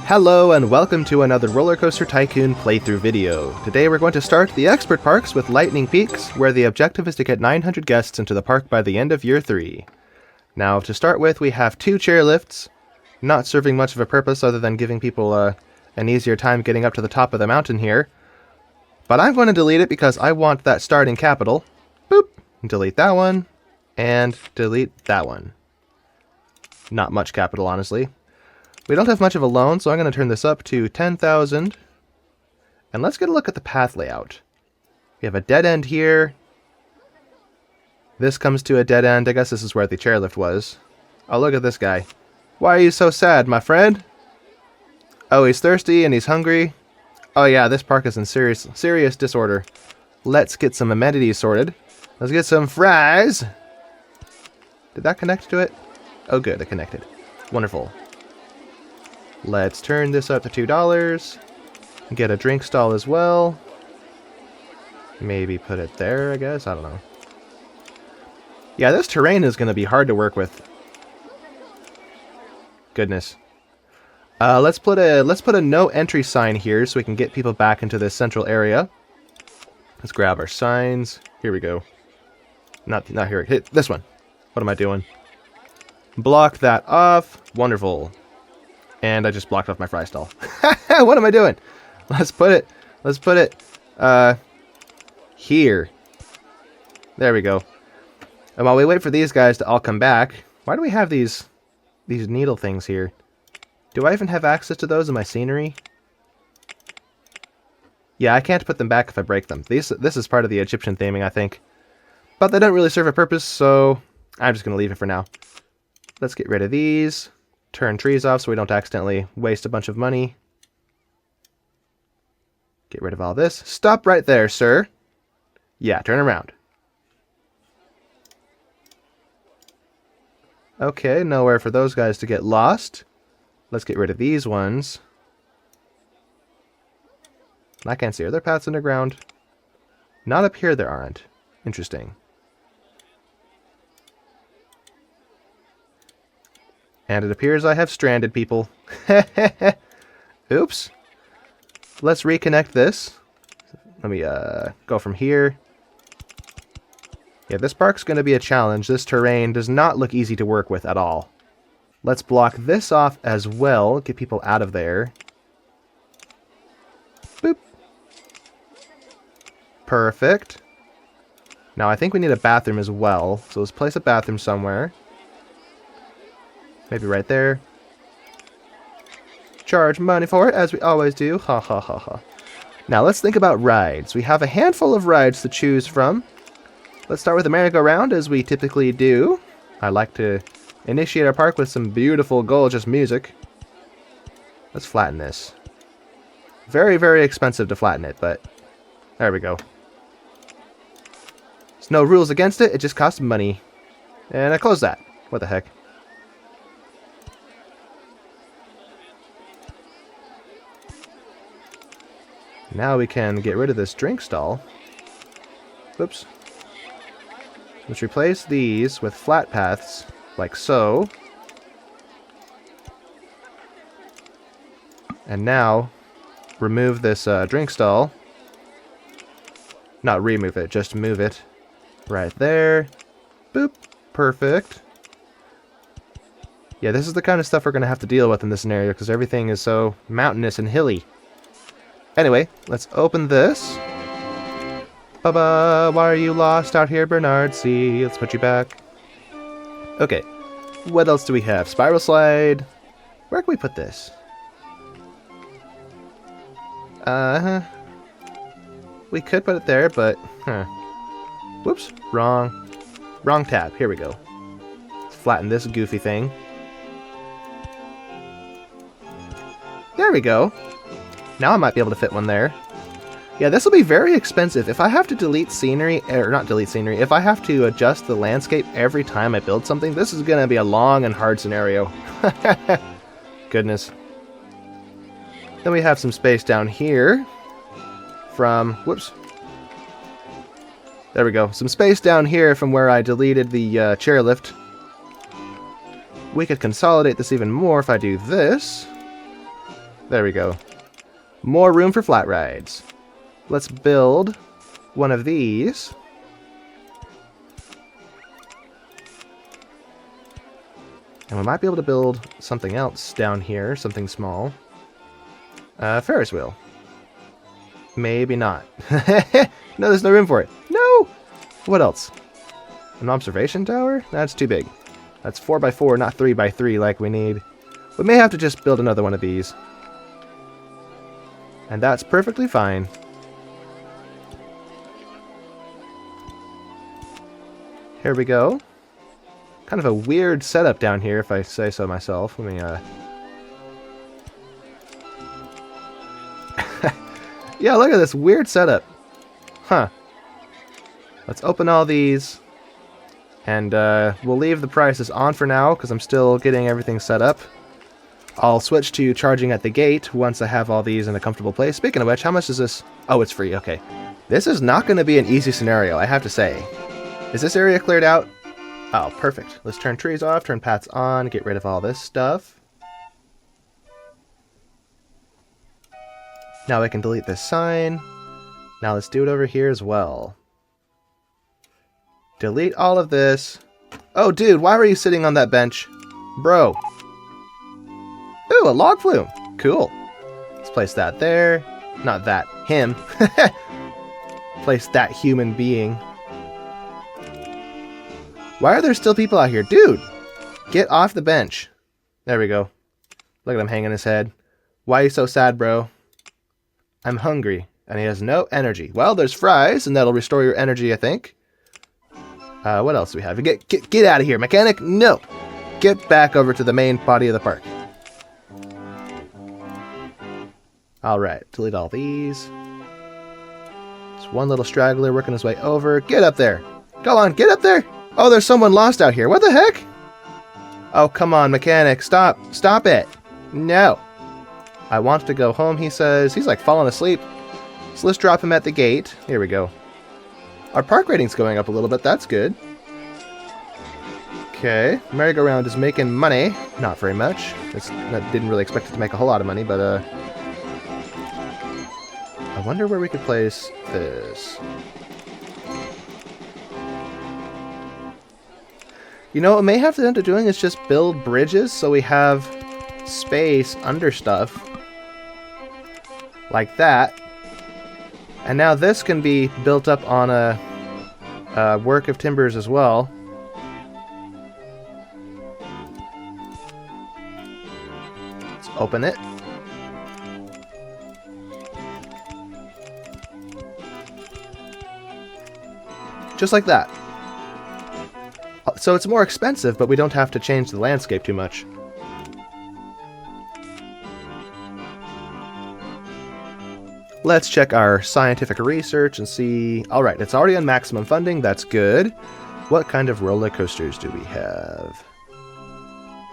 Hello and welcome to another RollerCoaster Tycoon playthrough video. Today we're going to start the Expert Parks with Lightning Peaks, where the objective is to get 900 guests into the park by the end of year 3. Now to start with, we have 2 chairlifts, not serving much of a purpose other than giving people an easier time getting up to the top of the mountain here. But I'm going to delete it because I want that starting capital. Boop! Delete that one, and delete that one. Not much capital, honestly. We don't have much of a loan, so I'm going to turn this up to 10,000. And let's get a look at the path layout. We have a dead end here. This comes to a dead end. I guess this is where the chairlift was. Oh, look at this guy. Why are you so sad, my friend? Oh, he's thirsty and he's hungry. Oh yeah, this park is in serious disorder. Let's get some amenities sorted. Let's get some fries. Did that connect to it? Oh good, it connected. Wonderful. Let's turn this up to $2. Get a drink stall as well. Maybe put it there, I guess. I don't know. Yeah, this terrain is going to be hard to work with. Goodness. Let's put a no entry sign here so we can get people back into this central area. Let's grab our signs. Here we go. Not here. Hit this one. What am I doing? Block that off. Wonderful. And I just blocked off my fry stall. What am I doing? Let's put it here. There we go. And while we wait for these guys to all come back, why do we have these needle things here? Do I even have access to those in my scenery? Yeah, I can't put them back if I break them. This is part of the Egyptian theming, I think. But they don't really serve a purpose, so I'm just going to leave it for now. Let's get rid of these. Turn trees off so we don't accidentally waste a bunch of money. Get rid of all this. Stop right there, sir. Yeah, turn around. Okay, nowhere for those guys to get lost. Let's get rid of these ones. I can't see. Are there paths underground? Not up here there aren't. Interesting. And it appears I have stranded people. Oops. Let's reconnect this. Let me go from here. Yeah, this park's going to be a challenge. This terrain does not look easy to work with at all. Let's block this off as well. Get people out of there. Boop. Perfect. Now I think we need a bathroom as well. So let's place a bathroom somewhere. Maybe right there. Charge money for it, as we always do. Ha ha ha ha. Now let's think about rides. We have a handful of rides to choose from. Let's start with the merry-go-round, as we typically do. I like to initiate our park with some beautiful, gorgeous music. Let's flatten this. Very, very expensive to flatten it, but there we go. There's no rules against it, it just costs money. And I close that. What the heck? Now we can get rid of this drink stall. Oops. Let's replace these with flat paths, like so. And now, remove this drink stall. Not remove it, just move it. Right there. Boop. Perfect. Yeah, this is the kind of stuff we're going to have to deal with in this scenario, because everything is so mountainous and hilly. Anyway, let's open this. Baba, why are you lost out here, Bernard? See, let's put you back. Okay, what else do we have? Spiral slide. Where can we put this? We could put it there, but whoops, wrong tab. Here we go. Let's flatten this goofy thing. There we go. Now I might be able to fit one there. Yeah, this will be very expensive. If I have to delete scenery, or not delete scenery, if I have to adjust the landscape every time I build something, this is going to be a long and hard scenario. Goodness. Then we have some space down here from, whoops. There we go. Some space down here from where I deleted the chairlift. We could consolidate this even more if I do this. There we go. More room for flat rides. Let's build one of these. And we might be able to build something else down here, something small. Ferris wheel. Maybe not. No, there's no room for it. No! What else? An observation tower? That's too big. That's 4x4, not 3x3 like we need. We may have to just build another one of these. And that's perfectly fine. Here we go. Kind of a weird setup down here, if I say so myself. Let me, yeah, look at this weird setup. Huh. Let's open all these. And, we'll leave the prices on for now, because I'm still getting everything set up. I'll switch to charging at the gate once I have all these in a comfortable place. Speaking of which, how much is this? Oh, it's free, okay. This is not going to be an easy scenario, I have to say. Is this area cleared out? Oh, perfect. Let's turn trees off, turn paths on, get rid of all this stuff. Now I can delete this sign. Now let's do it over here as well. Delete all of this. Oh, dude, why were you sitting on that bench? Bro. Ooh, a log flume. Cool. Let's place that there. Not that. Him. Place that human being. Why are there still people out here? Dude! Get off the bench. There we go. Look at him hanging his head. Why are you so sad, bro? I'm hungry. And he has no energy. Well, there's fries, and that'll restore your energy, I think. What else do we have? Get out of here, mechanic! No! Get back over to the main body of the park. Alright, delete all these. There's one little straggler working his way over. Get up there! Go on, get up there! Oh, there's someone lost out here. What the heck? Oh, come on, mechanic. Stop. Stop it. No. I want to go home, he says. He's like falling asleep. So let's drop him at the gate. Here we go. Our park rating's going up a little bit. That's good. Okay. Merry-go-round is making money. Not very much. I didn't really expect it to make a whole lot of money, but I wonder where we could place this. You know, what we may have to end up doing is just build bridges so we have space under stuff. Like that. And now this can be built up on a work of timbers as well. Let's open it. Just like that. So it's more expensive, but we don't have to change the landscape too much. Let's check our scientific research and see... Alright, it's already on maximum funding. That's good. What kind of roller coasters do we have?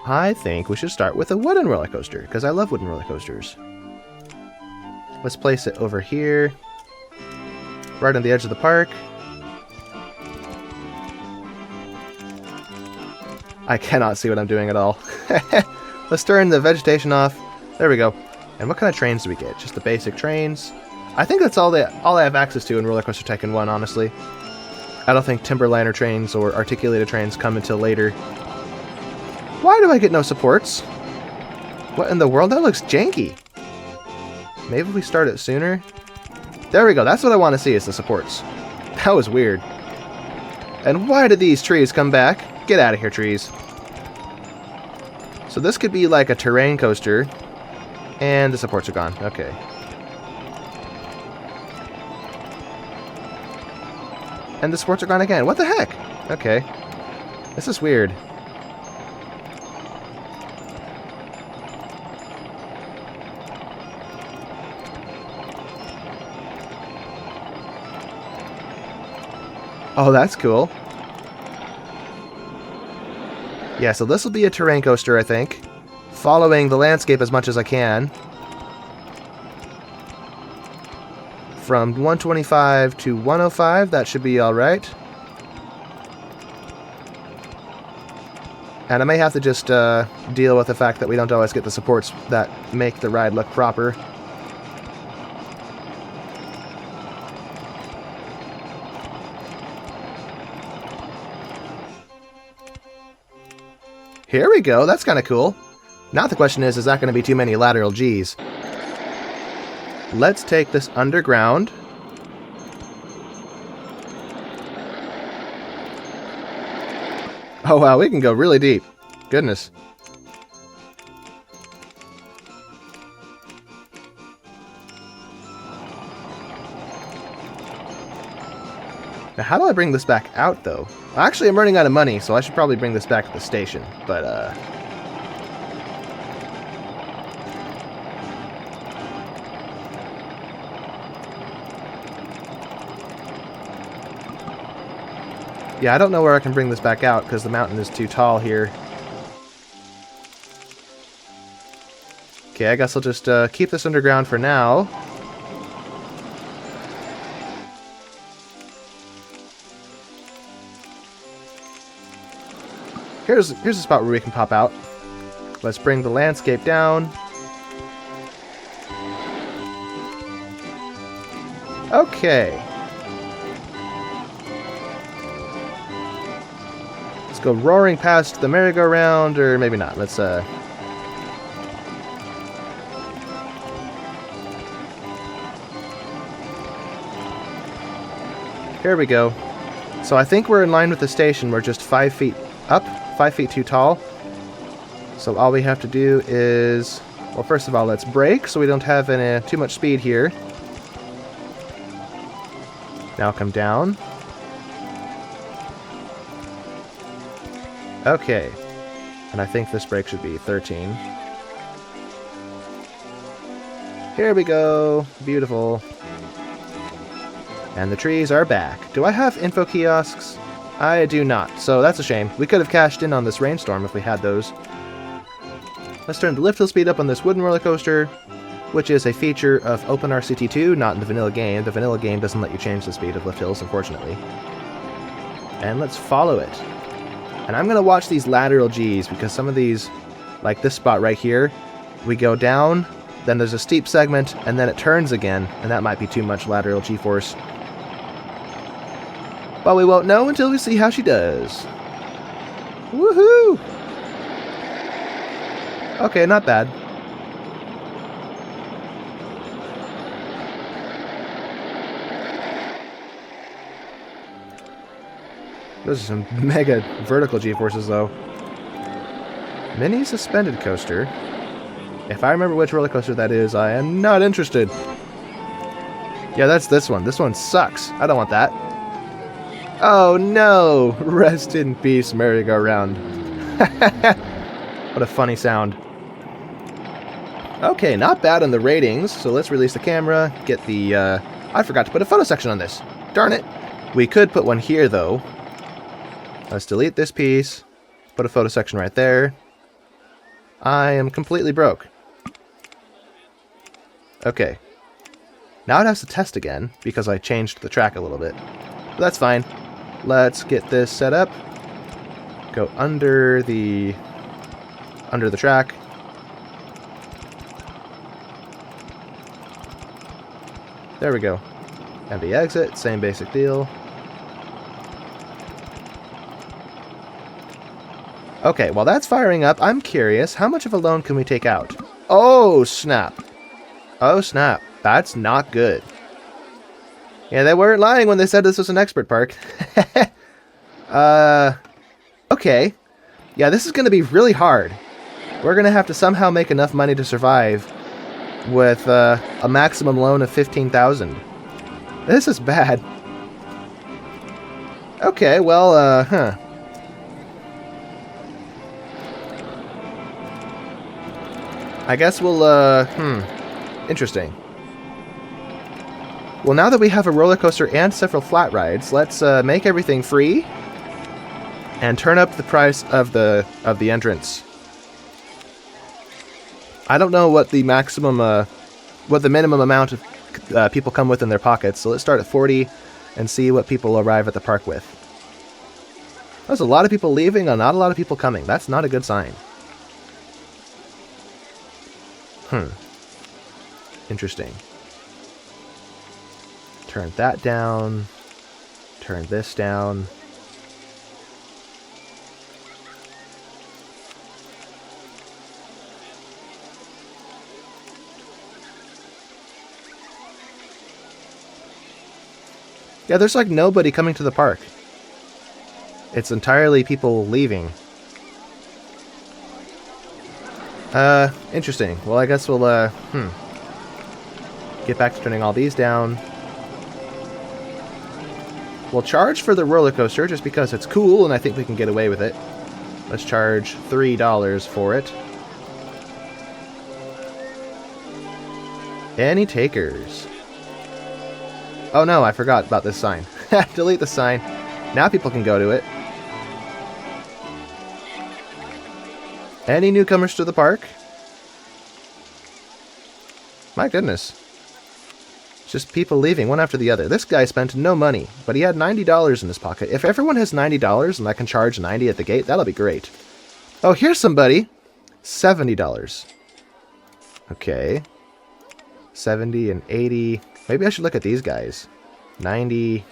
I think we should start with a wooden roller coaster, because I love wooden roller coasters. Let's place it over here. Right on the edge of the park. I cannot see what I'm doing at all. Let's turn the vegetation off. There we go. And what kind of trains do we get? Just the basic trains? I think that's all I have access to in RollerCoaster Tycoon 1, honestly. I don't think Timberliner trains or articulated trains come until later. Why do I get no supports? What in the world? That looks janky. Maybe if we start it sooner? There we go. That's what I want to see is the supports. That was weird. And why did these trees come back? Get out of here, trees. So this could be like a terrain coaster. And the supports are gone. Okay. And the supports are gone again. What the heck? Okay. This is weird. Oh, that's cool. Yeah, so this will be a terrain coaster, I think. Following the landscape as much as I can. From 125 to 105, that should be alright. And I may have to just deal with the fact that we don't always get the supports that make the ride look proper. Here we go, that's kind of cool. Now the question is that going to be too many lateral Gs? Let's take this underground. Oh wow, we can go really deep. Goodness. Now how do I bring this back out though? Actually, I'm running out of money, so I should probably bring this back to the station. But yeah, I don't know where I can bring this back out because the mountain is too tall here. Okay, I guess I'll just keep this underground for now. Here's a spot where we can pop out. Let's bring the landscape down. Okay. Let's go roaring past the merry-go-round, or maybe not. Let's Here we go. So I think we're in line with the station. We're just 5 feet up, 5 feet too tall. So all we have to do is, well, first of all, let's brake so we don't have too much speed here. Now come down. Okay. And I think this brake should be 13. Here we go. Beautiful. And the trees are back. Do I have info kiosks? I do not, so that's a shame. We could have cashed in on this rainstorm if we had those. Let's turn the lift hill speed up on this wooden roller coaster, which is a feature of Openrct2, not in the vanilla game. The vanilla game doesn't let you change the speed of lift hills, unfortunately. And let's follow it. And I'm going to watch these lateral Gs, because some of these, like this spot right here, we go down, then there's a steep segment, and then it turns again, and that might be too much lateral G-force. But we won't know until we see how she does. Woohoo! Okay, not bad. Those are some mega vertical G-forces, though. Mini suspended coaster. If I remember which roller coaster that is, I am not interested. Yeah, that's this one. This one sucks. I don't want that. Oh no! Rest in peace, merry-go-round. What a funny sound. Okay, not bad on the ratings, so let's release the camera, get the, I forgot to put a photo section on this. Darn it! We could put one here, though. Let's delete this piece, put a photo section right there. I am completely broke. Okay. Now it has to test again, because I changed the track a little bit. But that's fine. Let's get this set up. Go under the track. There we go. And the exit, same basic deal. Okay, while that's firing up, I'm curious, how much of a loan can we take out? Oh, snap. Oh, snap. That's not good. Yeah, they weren't lying when they said this was an expert park. Okay. Yeah, this is going to be really hard. We're going to have to somehow make enough money to survive with a maximum loan of $15,000. This is bad. Okay, well, I guess we'll, interesting. Well, now that we have a roller coaster and several flat rides, let's make everything free and turn up the price of the entrance. I don't know what the maximum, what the minimum amount of people come with in their pockets, so let's start at 40 and see what people arrive at the park with. There's a lot of people leaving and not a lot of people coming. That's not a good sign. Interesting. Turn that down. Turn this down. Yeah, there's like nobody coming to the park. It's entirely people leaving. Interesting. Well, I guess we'll, get back to turning all these down. We'll charge for the roller coaster just because it's cool and I think we can get away with it. Let's charge $3 for it. Any takers? Oh no, I forgot about this sign. Delete the sign. Now people can go to it. Any newcomers to the park? My goodness. Just people leaving one after the other. This guy spent no money, but he had $90 in his pocket. If everyone has $90 and I can charge $90 at the gate, that'll be great. Oh, here's somebody. $70. Okay. 70 and 80. Maybe I should look at these guys. 90.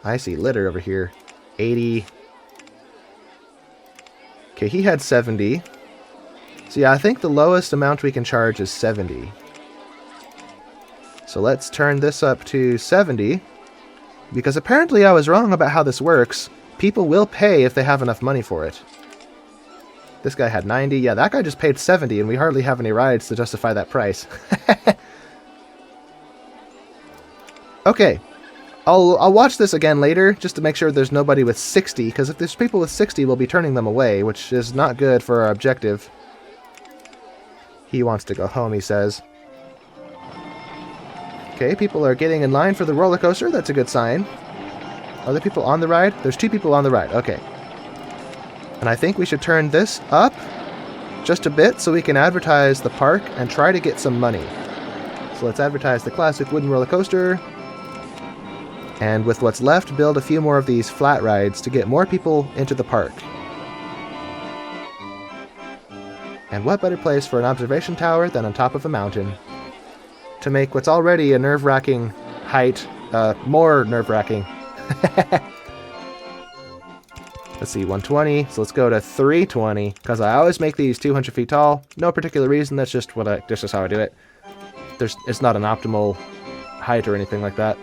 I see litter over here. 80. Okay, he had 70. So yeah, I think the lowest amount we can charge is 70. So let's turn this up to 70. Because apparently I was wrong about how this works. People will pay if they have enough money for it. This guy had 90. Yeah, that guy just paid 70 and we hardly have any rides to justify that price. Okay. I'll watch this again later, just to make sure there's nobody with 60, because if there's people with 60, we'll be turning them away, which is not good for our objective. He wants to go home, he says. Okay, people are getting in line for the roller coaster, that's a good sign. Are there people on the ride? There's 2 people on the ride, okay. And I think we should turn this up just a bit so we can advertise the park and try to get some money. So let's advertise the classic wooden roller coaster. And with what's left, build a few more of these flat rides to get more people into the park. And what better place for an observation tower than on top of a mountain? To make what's already a nerve-wracking height, more nerve-wracking. Let's see, 120, so let's go to 320, because I always make these 200 feet tall. No particular reason, that's just how I do it. It's not an optimal height or anything like that.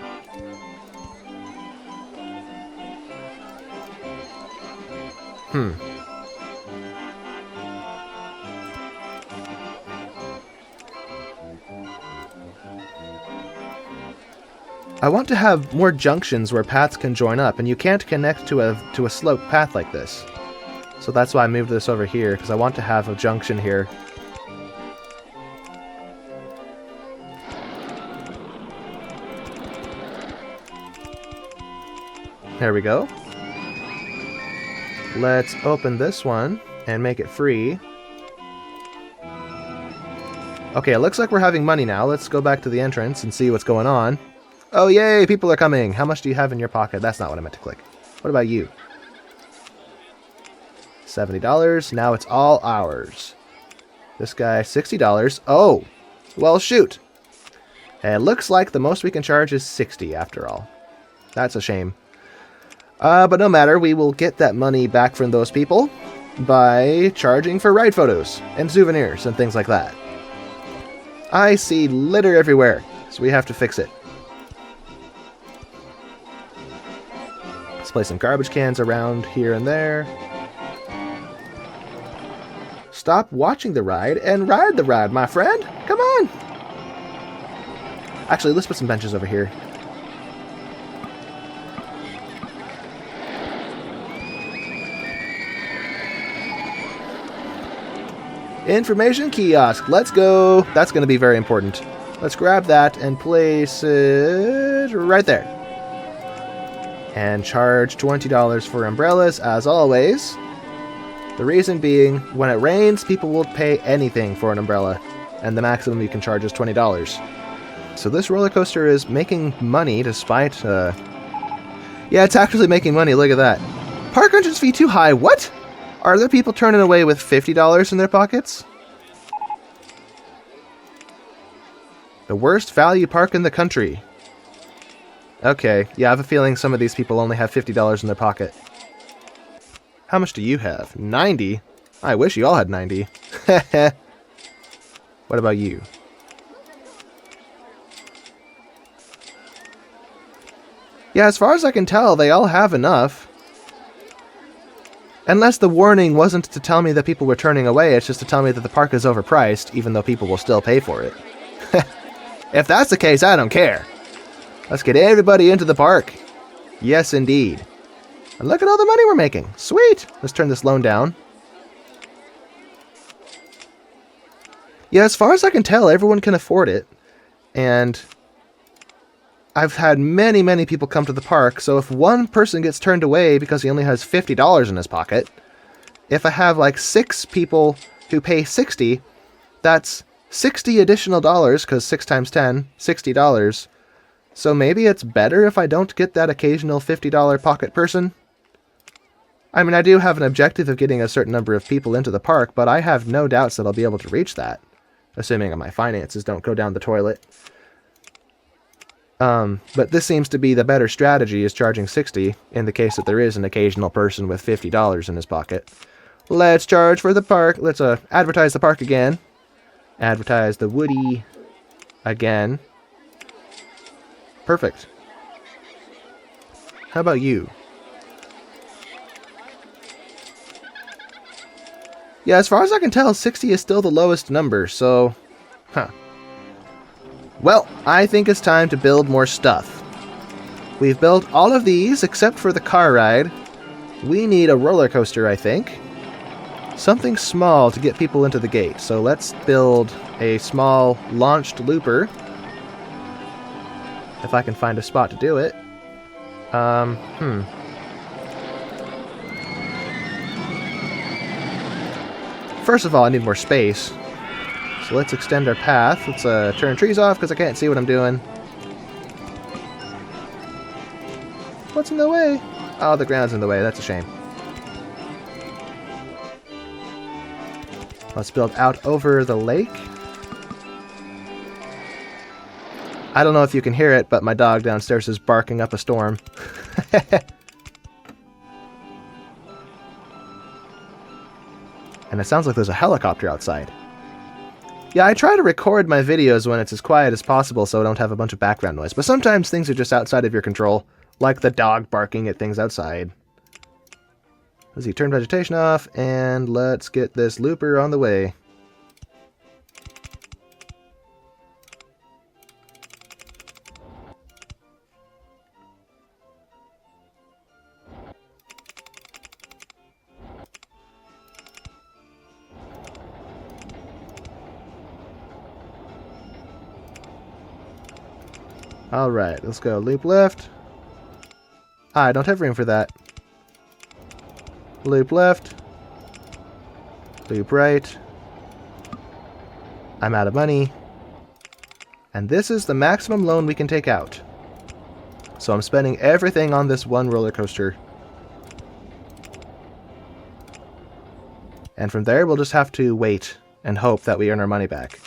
I want to have more junctions where paths can join up, and you can't connect to a sloped path like this. So that's why I moved this over here, because I want to have a junction here. There we go. Let's open this one and make it free. Okay, it looks like we're having money now. Let's go back to the entrance and see what's going on. Oh, yay! People are coming! How much do you have in your pocket? That's not what I meant to click. What about you? $70. Now it's all ours. This guy, $60. Oh! Well, shoot! And it looks like the most we can charge is 60 after all. That's a shame. But no matter, we will get that money back from those people by charging for ride photos and souvenirs and things like that. I see litter everywhere, so we have to fix it. Let's place some garbage cans around here and there. Stop watching the ride and ride the ride, my friend! Come on! Actually, let's put some benches over here. Information kiosk. Let's go. That's going to be very important. Let's grab that and place it right there. And charge $20 for umbrellas, as always. The reason being, when it rains, people will pay anything for an umbrella. And the maximum you can charge is $20. So this roller coaster is making money despite... Yeah, it's actually making money. Look at that. Park entrance fee too high. What? Are there people turning away with $50 in their pockets? The worst value park in the country. Okay, yeah, I have a feeling some of these people only have $50 in their pocket. How much do you have? 90? I wish you all had 90. What about you? Yeah, as far as I can tell, they all have enough. Unless the warning wasn't to tell me that people were turning away, it's just to tell me that the park is overpriced, even though people will still pay for it. If that's the case, I don't care. Let's get everybody into the park. Yes, indeed. And look at all the money we're making. Sweet! Let's turn this loan down. Yeah, as far as I can tell, everyone can afford it. And I've had many, many people come to the park, so if one person gets turned away because he only has $50 in his pocket, if I have like 6 people who pay $60, that's 60 additional dollars, because 6 times 10, $60. So maybe it's better if I don't get that occasional $50 pocket person. I mean, I do have an objective of getting a certain number of people into the park, but I have no doubts that I'll be able to reach that, assuming my finances don't go down the toilet. But this seems to be the better strategy, is charging 60 in the case that there is an occasional person with $50 in his pocket. Let's charge for the park. Let's advertise the park again. Advertise the Woody again. Perfect. How about you? Yeah, as far as I can tell, 60 is still the lowest number, so... Well, I think it's time to build more stuff. We've built all of these except for the car ride. We need a roller coaster, I think. Something small to get people into the gate. So let's build a small launched looper. If I can find a spot to do it. First of all, I need more space. So let's extend our path. Let's turn trees off because I can't see what I'm doing. What's in the way? Oh, the ground's in the way. That's a shame. Let's build out over the lake. I don't know if you can hear it, but my dog downstairs is barking up a storm. And it sounds like there's a helicopter outside. Yeah, I try to record my videos when it's as quiet as possible so I don't have a bunch of background noise, but sometimes things are just outside of your control, like the dog barking at things outside. Let's see, turn vegetation off, and let's get this looper on the way. Alright, let's go loop left. I don't have room for that. Loop left. Loop right. I'm out of money. And this is the maximum loan we can take out. So I'm spending everything on this one roller coaster. And from there, we'll just have to wait and hope that we earn our money back.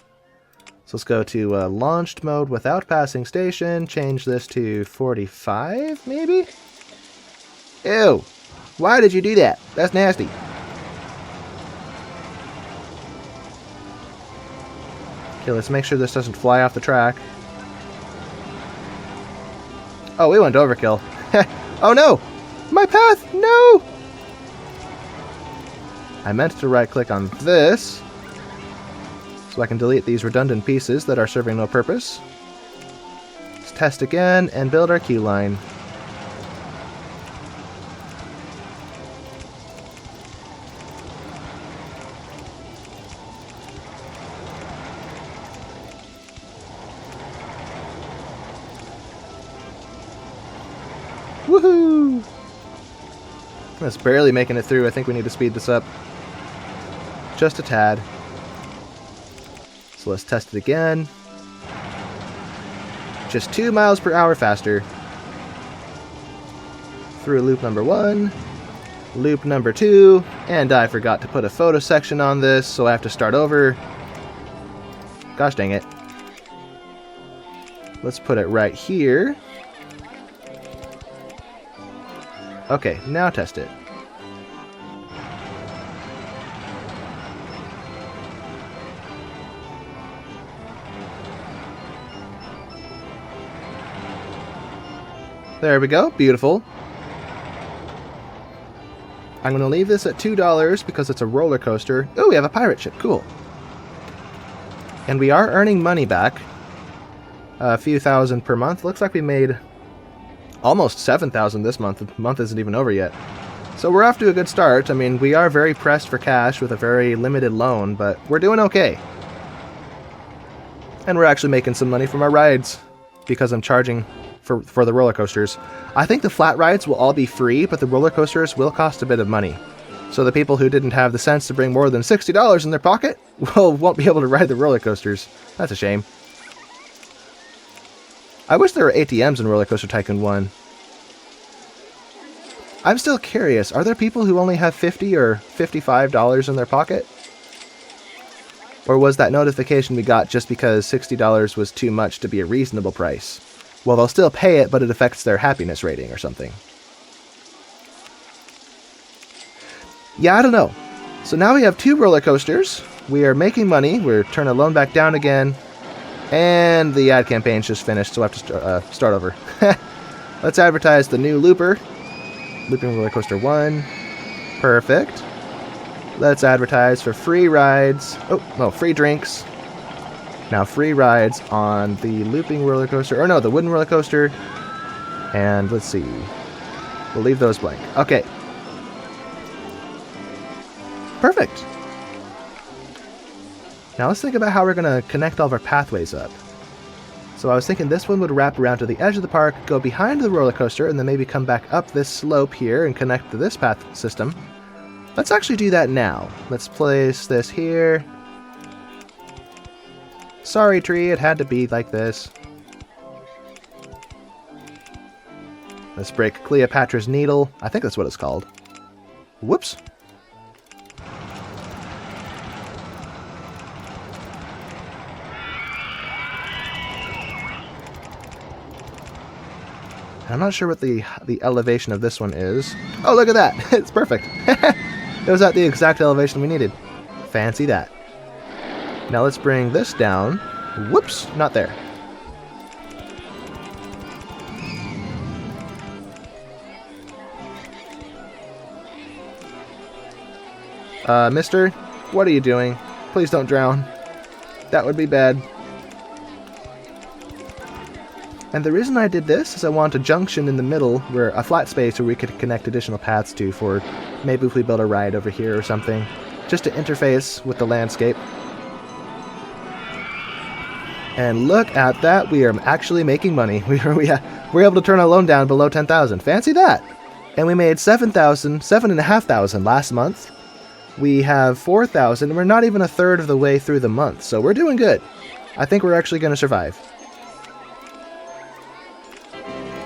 So let's go to launched mode without passing station. Change this to 45, maybe? Ew. Why did you do that? That's nasty. Okay, let's make sure this doesn't fly off the track. Oh, we went overkill. Oh no! My path! No! I meant to right-click on this, so I can delete these redundant pieces that are serving no purpose. Let's test again and build our queue line. Woohoo! That's barely making it through. I think we need to speed this up just a tad. So let's test it again. Just 2 miles per hour faster. Through loop number 1. Loop number 2, and I forgot to put a photo section on this, so I have to start over. Gosh dang it. Let's put it right here. Okay, now test it. There we go, beautiful. I'm going to leave this at $2 because it's a roller coaster. Oh, we have a pirate ship, cool. And we are earning money back. A few thousand per month. Looks like we made almost 7,000 this month. The month isn't even over yet. So we're off to a good start. I mean, we are very pressed for cash with a very limited loan, but we're doing okay. And we're actually making some money from our rides because I'm charging for the roller coasters. I think the flat rides will all be free, but the roller coasters will cost a bit of money. So the people who didn't have the sense to bring more than $60 in their pocket, well, won't be able to ride the roller coasters. That's a shame. I wish there were ATMs in RollerCoaster Tycoon 1. I'm still curious, are there people who only have $50 or $55 in their pocket? Or was that notification we got just because $60 was too much to be a reasonable price? Well, they'll still pay it, but it affects their happiness rating or something. Yeah, I don't know. So now we have 2 roller coasters. We are making money. We're turning the loan back down again. And the ad campaign's just finished, so I have to start over. Let's advertise the new looper. Looping Roller Coaster 1. Perfect. Let's advertise for free rides. Oh, no, free drinks. Now free rides on the looping roller coaster, or no, the wooden roller coaster. And let's see. We'll leave those blank. Okay. Perfect. Now let's think about how we're going to connect all of our pathways up. So I was thinking this one would wrap around to the edge of the park, go behind the roller coaster, and then maybe come back up this slope here and connect to this path system. Let's actually do that now. Let's place this here. Sorry, tree, it had to be like this. Let's break Cleopatra's Needle. I think that's what it's called. Whoops. I'm not sure what the elevation of this one is. Oh, look at that! It's perfect! It was at the exact elevation we needed. Fancy that. Now let's bring this down. Whoops! Not there. Mister, what are you doing? Please don't drown. That would be bad. And the reason I did this is I want a junction in the middle, where a flat space where we could connect additional paths to for maybe if we build a ride over here or something, just to interface with the landscape. And look at that, we are actually making money. We're able to turn our loan down below 10,000. Fancy that! And we made 7,500 last month. We have 4,000, and we're not even a third of the way through the month, so we're doing good. I think we're actually going to survive.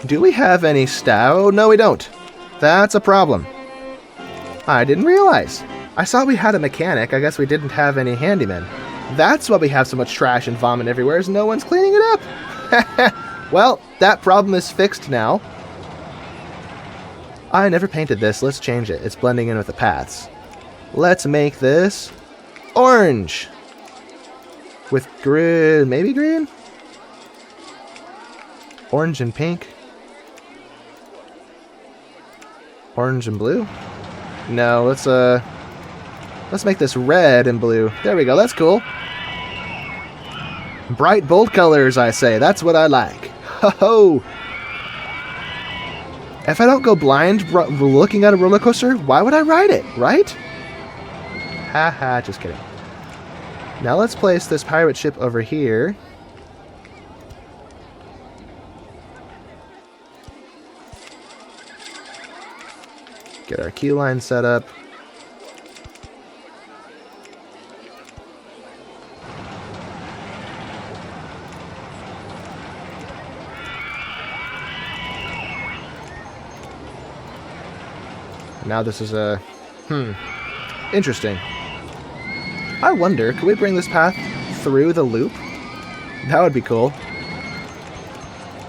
Do we have any staff? Oh, no, we don't. That's a problem. I didn't realize. I saw we had a mechanic. I guess we didn't have any handymen. That's why we have so much trash and vomit everywhere, is no one's cleaning it up. Well, that problem is fixed now. I never painted this. Let's change it. It's blending in with the paths. Let's make this orange. With green, maybe green? Orange and pink. Orange and blue? No, let's make this red and blue. There we go, that's cool. Bright, bold colors, I say. That's what I like. Ho-ho! If I don't go blind looking at a roller coaster, why would I ride it, right? Haha, just kidding. Now let's place this pirate ship over here. Get our queue line set up. Now this is a... Interesting. I wonder, could we bring this path through the loop? That would be cool.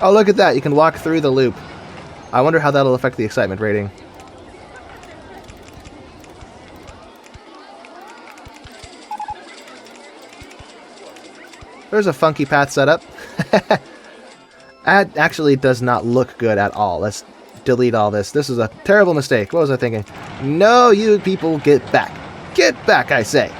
Oh, look at that. You can walk through the loop. I wonder how that'll affect the excitement rating. There's a funky path setup. That actually does not look good at all. Let's delete all this. This is a terrible mistake. What was I thinking? No, you people, get back. Get back, I say.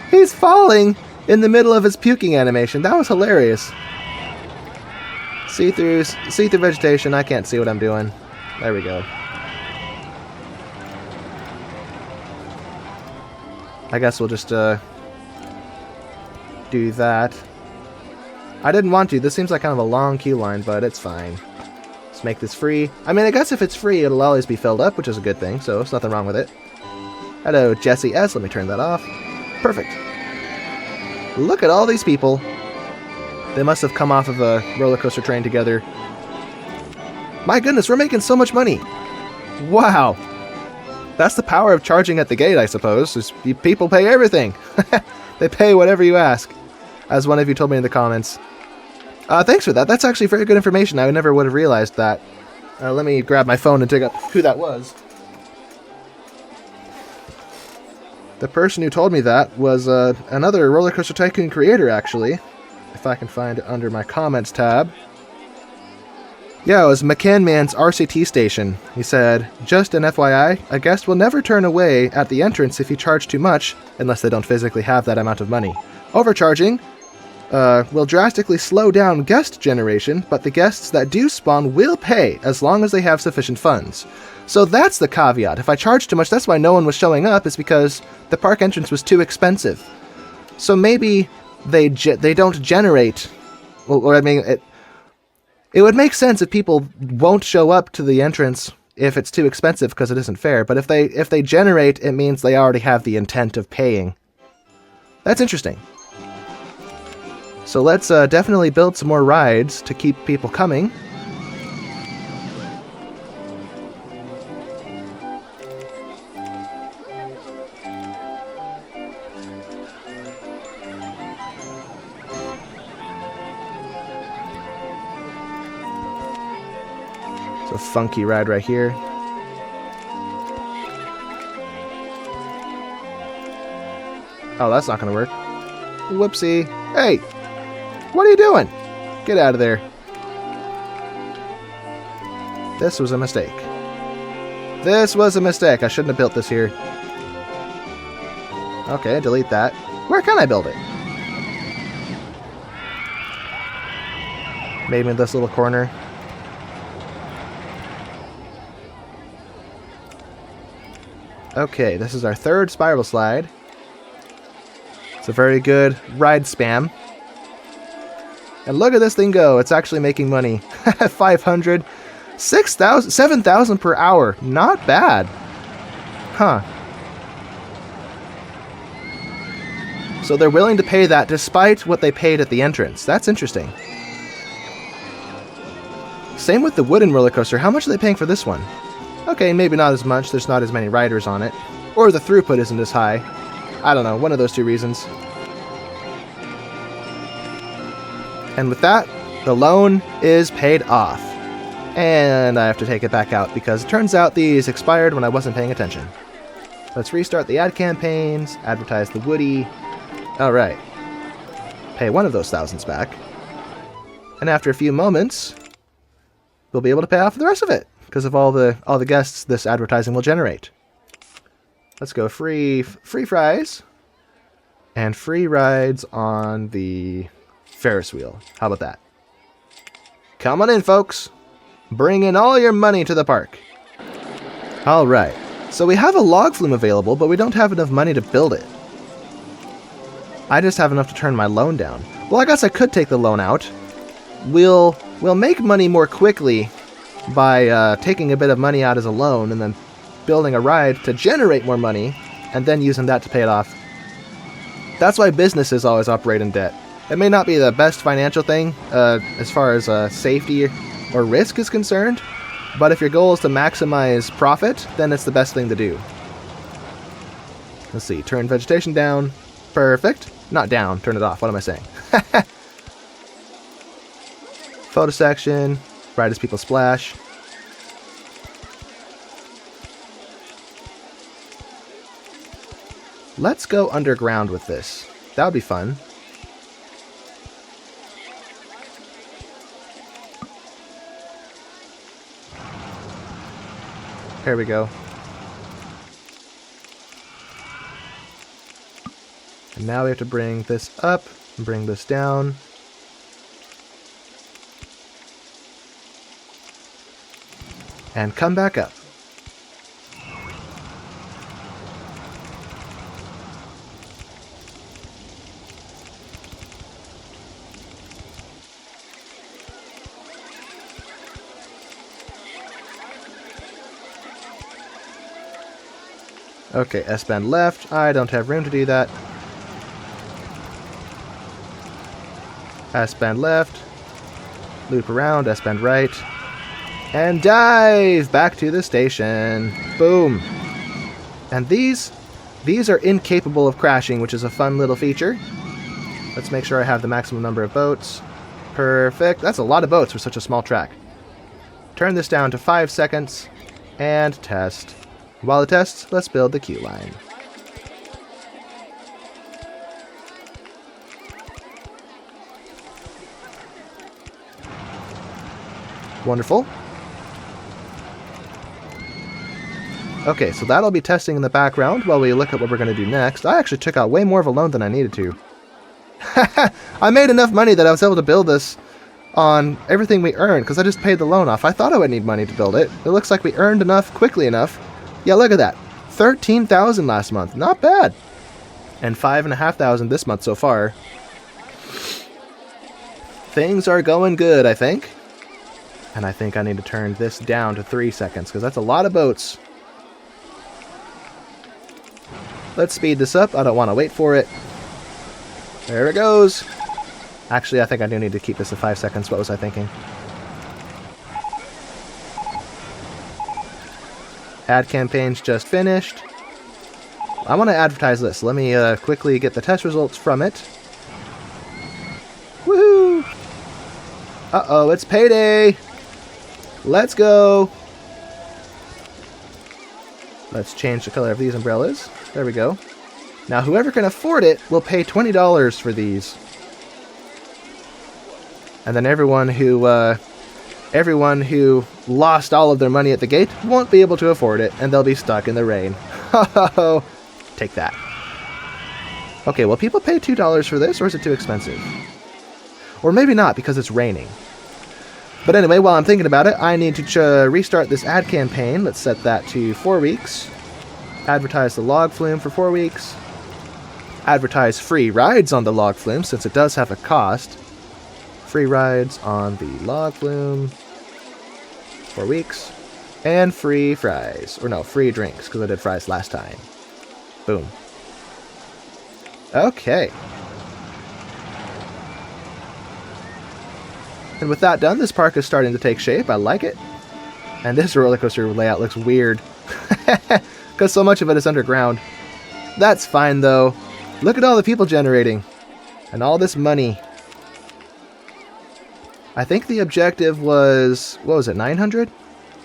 He's falling in the middle of his puking animation. That was hilarious. See-through vegetation. I can't see what I'm doing. There we go. I guess we'll just do that. I didn't want to. This seems like kind of a long queue line, but it's fine. Let's make this free. I mean, I guess if it's free, it'll always be filled up, which is a good thing, so there's nothing wrong with it. Hello, Jesse S. Let me turn that off. Perfect. Look at all these people. They must have come off of a roller coaster train together. My goodness, we're making so much money. Wow. That's the power of charging at the gate, I suppose. Is people pay everything. They pay whatever you ask, as one of you told me in the comments. Thanks for that. That's actually very good information. I never would have realized that. Let me grab my phone and dig up who that was. The person who told me that was another RollerCoaster Tycoon creator, actually. If I can find it under my comments tab. Yeah, it was McCanman's RCT station. He said, just an FYI, a guest will never turn away at the entrance if you charge too much, unless they don't physically have that amount of money. Overcharging will drastically slow down guest generation, but the guests that do spawn will pay as long as they have sufficient funds. So that's the caveat. If I charge too much, that's why no one was showing up, is because the park entrance was too expensive. So maybe they don't generate... Or I mean... It would make sense if people won't show up to the entrance if it's too expensive because it isn't fair. But if they generate, it means they already have the intent of paying. That's interesting. So let's definitely build some more rides to keep people coming. A funky ride right here. Oh, that's not gonna work. Whoopsie. Hey! What are you doing? Get out of there. This was a mistake. This was a mistake. I shouldn't have built this here. Okay, delete that. Where can I build it? Maybe in this little corner. Okay, this is our third spiral slide. It's a very good ride spam. And look at this thing go. It's actually making money. 500, 6,000, 7,000 per hour. Not bad. Huh. So they're willing to pay that despite what they paid at the entrance. That's interesting. Same with the wooden roller coaster. How much are they paying for this one? Okay, maybe not as much. There's not as many riders on it. Or the throughput isn't as high. I don't know. One of those two reasons. And with that, the loan is paid off. And I have to take it back out because it turns out these expired when I wasn't paying attention. Let's restart the ad campaigns, advertise the Woody. Alright. Pay one of those thousands back. And after a few moments, we'll be able to pay off the rest of it. Because of all the guests this advertising will generate. Let's go free fries and free rides on the Ferris wheel. How about that? Come on in, folks. Bring in all your money to the park. All right. So we have a log flume available, but we don't have enough money to build it. I just have enough to turn my loan down. Well, I guess I could take the loan out. We'll make money more quickly by taking a bit of money out as a loan and then building a ride to generate more money and then using that to pay it off. That's why businesses always operate in debt. It may not be the best financial thing as far as safety or risk is concerned. But if your goal is to maximize profit, then it's the best thing to do. Let's see, turn vegetation down. Perfect. Not down, turn it off. What am I saying? Photo section, bright as people splash. Let's go underground with this. That would be fun. Here we go. And now we have to bring this up and bring this down. And come back up. Okay, S-bend left. I don't have room to do that. S-bend left. Loop around, S-bend right. And dive back to the station. Boom. And these are incapable of crashing, which is a fun little feature. Let's make sure I have the maximum number of boats. Perfect. That's a lot of boats for such a small track. Turn this down to 5 seconds and test. While it tests, let's build the queue line. Wonderful. Okay, so that'll be testing in the background while we look at what we're going to do next. I actually took out way more of a loan than I needed to. I made enough money that I was able to build this on everything we earned because I just paid the loan off. I thought I would need money to build it. It looks like we earned enough quickly enough. Yeah, look at that. 13,000 last month. Not bad. And 5,500 this month so far. Things are going good, I think. And I think I need to turn this down to 3 seconds because that's a lot of boats. Let's speed this up. I don't want to wait for it. There it goes. Actually, I think I do need to keep this at 5 seconds. What was I thinking? Ad campaign's just finished. I want to advertise this. Let me quickly get the test results from it. Woohoo! Uh-oh, it's payday! Let's go! Let's change the color of these umbrellas. There we go. Now, whoever can afford it will pay $20 for these. And then everyone who lost all of their money at the gate won't be able to afford it, and they'll be stuck in the rain. Ho! Take that. Okay, will people pay $2 for this, or is it too expensive? Or maybe not, because it's raining. But anyway, while I'm thinking about it, I need to restart this ad campaign. Let's set that to 4 weeks. Advertise the log flume for 4 weeks. Advertise free rides on the log flume, since it does have a cost. Free rides on the log flume. 4 weeks. And free fries. Or no, free drinks, because I did fries last time. Boom. Okay. And with that done, this park is starting to take shape. I like it. And this roller coaster layout looks weird. Because so much of it is underground. That's fine, though. Look at all the people generating. And all this money. I think the objective was... what was it, 900?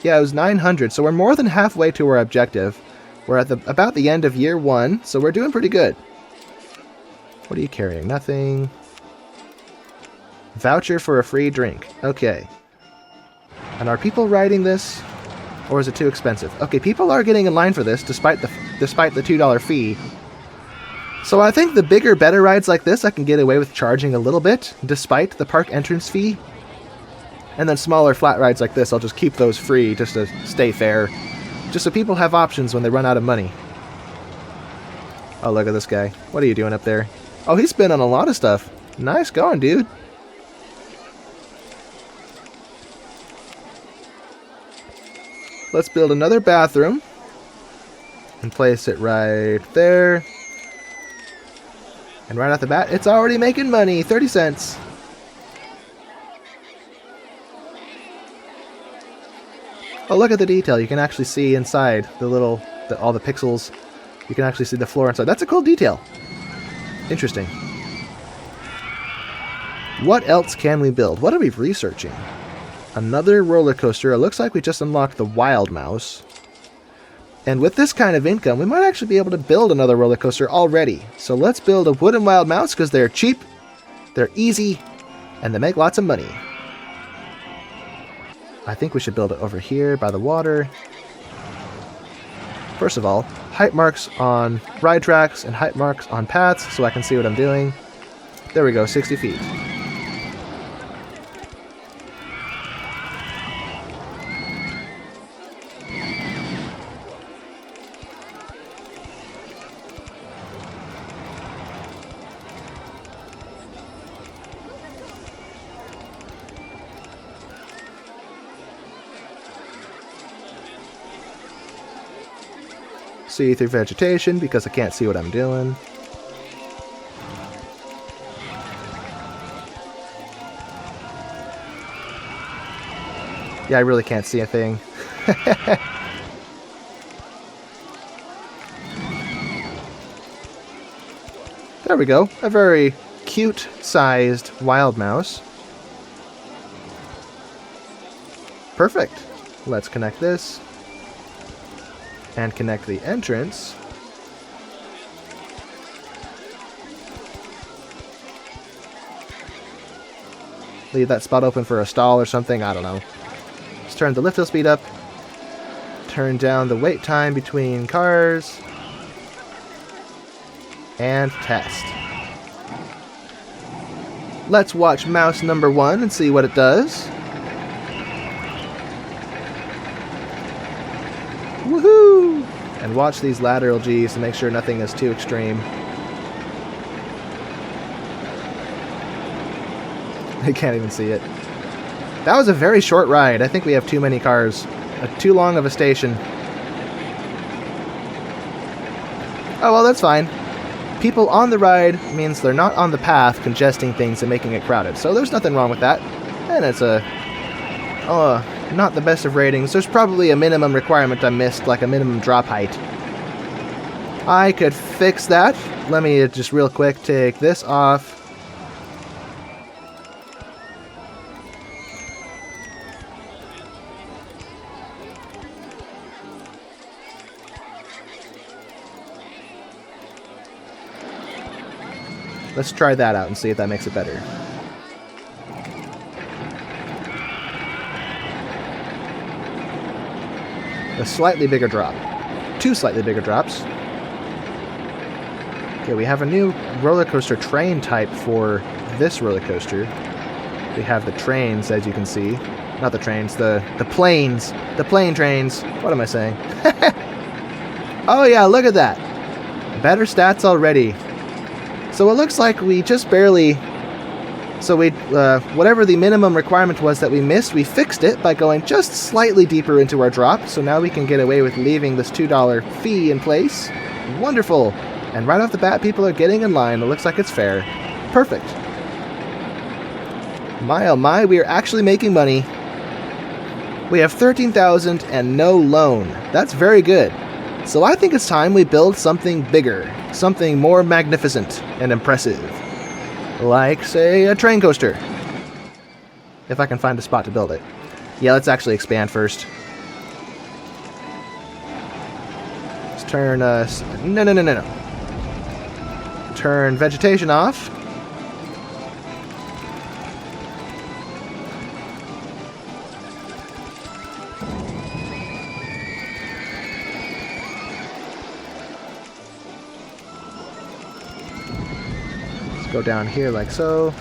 Yeah, it was 900. So we're more than halfway to our objective. We're at about the end of year 1. So we're doing pretty good. What are you carrying? Nothing. Voucher for a free drink. Okay. And are people riding this? Or is it too expensive? Okay, people are getting in line for this despite the $2 fee. So I think the bigger, better rides like this I can get away with charging a little bit despite the park entrance fee. And then smaller flat rides like this, I'll just keep those free just to stay fair. Just so people have options when they run out of money. Oh, look at this guy. What are you doing up there? Oh, he's been on a lot of stuff. Nice going, dude. Let's build another bathroom and place it right there. And right off the bat, it's already making money, 30 cents. Oh, look at the detail. You can actually see inside all the pixels. You can actually see the floor inside. That's a cool detail. Interesting. What else can we build? What are we researching? Another roller coaster. It looks like we just unlocked the Wild Mouse. And with this kind of income, we might actually be able to build another roller coaster already. So let's build a wooden Wild Mouse because they're cheap, they're easy, and they make lots of money. I think we should build it over here by the water. First of all, height marks on ride tracks and height marks on paths so I can see what I'm doing. There we go, 60 feet. See through vegetation because I can't see what I'm doing. Yeah, I really can't see a thing. There we go. A very cute-sized wild mouse. Perfect. Let's connect this. And connect the entrance. Leave that spot open for a stall or something, I don't know. Let's turn the lift hill speed up. Turn down the wait time between cars. And test. Let's watch mouse number 1 and see what it does. Woohoo! And watch these lateral G's to make sure nothing is too extreme. I can't even see it. That was a very short ride. I think we have too many cars. Too long of a station. Oh well, that's fine. People on the ride means they're not on the path, congesting things and making it crowded. So there's nothing wrong with that. And it's not the best of ratings. There's probably a minimum requirement I missed, like a minimum drop height. I could fix that. Let me just real quick take this off. Let's try that out and see if that makes it better. A slightly bigger drop. 2 slightly bigger drops. Okay, we have a new roller coaster train type for this roller coaster. We have the trains, as you can see. Not the trains, the planes. The plane trains. What am I saying? Oh yeah, look at that. Better stats already. So it looks like we just barely... So we, whatever the minimum requirement was that we missed, we fixed it by going just slightly deeper into our drop. So now we can get away with leaving this $2 fee in place. Wonderful. And right off the bat, people are getting in line. It looks like it's fair. Perfect. My oh my, we are actually making money. We have $13,000 and no loan. That's very good. So I think it's time we build something bigger. Something more magnificent and impressive. Like, say, a train coaster. If I can find a spot to build it. Yeah, let's actually expand first. Let's turn, no. Turn vegetation off. Go down here like so.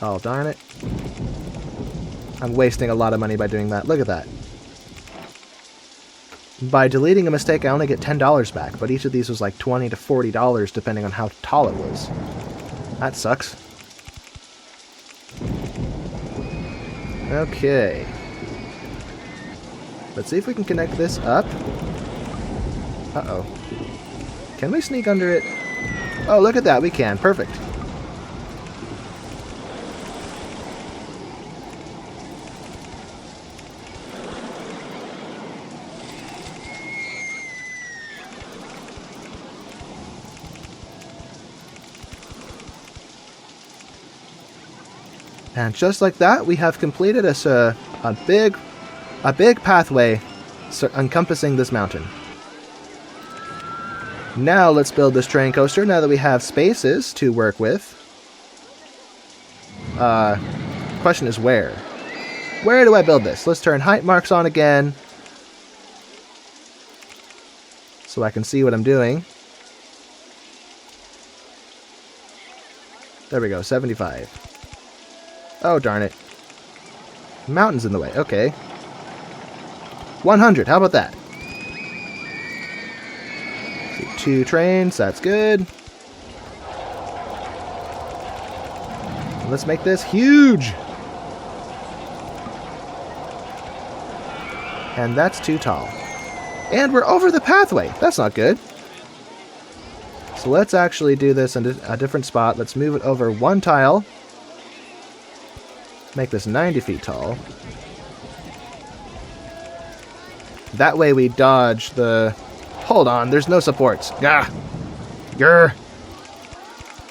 Oh, darn it. I'm wasting a lot of money by doing that. Look at that. By deleting a mistake, I only get $10 back, but each of these was like $20 to $40 depending on how tall it was. That sucks. Okay. Let's see if we can connect this up. Uh-oh. Can we sneak under it? Oh, look at that. We can. Perfect. And just like that, we have completed a big pathway encompassing this mountain. Now let's build this train coaster now that we have spaces to work with. Question is where? Where do I build this? Let's turn height marks on again, so I can see what I'm doing. There we go, 75. Oh, darn it. Mountain's in the way. Okay. 100, how about that? 2 trains, that's good. Let's make this huge! And that's too tall. And we're over the pathway! That's not good. So let's actually do this in a different spot. Let's move it over 1 tile. Make this 90 feet tall. That way we dodge the... Hold on, there's no supports. Gah! Grr!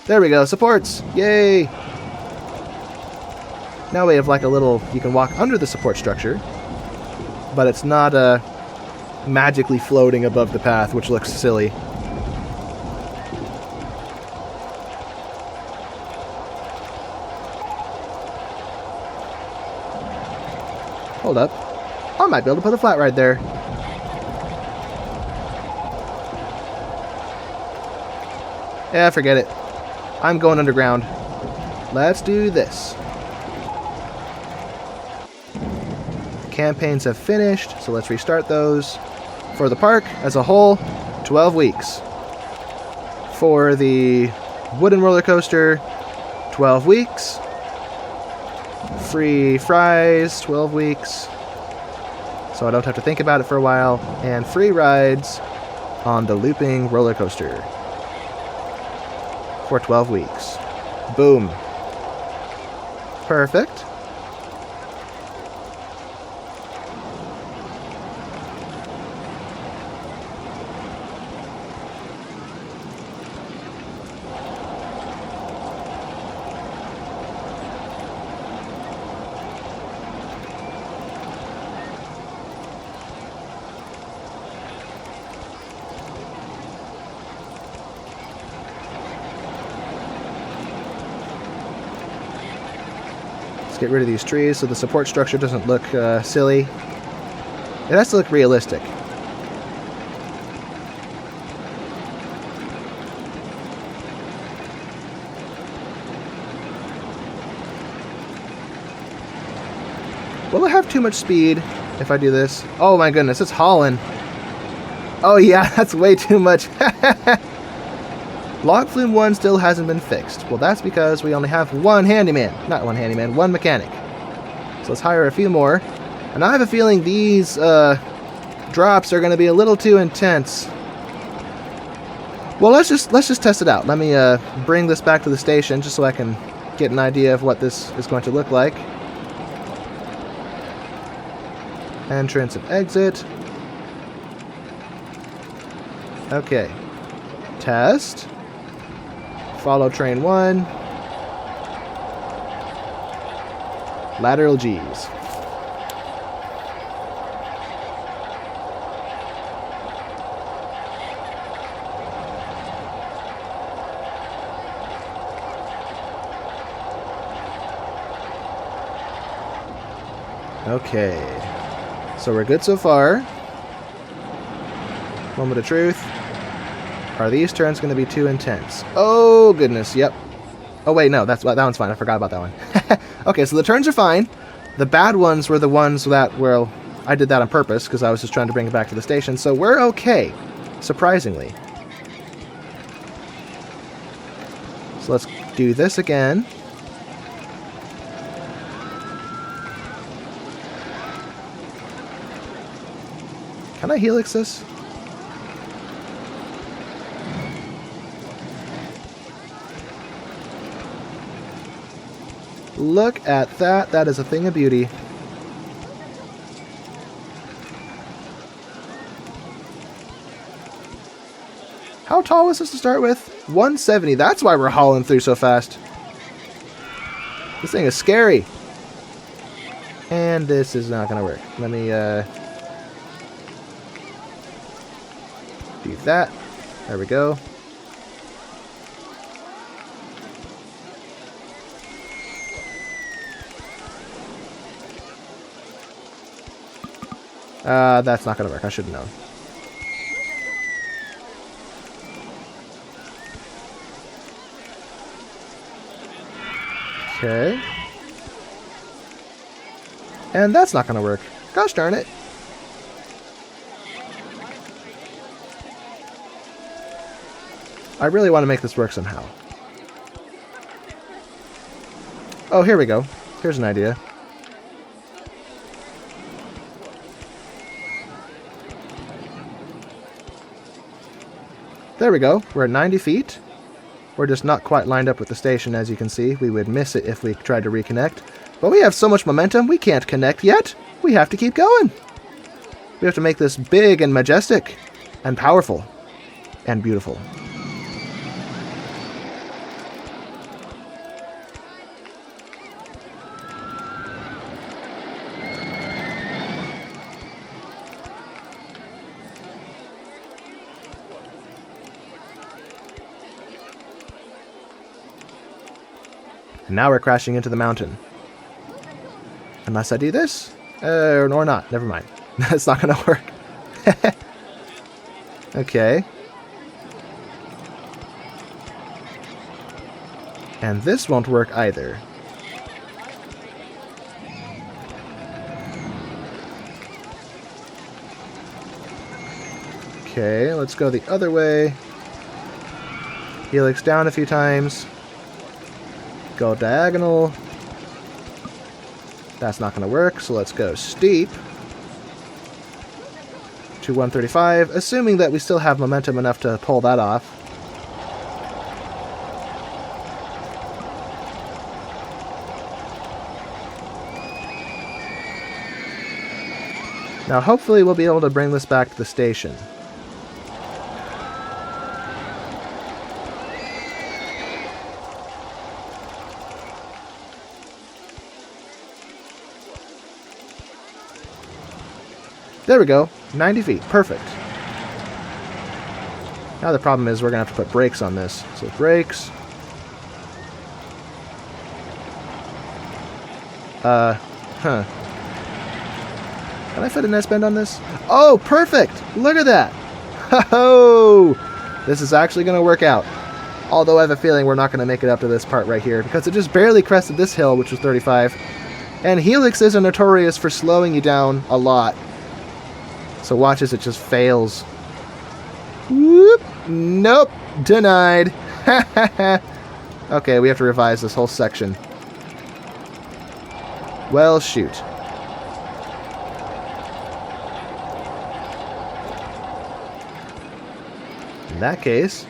There we go, supports! Yay! Now we have like a little... You can walk under the support structure, but it's not magically floating above the path, which looks silly. Hold up. I might be able to put a flat ride there. Yeah, forget it. I'm going underground. Let's do this. Campaigns have finished, so let's restart those. For the park as a whole, 12 weeks. For the wooden roller coaster, 12 weeks. Free fries, 12 weeks. So I don't have to think about it for a while. And free rides on the looping roller coaster for 12 weeks. Boom. Perfect. Let's get rid of these trees so the support structure doesn't look silly. It has to look realistic. Will I have too much speed if I do this? Oh my goodness, it's hauling. Oh yeah, that's way too much. Log Flume 1 still hasn't been fixed. Well, that's because we only have one handyman. Not one handyman, one mechanic. So let's hire a few more. And I have a feeling these drops are going to be a little too intense. Well, let's just test it out. Let me bring this back to the station just so I can get an idea of what this is going to look like. Entrance and exit. Okay. Test. Follow train 1. Lateral G's. Okay. So we're good so far. Moment of truth. Are these turns going to be too intense? Oh, goodness, yep. Oh, wait, no, that one's fine. I forgot about that one. Okay, so the turns are fine. The bad ones were the ones that, well, I did that on purpose because I was just trying to bring it back to the station. So we're okay, surprisingly. So let's do this again. Can I helix this? Look at that. That is a thing of beauty. How tall was this to start with? 170. That's why we're hauling through so fast. This thing is scary. And this is not going to work. Let me do that. There we go. That's not going to work. I should have known. Okay. And that's not going to work. Gosh darn it. I really want to make this work somehow. Oh, here we go. Here's an idea. There we go. We're at 90 feet. We're just not quite lined up with the station, as you can see. We would miss it if we tried to reconnect. But we have so much momentum, we can't connect yet. We have to keep going. We have to make this big and majestic and powerful and beautiful. And now we're crashing into the mountain. Unless I do this? Or not. Never mind. That's not going to work. Okay. And this won't work either. Okay, let's go the other way. Helix down a few times. Go diagonal. That's not going to work, so let's go steep to 135, assuming that we still have momentum enough to pull that off. Now hopefully we'll be able to bring this back to the station. There we go. 90 feet. Perfect. Now the problem is we're going to have to put brakes on this. So brakes. Can I fit an S-bend on this? Oh, perfect! Look at that! Ho-ho! This is actually going to work out. Although I have a feeling we're not going to make it up to this part right here, because it just barely crested this hill, which was 35. And helixes are notorious for slowing you down a lot. So watch as it just fails. Whoop! Nope! Denied! Okay, we have to revise this whole section. Well, shoot. In that case,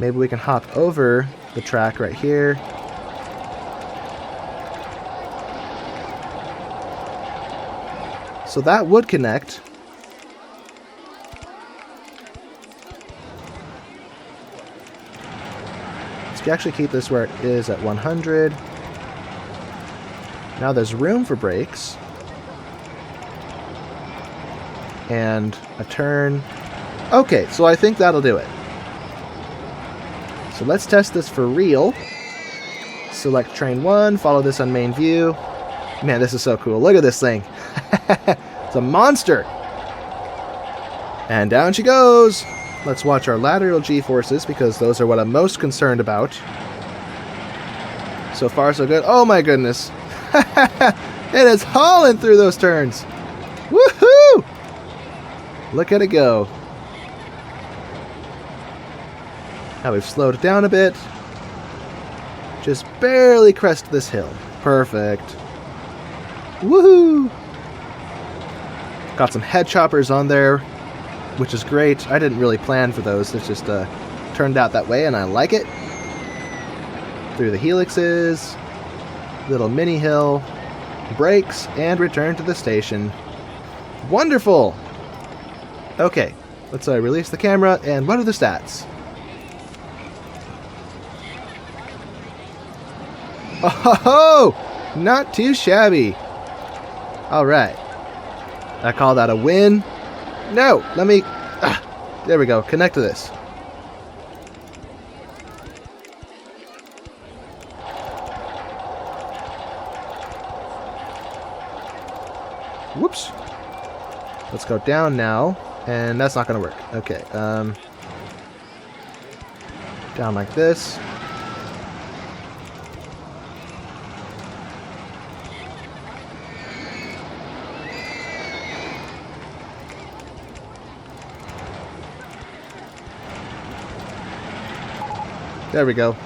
maybe we can hop over the track right here. So that would connect. Let's actually keep this where it is at 100. Now there's room for brakes. And a turn. Okay, so I think that'll do it. So let's test this for real. Select train 1, follow this on main view. Man, this is so cool. Look at this thing. It's a monster. And down she goes. Let's watch our lateral G-forces, because those are what I'm most concerned about. So far, so good. Oh my goodness. It is hauling through those turns. Woohoo! Look at it go. Now we've slowed it down a bit. Just barely crest this hill. Perfect. Woohoo! Got some head choppers on there, which is great. I didn't really plan for those. It just turned out that way, and I like it. Through the helixes, little mini hill, brakes, and return to the station. Wonderful! Okay, let's release the camera, and what are the stats? Oh, not too shabby. All right. I call that a win. No, let me... there we go. Connect to this. Whoops. Let's go down now. And that's not going to work. Okay. Down like this. There we go.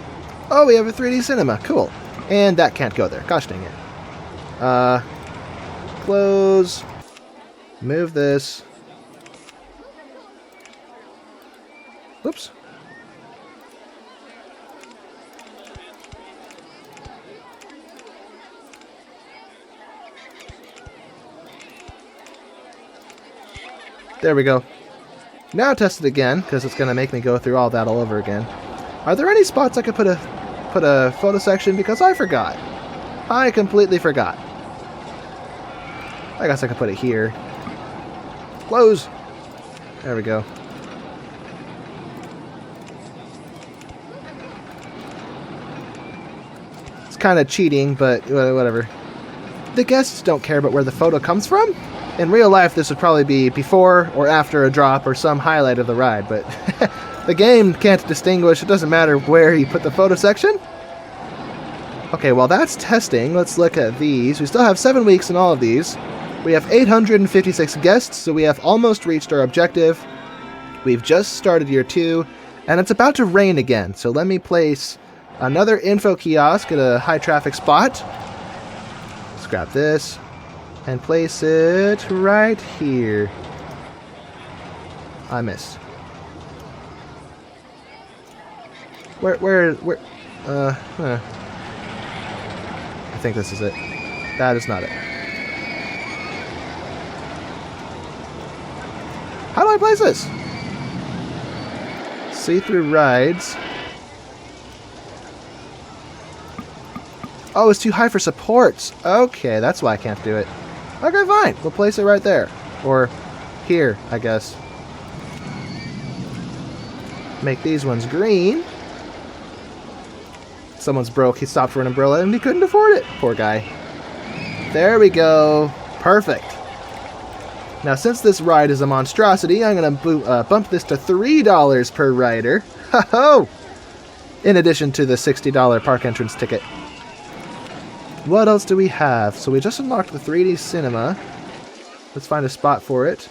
Oh, we have a 3D cinema. Cool. And that can't go there. Gosh dang it. Close. Move this. Whoops. There we go. Now test it again, because it's going to make me go through all that all over again. Are there any spots I could put a photo section? Because I forgot. I completely forgot. I guess I could put it here. Close. There we go. It's kind of cheating, but whatever. The guests don't care about where the photo comes from. In real life, this would probably be before or after a drop or some highlight of the ride, but the game can't distinguish. It doesn't matter where you put the photo section. Okay, while that's testing, let's look at these. We still have 7 weeks in all of these. We have 856 guests, so we have almost reached our objective. We've just started year 2, and it's about to rain again, so let me place another info kiosk at a high traffic spot. Let's grab this and place it right here. I missed. Where? I think this is it. That is not it. How do I place this? See-through rides. Oh, it's too high for supports. Okay, that's why I can't do it. Okay, fine. We'll place it right there. Or here, I guess. Make these ones green. Someone's broke. He stopped for an umbrella and he couldn't afford it. Poor guy. There we go. Perfect. Now, since this ride is a monstrosity, I'm going to bump this to $3 per rider. Ho-ho! In addition to the $60 park entrance ticket. What else do we have? So we just unlocked the 3D cinema. Let's find a spot for it.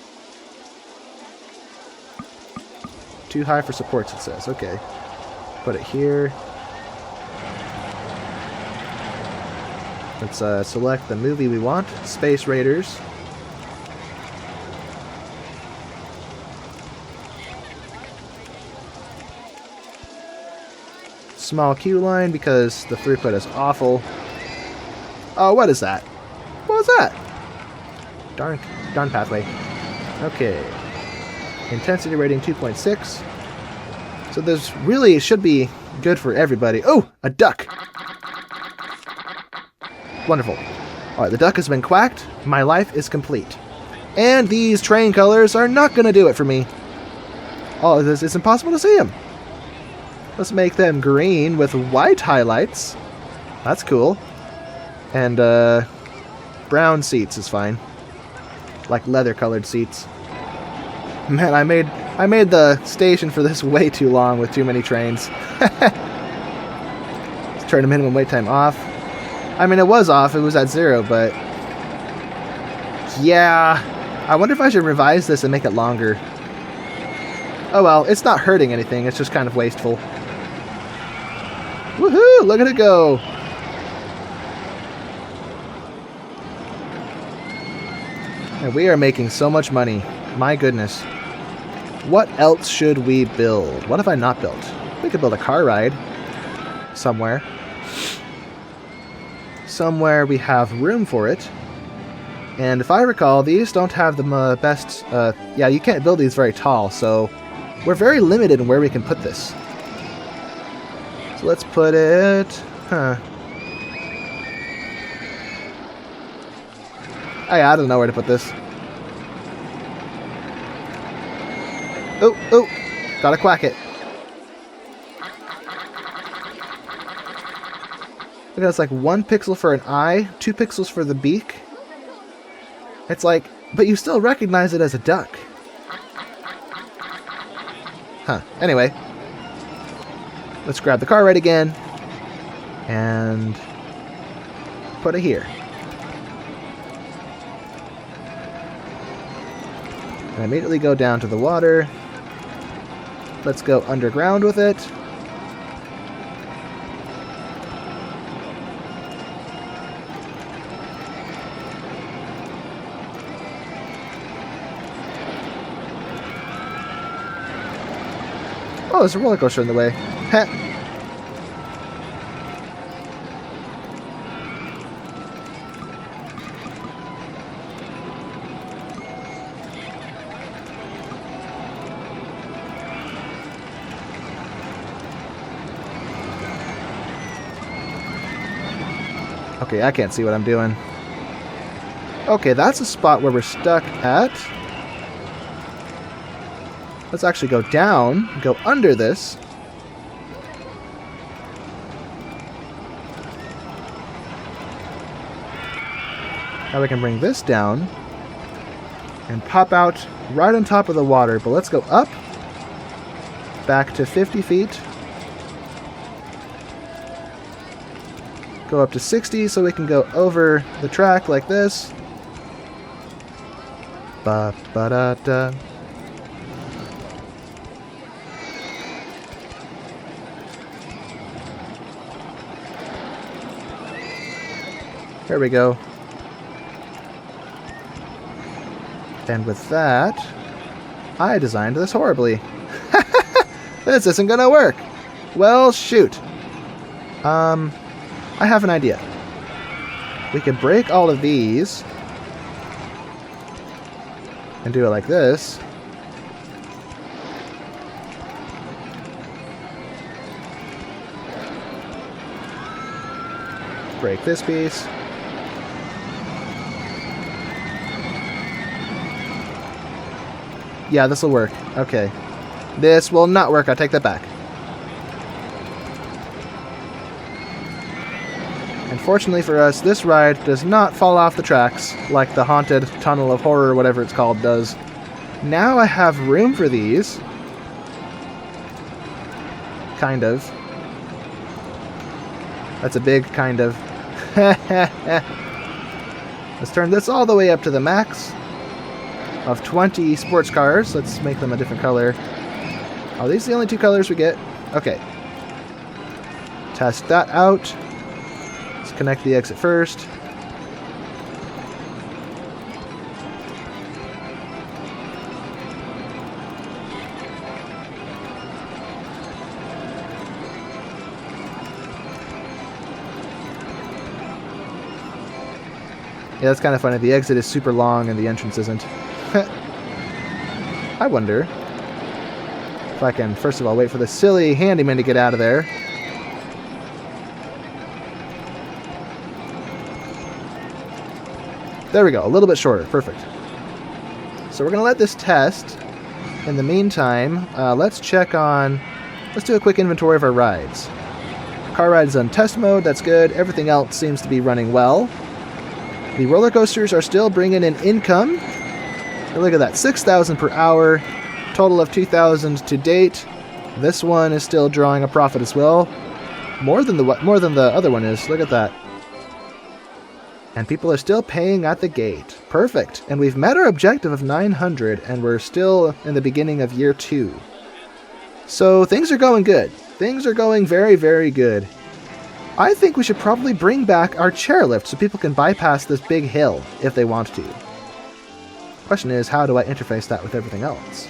Too high for supports, it says. Okay. Put it here. Let's select the movie we want. Space Raiders. Small queue line because the throughput is awful. Oh, what is that? What was that? Darn pathway. Okay. Intensity rating 2.6. So this really should be good for everybody. Oh, a duck. Wonderful. Alright, the duck has been quacked. My life is complete. And these train colors are not going to do it for me. Oh, it's impossible to see them. Let's make them green with white highlights. That's cool. And brown seats is fine. Like leather-colored seats. Man, I made the station for this way too long with too many trains. Let's turn the minimum wait time off. I mean, it was off. It was at 0, but yeah. I wonder if I should revise this and make it longer. Oh well, it's not hurting anything. It's just kind of wasteful. Woohoo! Look at it go! And we are making so much money. My goodness. What else should we build? What have I not built? We could build a car ride. Somewhere. Somewhere we have room for it. And if I recall, these don't have the best... yeah, you can't build these very tall, so we're very limited in where we can put this. So let's put it... I don't know where to put this. Oh, gotta quack it. Look, it's like 1 pixel for an eye, 2 pixels for the beak. It's like, but you still recognize it as a duck. Huh. Anyway, let's grab the car ride again and put it here. And immediately go down to the water. Let's go underground with it. Oh, there's a roller coaster in the way. Heh. Okay, I can't see what I'm doing. Okay, that's a spot where we're stuck at. Let's actually go down, go under this. Now we can bring this down and pop out right on top of the water. But let's go up, back to 50 feet. Go up to 60 so we can go over the track like this. Ba-ba-da-da. There we go. And with that, I designed this horribly. This isn't gonna work. Well, shoot. I have an idea. We could break all of these and do it like this. Break this piece. Yeah, this will work. Okay. This will not work. I take that back. Unfortunately for us, this ride does not fall off the tracks like the Haunted Tunnel of Horror, whatever it's called, does. Now I have room for these. Kind of. That's a big kind of. Let's turn this all the way up to the max of 20 sports cars. Let's make them a different color. Are these the only 2 colors we get? Okay. Test that out. Let's connect the exit first. Yeah, that's kind of funny. The exit is super long and the entrance isn't. I wonder if I can, first of all, wait for the silly handyman to get out of there. There we go, a little bit shorter. Perfect. So we're going to let this test. In the meantime, let's do a quick inventory of our rides. Car ride is on test mode, that's good. Everything else seems to be running well. The roller coasters are still bringing in income. And look at that, 6,000 per hour, total of 2,000 to date. This one is still drawing a profit as well, more than the other one is. Look at that. And people are still paying at the gate. Perfect. And we've met our objective of 900, and we're still in the beginning of year 2. So things are going good. Things are going very, very good. I think we should probably bring back our chairlift so people can bypass this big hill if they want to. Question is, how do I interface that with everything else?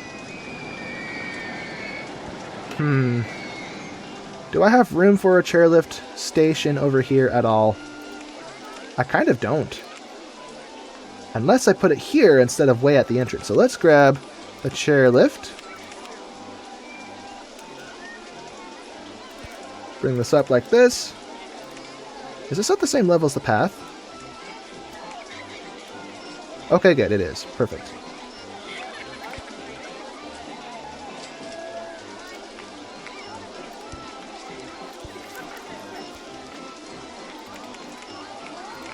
Do I have room for a chairlift station over here at all? I kind of don't. Unless I put it here instead of way at the entrance. So let's grab the chairlift. Bring this up like this. Is this at the same level as the path? Okay, good, it is. Perfect.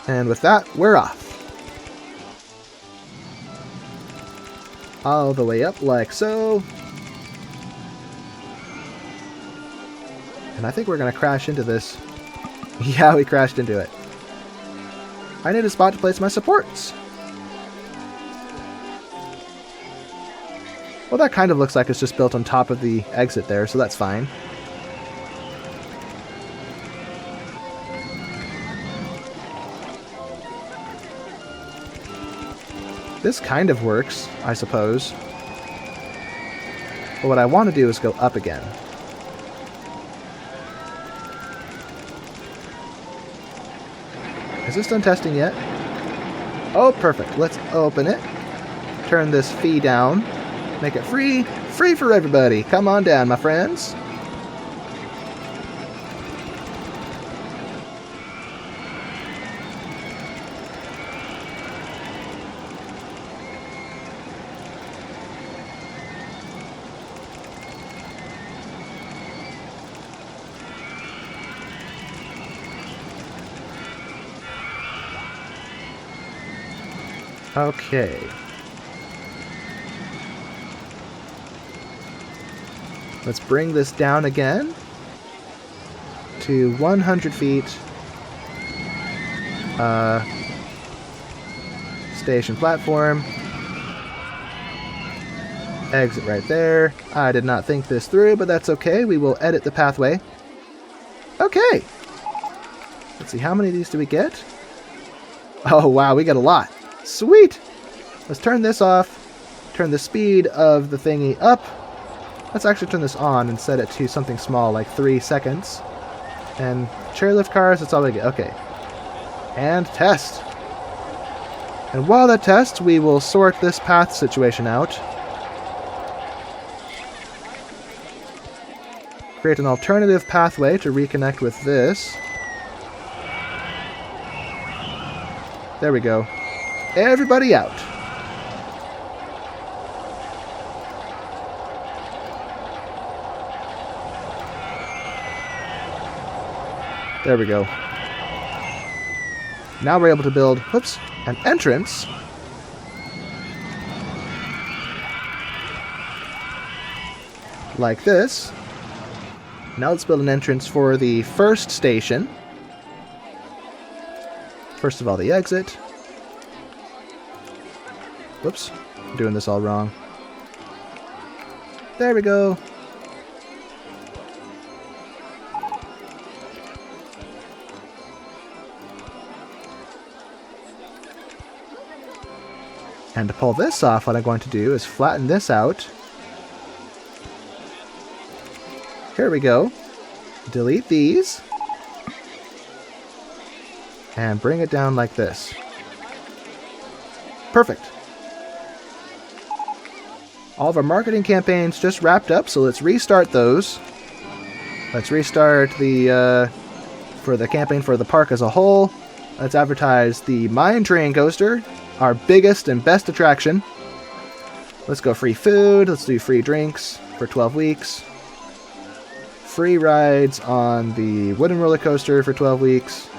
And with that, we're off. All the way up like so. And I think we're going to crash into this. Yeah, we crashed into it. I need a spot to place my supports. Well, that kind of looks like it's just built on top of the exit there, so that's fine. This kind of works, I suppose. But what I want to do is go up again. Is this done testing yet? Oh, perfect. Let's open it. Turn this fee down. Make it free. Free for everybody. Come on down, my friends. Okay. Let's bring this down again to 100 feet. Station platform. Exit right there. I did not think this through, but that's okay. We will edit the pathway. Okay. Let's see, how many of these do we get? Oh, wow, we got a lot. Sweet! Let's turn this off. Turn the speed of the thingy up. Let's actually turn this on and set it to something small, like 3 seconds. And chairlift cars, that's all we get. Okay. And test. And while that tests, we will sort this path situation out. Create an alternative pathway to reconnect with this. There we go. Everybody out. There we go. Now we're able to build, whoops, an entrance. Like this. Now let's build an entrance for the first station. First of all, the exit. Whoops, I'm doing this all wrong. There we go. And to pull this off, what I'm going to do is flatten this out. Here we go. Delete these. And bring it down like this. Perfect. All of our marketing campaigns just wrapped up, so let's restart those. Let's restart the for the campaign for the park as a whole. Let's advertise the Mine Train Coaster, our biggest and best attraction. Let's go free food. Let's do free drinks for 12 weeks. Free rides on the wooden roller coaster for 12 weeks.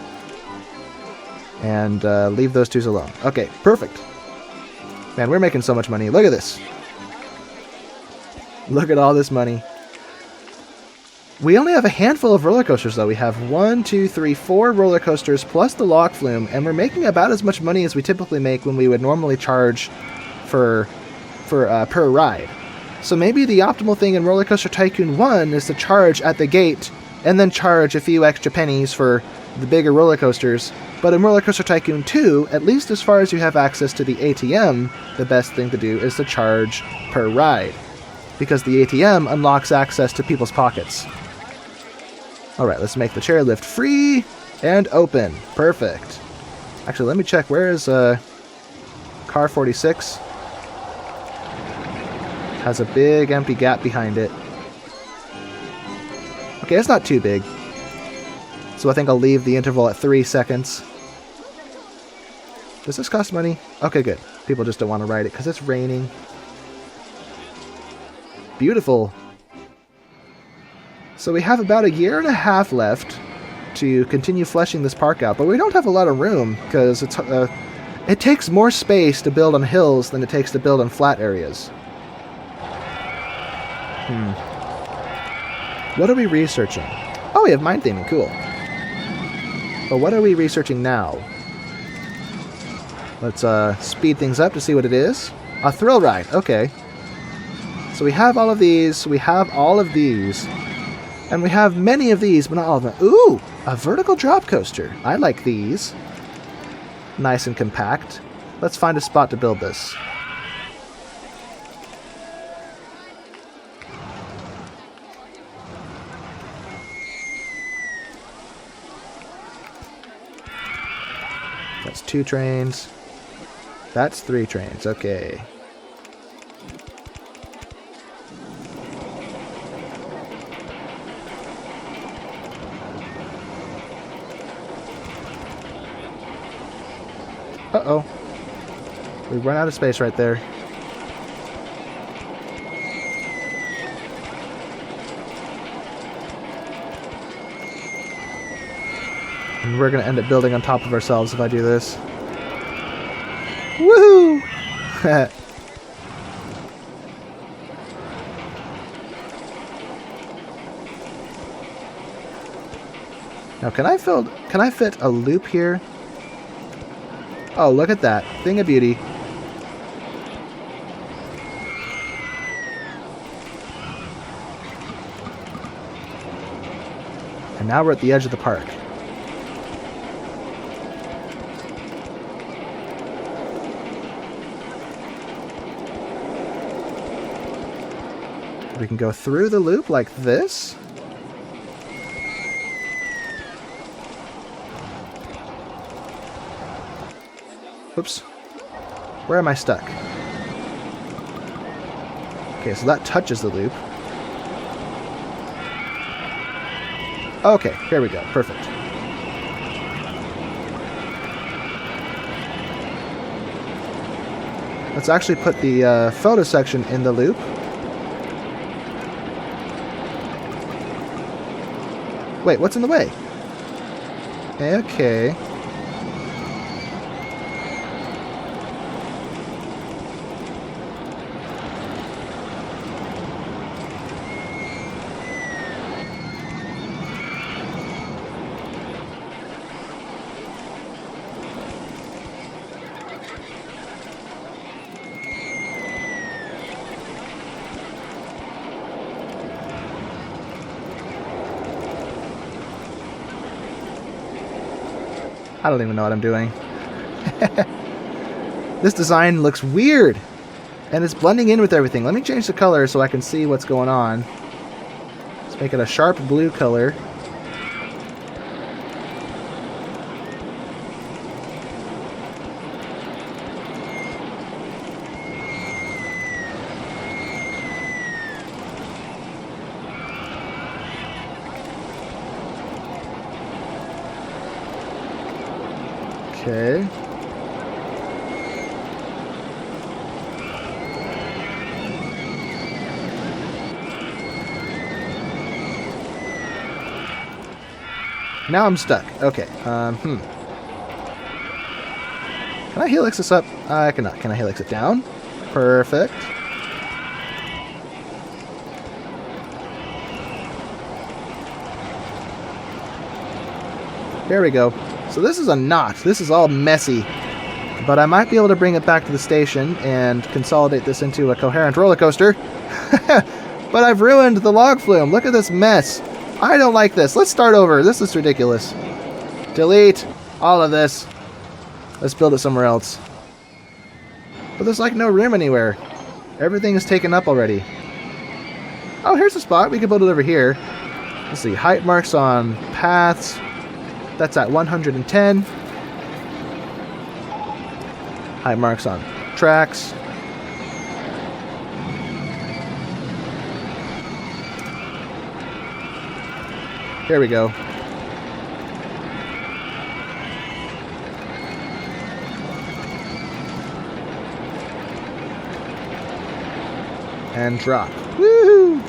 And leave those twos alone. Okay, perfect. Man, we're making so much money. Look at this. Look at all this money. We only have a handful of roller coasters, though. We have 4 roller coasters plus the log flume, and we're making about as much money as we typically make when we would normally charge for per ride. So maybe the optimal thing in RollerCoaster Tycoon 1 is to charge at the gate and then charge a few extra pennies for the bigger roller coasters. But in RollerCoaster Tycoon 2, at least as far as you have access to the ATM, the best thing to do is to charge per ride, because the ATM unlocks access to people's pockets. Alright, let's make the chairlift free and open. Perfect. Actually, let me check. Where is car 46? Has a big empty gap behind it. Okay, it's not too big. So I think I'll leave the interval at 3 seconds. Does this cost money? Okay, good. People just don't want to ride it because it's raining. Beautiful. So we have about 1.5 years left to continue fleshing this park out, but we don't have a lot of room because it takes more space to build on hills than it takes to build on flat areas. What are we researching? Oh, we have mind theming. Cool. But what are we researching now? Let's speed things up to see what it is. A thrill ride. Okay. So we have all of these. We have all of these. And we have many of these, but not all of them. Ooh! A vertical drop coaster. I like these. Nice and compact. Let's find a spot to build this. That's 2 trains. That's 3 trains. Okay. Uh-oh. We run out of space right there. And we're going to end up building on top of ourselves if I do this. Woohoo! Now, can I fit a loop here? Oh, look at that. Thing of beauty. And now we're at the edge of the park. We can go through the loop like this. Oops. Where am I stuck? Okay, so that touches the loop. Okay, here we go. Perfect. Let's actually put the photo section in the loop. Wait, what's in the way? Okay. I don't even know what I'm doing. This design looks weird. And it's blending in with everything. Let me change the color so I can see what's going on. Let's make it a sharp blue color. Okay. Now I'm stuck. Okay. Can I helix this up? I cannot. Can I helix it down? Perfect. There we go. So this is a knot. This is all messy. But I might be able to bring it back to the station and consolidate this into a coherent roller coaster. But I've ruined the log flume. Look at this mess. I don't like this. Let's start over. This is ridiculous. Delete all of this. Let's build it somewhere else. But there's like no room anywhere. Everything is taken up already. Oh, here's a spot. We can build it over here. Let's see. Height marks on paths. That's at 110. Height marks on tracks. Here we go. And drop. Woohoo!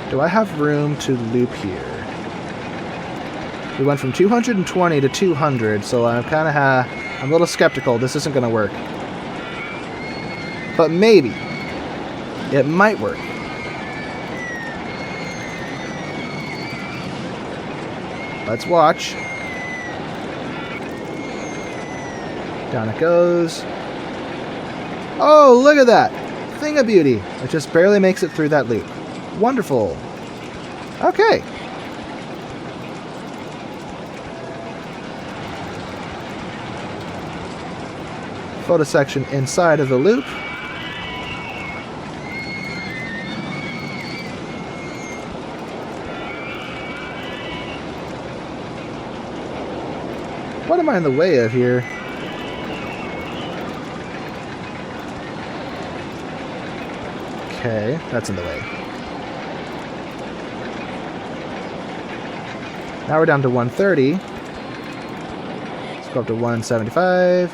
Do I have room to loop here? We went from 220 to 200, so I'm kind of I'm a little skeptical. This isn't going to work. But maybe. It might work. Let's watch. Down it goes. Oh, look at that! Thing of beauty. It just barely makes it through that loop. Wonderful. Okay. Photo section inside of the loop. What am I in the way of here? Okay, that's in the way. Now we're down to 130. Let's go up to 175.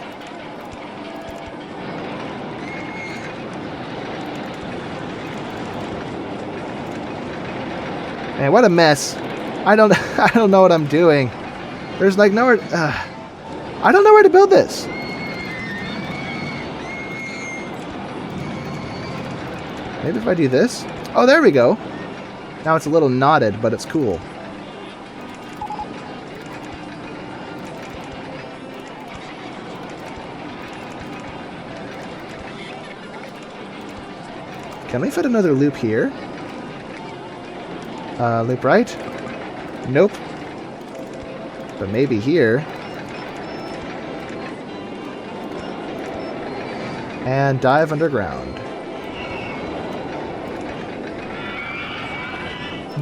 Man, what a mess. I don't know what I'm doing. There's like nowhere... I don't know where to build this. Maybe if I do this? Oh, there we go. Now it's a little knotted, but it's cool. Can we fit another loop here? Loop right? Nope. But maybe here. And dive underground.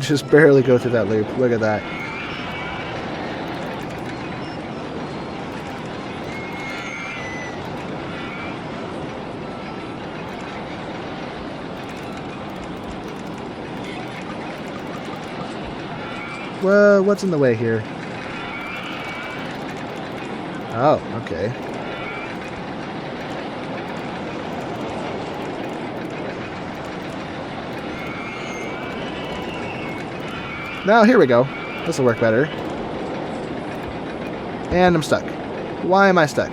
Just barely go through that loop. Look at that. Well, what's in the way here? Oh, okay. Now, here we go. This will work better. And I'm stuck. Why am I stuck?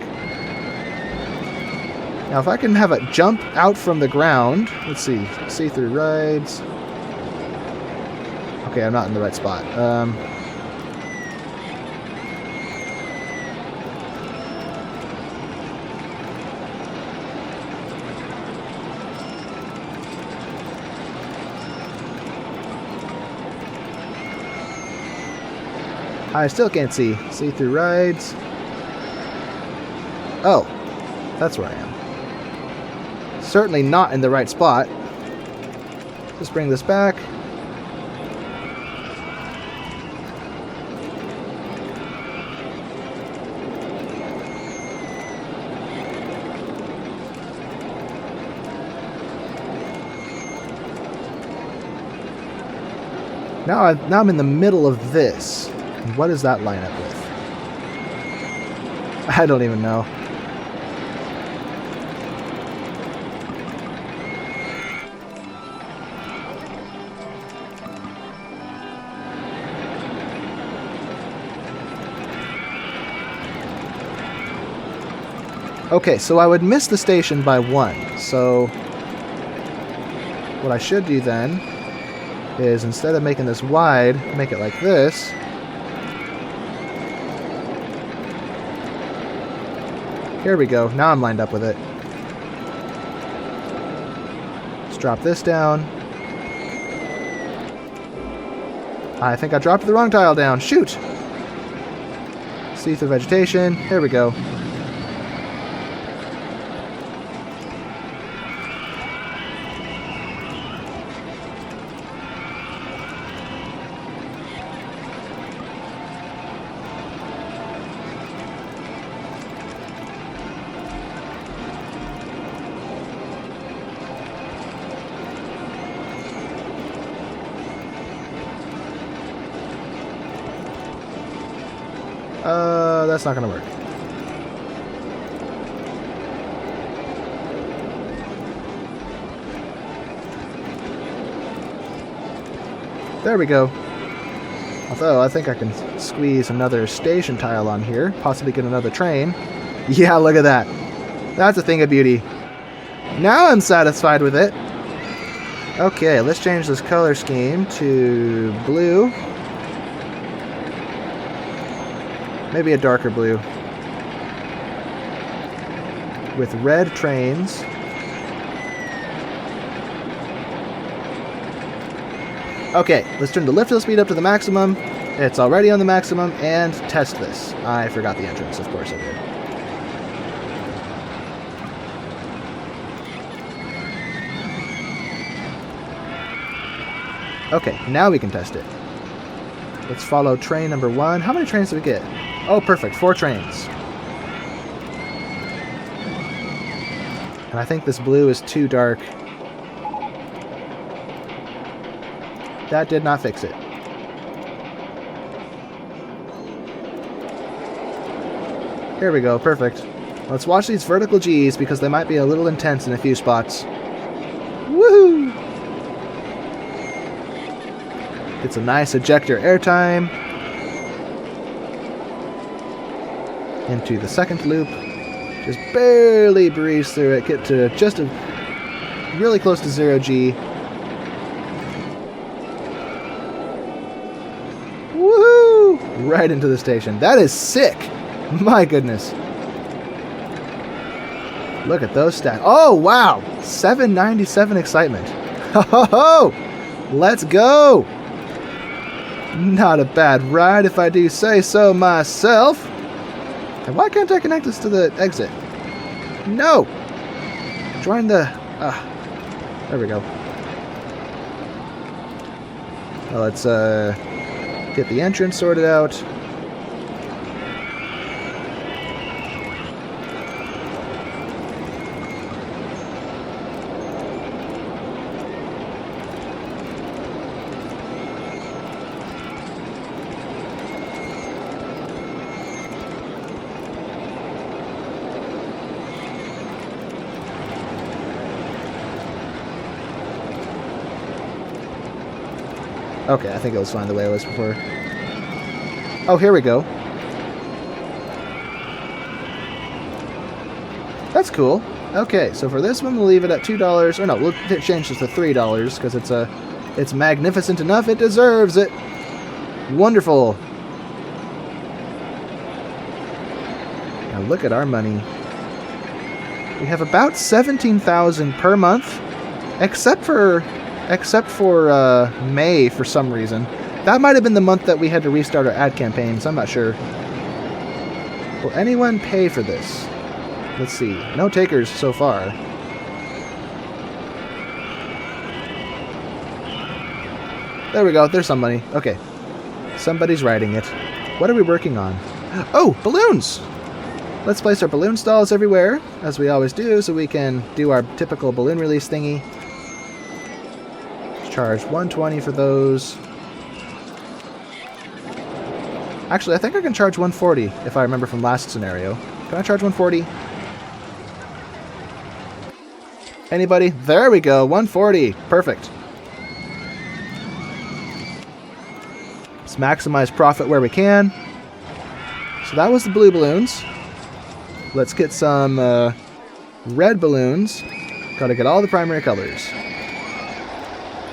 Now, if I can have it jump out from the ground... Let's see. See-through rides... Okay, I'm not in the right spot. I still can't see. See-through rides. Oh, that's where I am. Certainly not in the right spot. Let's bring this back. Now I'm in the middle of this. And what does that line up with? I don't even know. Okay, so I would miss the station by 1. So what I should do then is, instead of making this wide, make it like this. Here we go. Now I'm lined up with it. Let's drop this down. I think I dropped the wrong tile down. Shoot! See through vegetation. Here we go. that's not going to work. There we go. Although, I think I can squeeze another station tile on here, possibly get another train. Yeah, look at that. That's a thing of beauty. Now I'm satisfied with it. Okay, let's change this color scheme to blue. Maybe a darker blue. With red trains. Okay, let's turn the lift speed up to the maximum. It's already on the maximum, and test this. I forgot the entrance, of course I did. Okay, now we can test it. Let's follow train number 1. How many trains did we get? Oh, perfect. 4 trains. And I think this blue is too dark. That did not fix it. Here we go. Perfect. Let's watch these vertical Gs because they might be a little intense in a few spots. Woohoo! It's a nice ejector airtime. Into the second loop. Just barely breeze through it. Get to just really close to 0G. Woohoo! Right into the station. That is sick! My goodness. Look at those stats. Oh, wow! 797 excitement. Ho ho ho! Let's go! Not a bad ride if I do say so myself. And why can't I connect this to the exit? No! Join the... there we go. Well, let's get the entrance sorted out. Okay, I think it was fine the way it was before. Oh, here we go. That's cool. Okay, so for this one, we'll leave it at $2. Or no, we'll change this to $3 because it's magnificent enough. It deserves it. Wonderful. Now look at our money. We have about 17,000 per month, except for May for some reason. That might have been the month that we had to restart our ad campaigns. I'm not sure. Will anyone pay for this? Let's see. No takers so far. There we go. There's some money. Okay. Somebody's writing it. What are we working on? Oh, balloons! Let's place our balloon stalls everywhere, as we always do, so we can do our typical balloon release thingy. Charge $120 for those. Actually, I think I can charge $140 if I remember from last scenario. Can I charge $140? Anybody? There we go, $140. Perfect. Let's maximize profit where we can. So that was the blue balloons. Let's get some red balloons. Gotta get all the primary colors.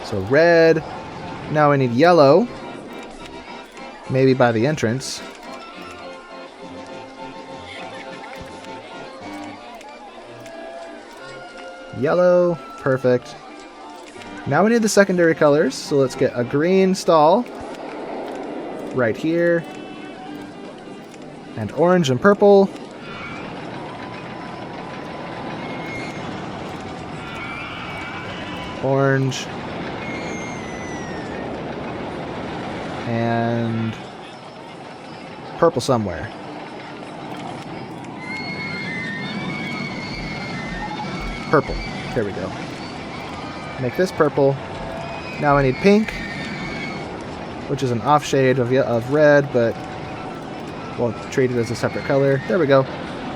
So red. Now I need yellow. Maybe by the entrance. Yellow. Perfect. Now we need the secondary colors. So let's get a green stall. Right here. And orange and purple. Orange. And purple somewhere. Purple. There we go. Make this purple. Now I need pink, which is an off shade of red, but We'll treat it as a separate color. There we go.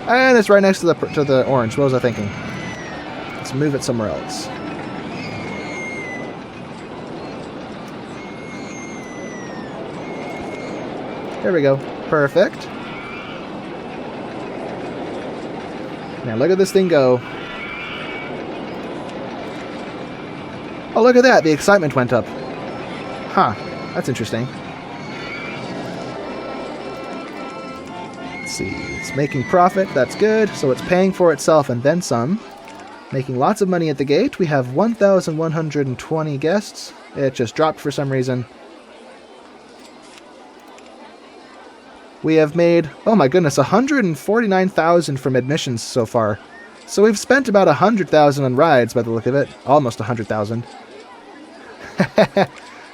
And it's right next to the orange. What was I thinking? Let's move it somewhere else. There we go. Perfect. Now look at this thing go. Oh, look at that. The excitement went up. Huh. That's interesting. Let's see. It's making profit. That's good. So it's paying for itself and then some. Making lots of money at the gate. We have 1,120 guests. It just dropped for some reason. We have made, oh my goodness, 149,000 from admissions so far. So we've spent about 100,000 on rides by the look of it. Almost 100,000.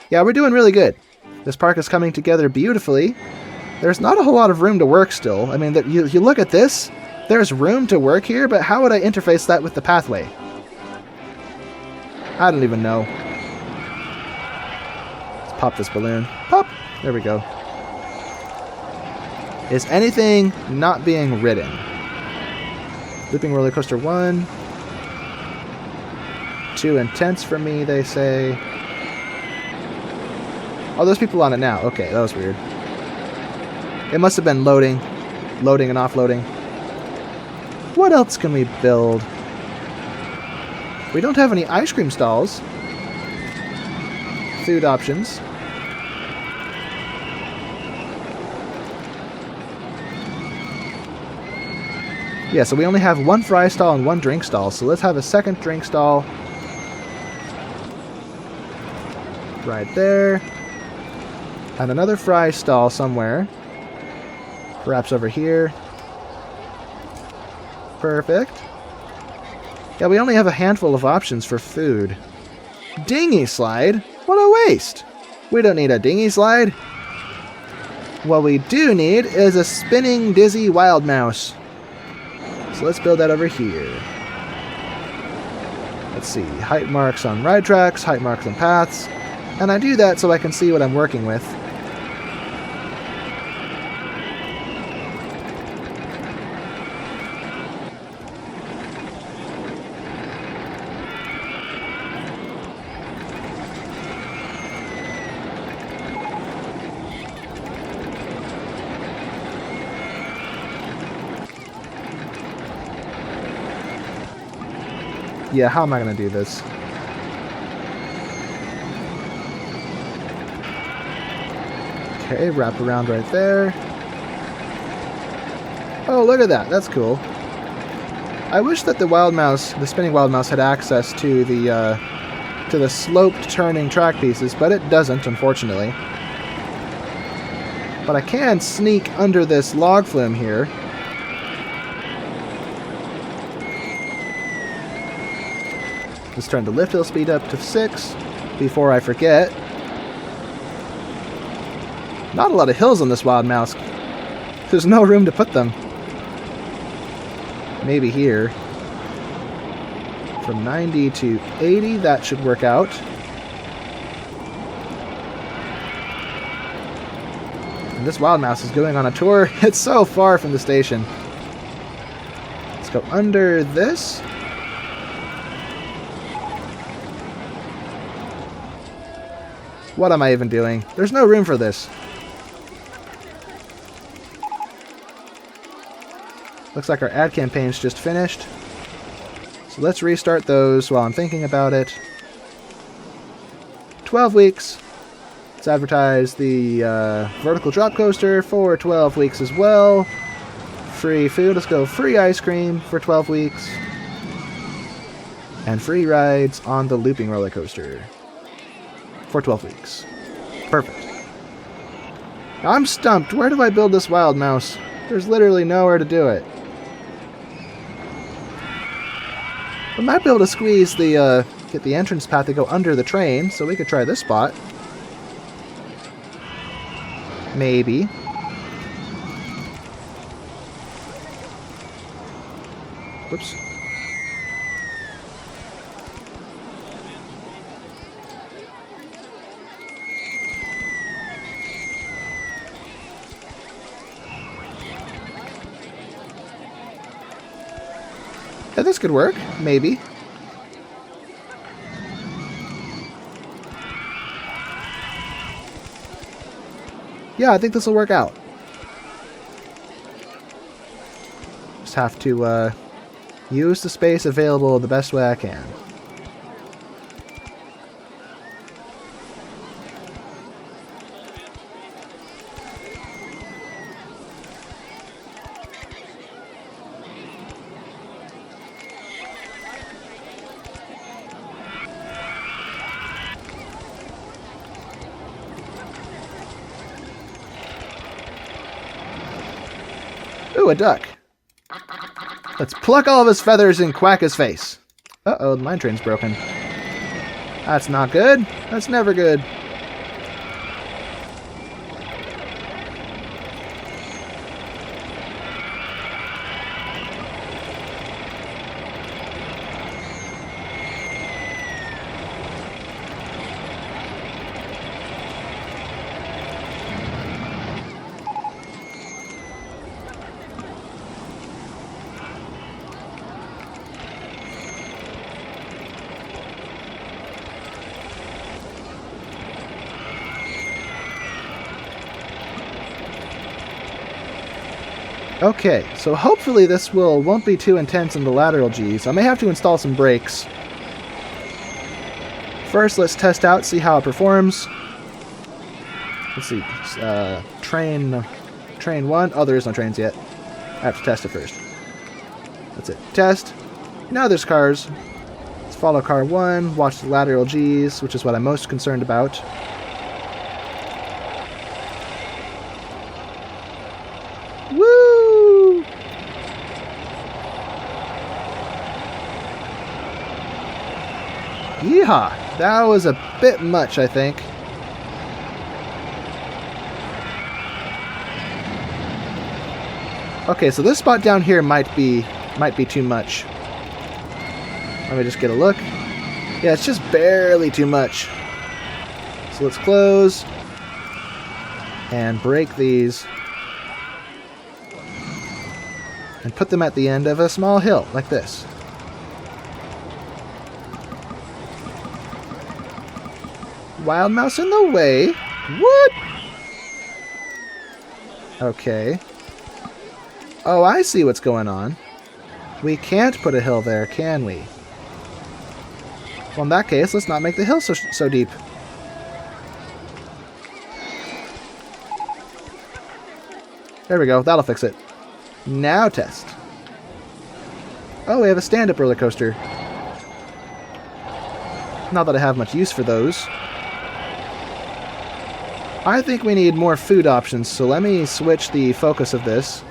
Yeah, we're doing really good. This park is coming together beautifully. There's not a whole lot of room to work still. I mean, you look at this, there's room to work here, but how would I interface that with the pathway? I don't even know. Let's pop this balloon. Pop! There we go. Is anything not being ridden? Looping roller coaster 1. Too intense for me, they say. Oh, there's people on it now. Okay, that was weird. It must have been loading and offloading. What else can we build? We don't have any ice cream stalls. Food options. Yeah, so we only have one fry stall and one drink stall, so let's have a second drink stall. Right there. And another fry stall somewhere. Perhaps over here. Perfect. Yeah, we only have a handful of options for food. Dinghy slide? What a waste! We don't need a dinghy slide. What we do need is a spinning dizzy wild mouse. So let's build that over here. Let's see, height marks on ride tracks, height marks on paths. And I do that so I can see what I'm working with. Yeah, how am I going to do this? Okay, wrap around right there. Oh, look at that. That's cool. I wish that the spinning wild mouse had access to the sloped turning track pieces, but it doesn't, unfortunately. But I can sneak under this log flume here. Let's turn the lift hill speed up to 6 before I forget. Not a lot of hills on this wild mouse. There's no room to put them. Maybe here. From 90 to 80, that should work out. And this wild mouse is going on a tour. It's so far from the station. Let's go under this. What am I even doing? There's no room for this. Looks like our ad campaign's just finished. So let's restart those while I'm thinking about it. 12 weeks. Let's advertise the vertical drop coaster for 12 weeks as well. Free food. Let's go free ice cream for 12 weeks. And free rides on the looping roller coaster for 12 weeks. Perfect. Now I'm stumped. Where do I build this wild mouse? There's literally nowhere to do it. I might be able to squeeze the, get the entrance path to go under the train, so we could try this spot. Maybe. Whoops. Yeah, this could work. Maybe. Yeah, I think this will work out. Just have to use the space available the best way I can. Ooh, a duck. Let's pluck all of his feathers and quack his face. Uh-oh, the mine train's broken. That's not good. That's never good. Okay, so hopefully this won't be too intense in the lateral Gs. I may have to install some brakes. First, let's test out, see how it performs. Let's see, train 1. Oh, there is no trains yet. I have to test it first. That's it. Test. Now there's cars. Let's follow car 1, watch the lateral Gs, which is what I'm most concerned about. Woo! Yeehaw! That was a bit much, I think. Okay, so this spot down here might be too much. Let me just get a look. Yeah, it's just barely too much. So let's close and break these and put them at the end of a small hill like this. Wild mouse in the way? What? Okay. Oh, I see what's going on. We can't put a hill there, can we? Well, in that case, let's not make the hill so deep. There we go. That'll fix it. Now test. Oh, we have a stand-up roller coaster. Not that I have much use for those. I think we need more food options, so let me switch the focus of this.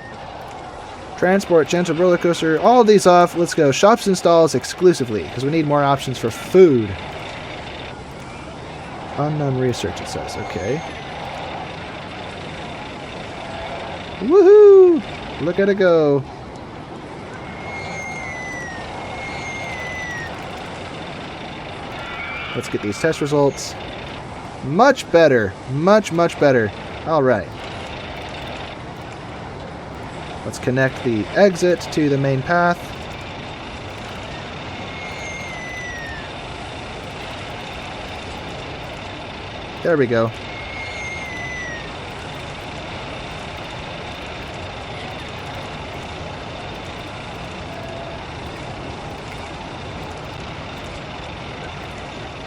Transport, gentle roller coaster, all of these off. Let's go shops and stalls exclusively, because we need more options for food. Unknown research, it says. Okay. Woohoo! Look at it go. Let's get these test results. Much better. Much, much better. All right. Let's connect the exit to the main path. There we go.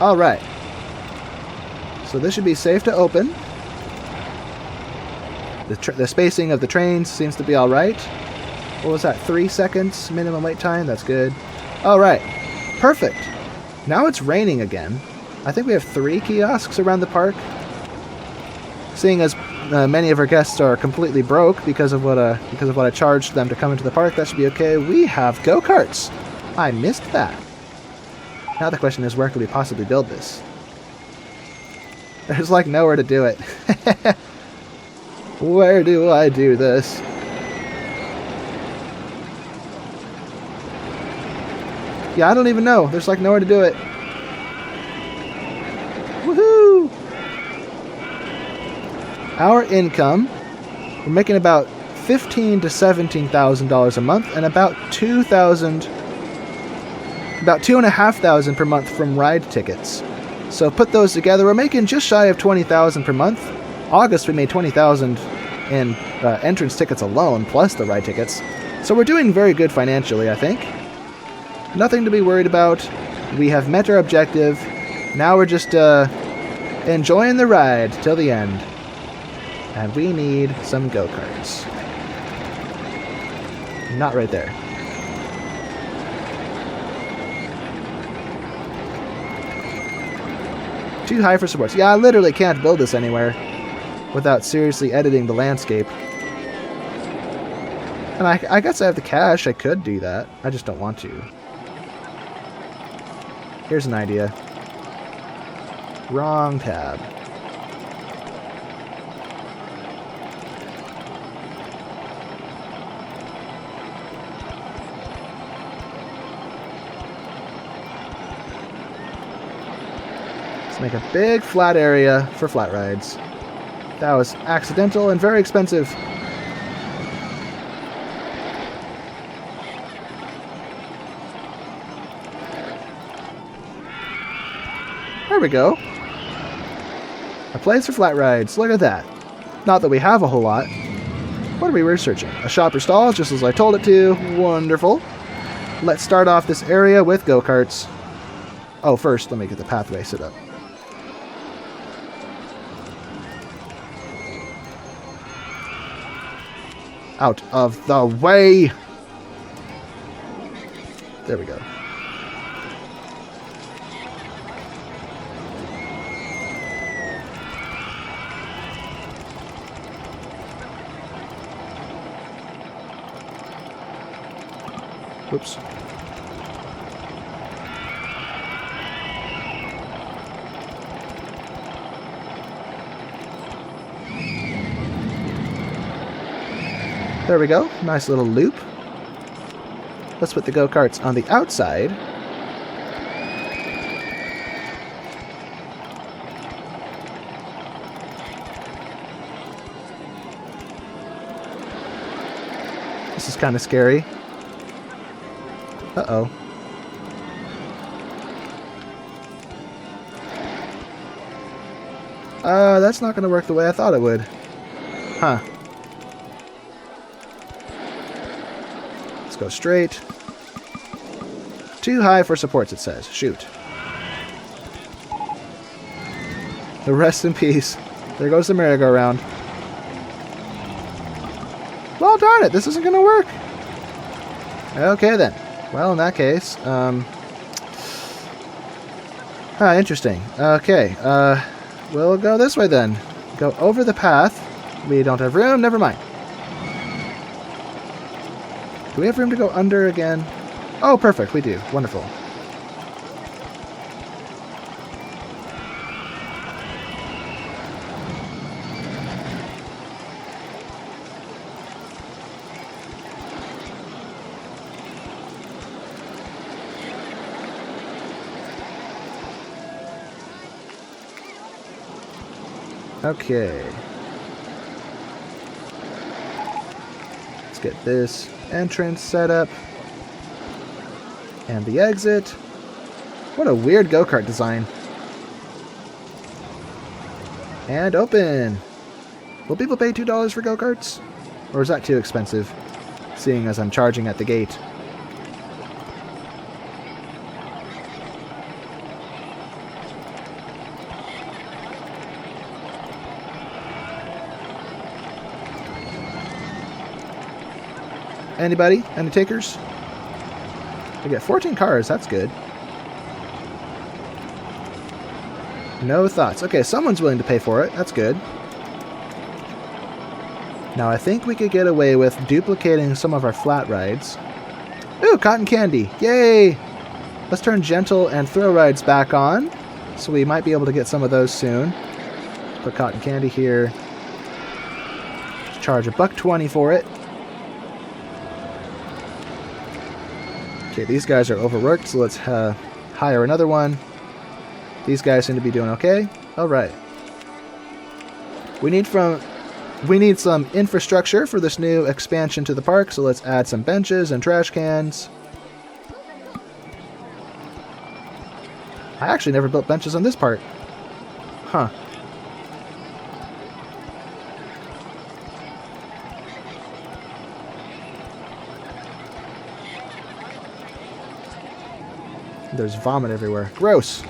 All right. So this should be safe to open. The spacing of the trains seems to be all right. What was that? 3 seconds minimum wait time? That's good. All right. Perfect. Now it's raining again. I think we have 3 kiosks around the park. Seeing as many of our guests are completely broke because of what I charged them to come into the park, that should be okay. We have go-karts. I missed that. Now the question is, where could we possibly build this? There's like nowhere to do it. Where do I do this? Yeah, I don't even know. There's like nowhere to do it. Woohoo! Our income, we're making about $15,000 to $17,000 a month, and about $2,000 about 2,500 per month from ride tickets. So put those together, we're making just shy of 20,000 per month. August we made 20,000 in entrance tickets alone, plus the ride tickets. So we're doing very good financially, I think. Nothing to be worried about. We have met our objective. Now we're just enjoying the ride till the end. And we need some go-karts. Not right there. Too high for supports. Yeah, I literally can't build this anywhere without seriously editing the landscape. And I guess I have the cash. I could do that. I just don't want to. Here's an idea. Wrong tab. Let's make a big flat area for flat rides. That was accidental and very expensive. There we go. A place for flat rides. Look at that. Not that we have a whole lot. What are we researching? A shopper stall, just as I told it to. Wonderful. Let's start off this area with go-karts. Oh, first, let me get the pathway set up. Out of the way! There we go. Whoops. There we go. Nice little loop. Let's put the go-karts on the outside. This is kind of scary. Uh-oh. That's not going to work the way I thought it would. Huh. Let's go straight. Too high for supports, it says. Shoot. Rest in peace. There goes the merry-go-round. Well, darn it, this isn't going to work. Okay, then. Well, in that case, interesting. Okay, we'll go this way then. Go over the path. We don't have room, never mind. Do we have room to go under again? Oh, perfect, we do. Wonderful. Okay. Let's get this entrance set up. And the exit. What a weird go-kart design. And open. Will people pay $2 for go-karts? Or is that too expensive, seeing as I'm charging at the gate? Anybody? Any takers? We get 14 cars, that's good. No thoughts. Okay, someone's willing to pay for it, that's good. Now I think we could get away with duplicating some of our flat rides. Ooh, cotton candy, yay! Let's turn gentle and thrill rides back on, so we might be able to get some of those soon. Put cotton candy here. Charge $1.20 for it. Okay, these guys are overworked, so let's hire another one. These guys seem to be doing okay. All right. We need some infrastructure for this new expansion to the park, so let's add some benches and trash cans. I actually never built benches on this part. Huh. There's vomit everywhere. Gross.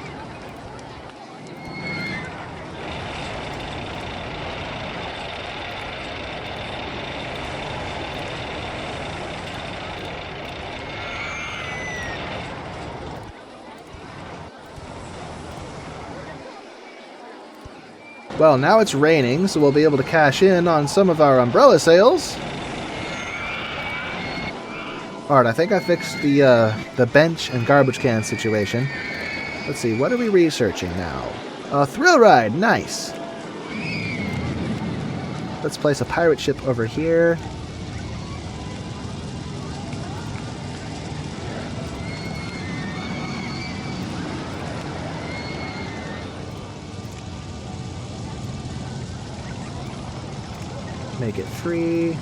Well, now it's raining, so we'll be able to cash in on some of our umbrella sales. Alright, I think I fixed the bench and garbage can situation. Let's see, what are we researching now? Thrill ride, nice! Let's place a pirate ship over here. Make it free.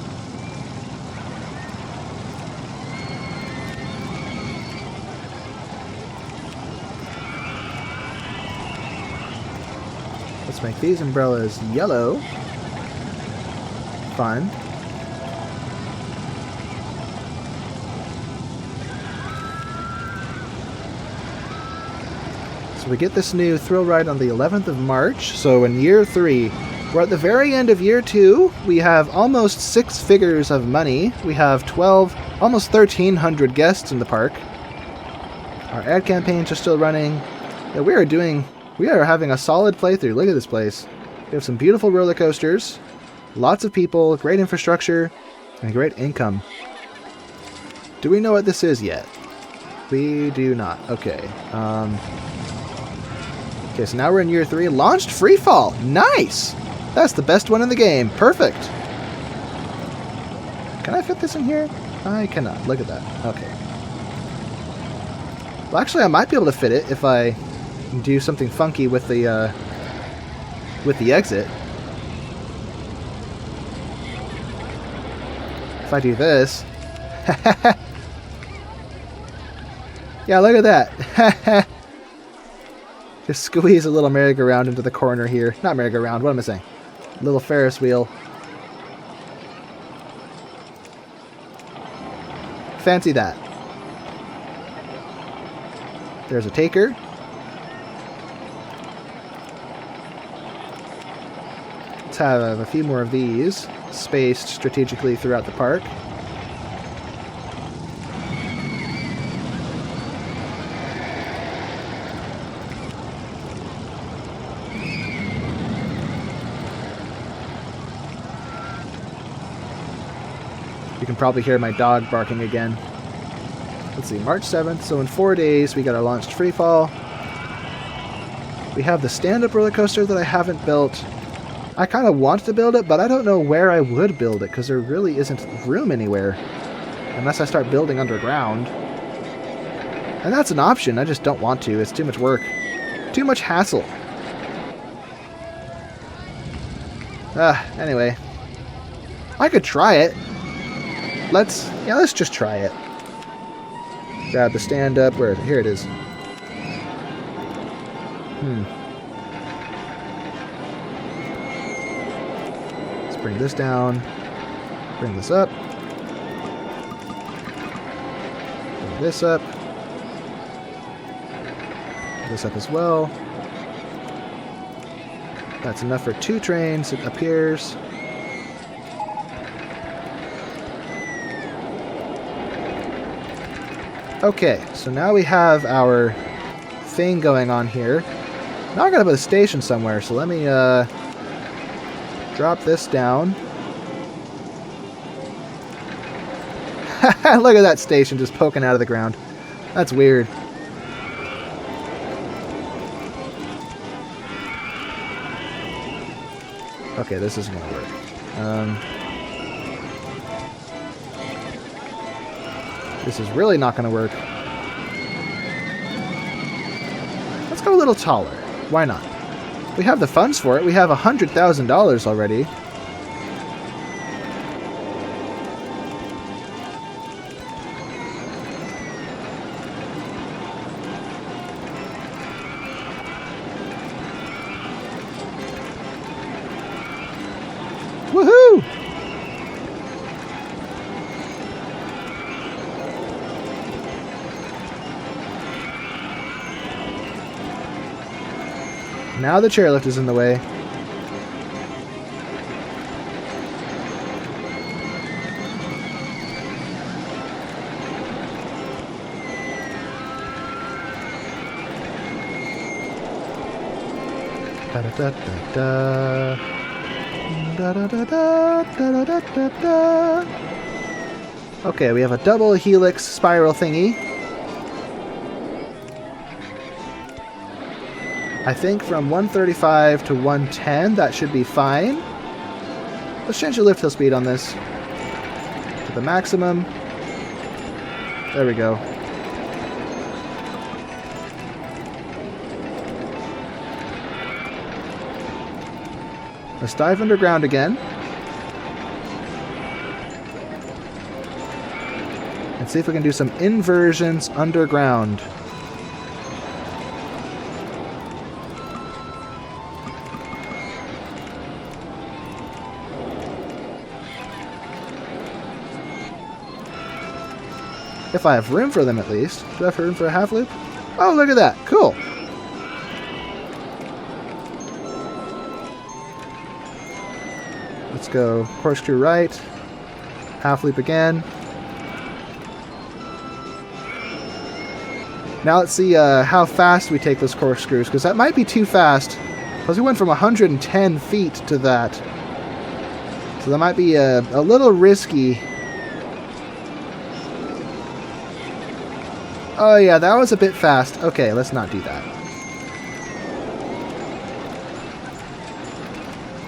Let's make these umbrellas yellow. Fun. So we get this new thrill ride on the 11th of March. So in year 3, we're at the very end of year 2. We have almost 6 figures of money. We have 12, almost 1,300 guests in the park. Our ad campaigns are still running. Yeah, we are having a solid playthrough. Look at this place. We have some beautiful roller coasters, lots of people, great infrastructure, and great income. Do we know what this is yet? We do not. Okay. Okay, so now we're in year 3. Launched free fall. Nice! That's the best one in the game. Perfect. Can I fit this in here? I cannot. Look at that. Okay. Well, actually, I might be able to fit it if I do something funky with the exit. If I do this. Yeah, look at that. Just squeeze a little merry-go-round into the corner here. Not merry-go-round, what am I saying? Little Ferris wheel. Fancy that. There's a taker. Let's have a few more of these spaced strategically throughout the park. You can probably hear my dog barking again. Let's see, March 7th, so in 4 days we got our launched freefall. We have the stand-up roller coaster that I haven't built. I kind of want to build it, but I don't know where I would build it, because there really isn't room anywhere. Unless I start building underground. And that's an option, I just don't want to. It's too much work. Too much hassle. Anyway. I could try it. Let's just try it. Grab the stand-up. Here it is. Let's bring this down. Bring this up. Bring this up. This up as well. That's enough for 2 trains, it appears. Okay, so now we have our thing going on here. Now I gotta put a station somewhere, so let me drop this down. Look at that station just poking out of the ground. That's weird. Okay, this isn't gonna work. This is really not going to work. Let's go a little taller. Why not? We have the funds for it. We have $100,000 already. Now the chairlift is in the way. Da da da da da da da da da da da. Okay, we have a double helix spiral thingy. I think from 135 to 110, that should be fine. Let's change the lift hill speed on this to the maximum. There we go. Let's dive underground again. And see if we can do some inversions underground. If I have room for them, at least. Do I have room for a half loop? Oh, look at that. Cool. Let's go corkscrew right. Half loop again. Now let's see how fast we take those corkscrews, because that might be too fast. Because we went from 110 feet to that. So that might be a little risky. Oh yeah, that was a bit fast. Okay, let's not do that.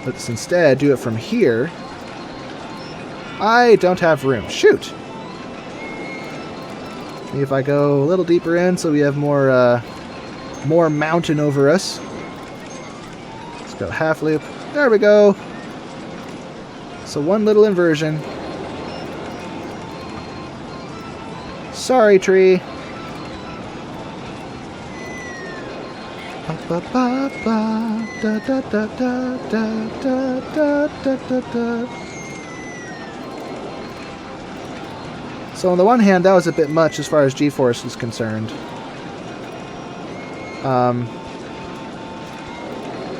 Let's instead do it from here. I don't have room. Shoot! Maybe if I go a little deeper in so we have more mountain over us. Let's go half loop. There we go. So one little inversion. Sorry, tree. So on the one hand, that was a bit much as far as G-force is concerned. But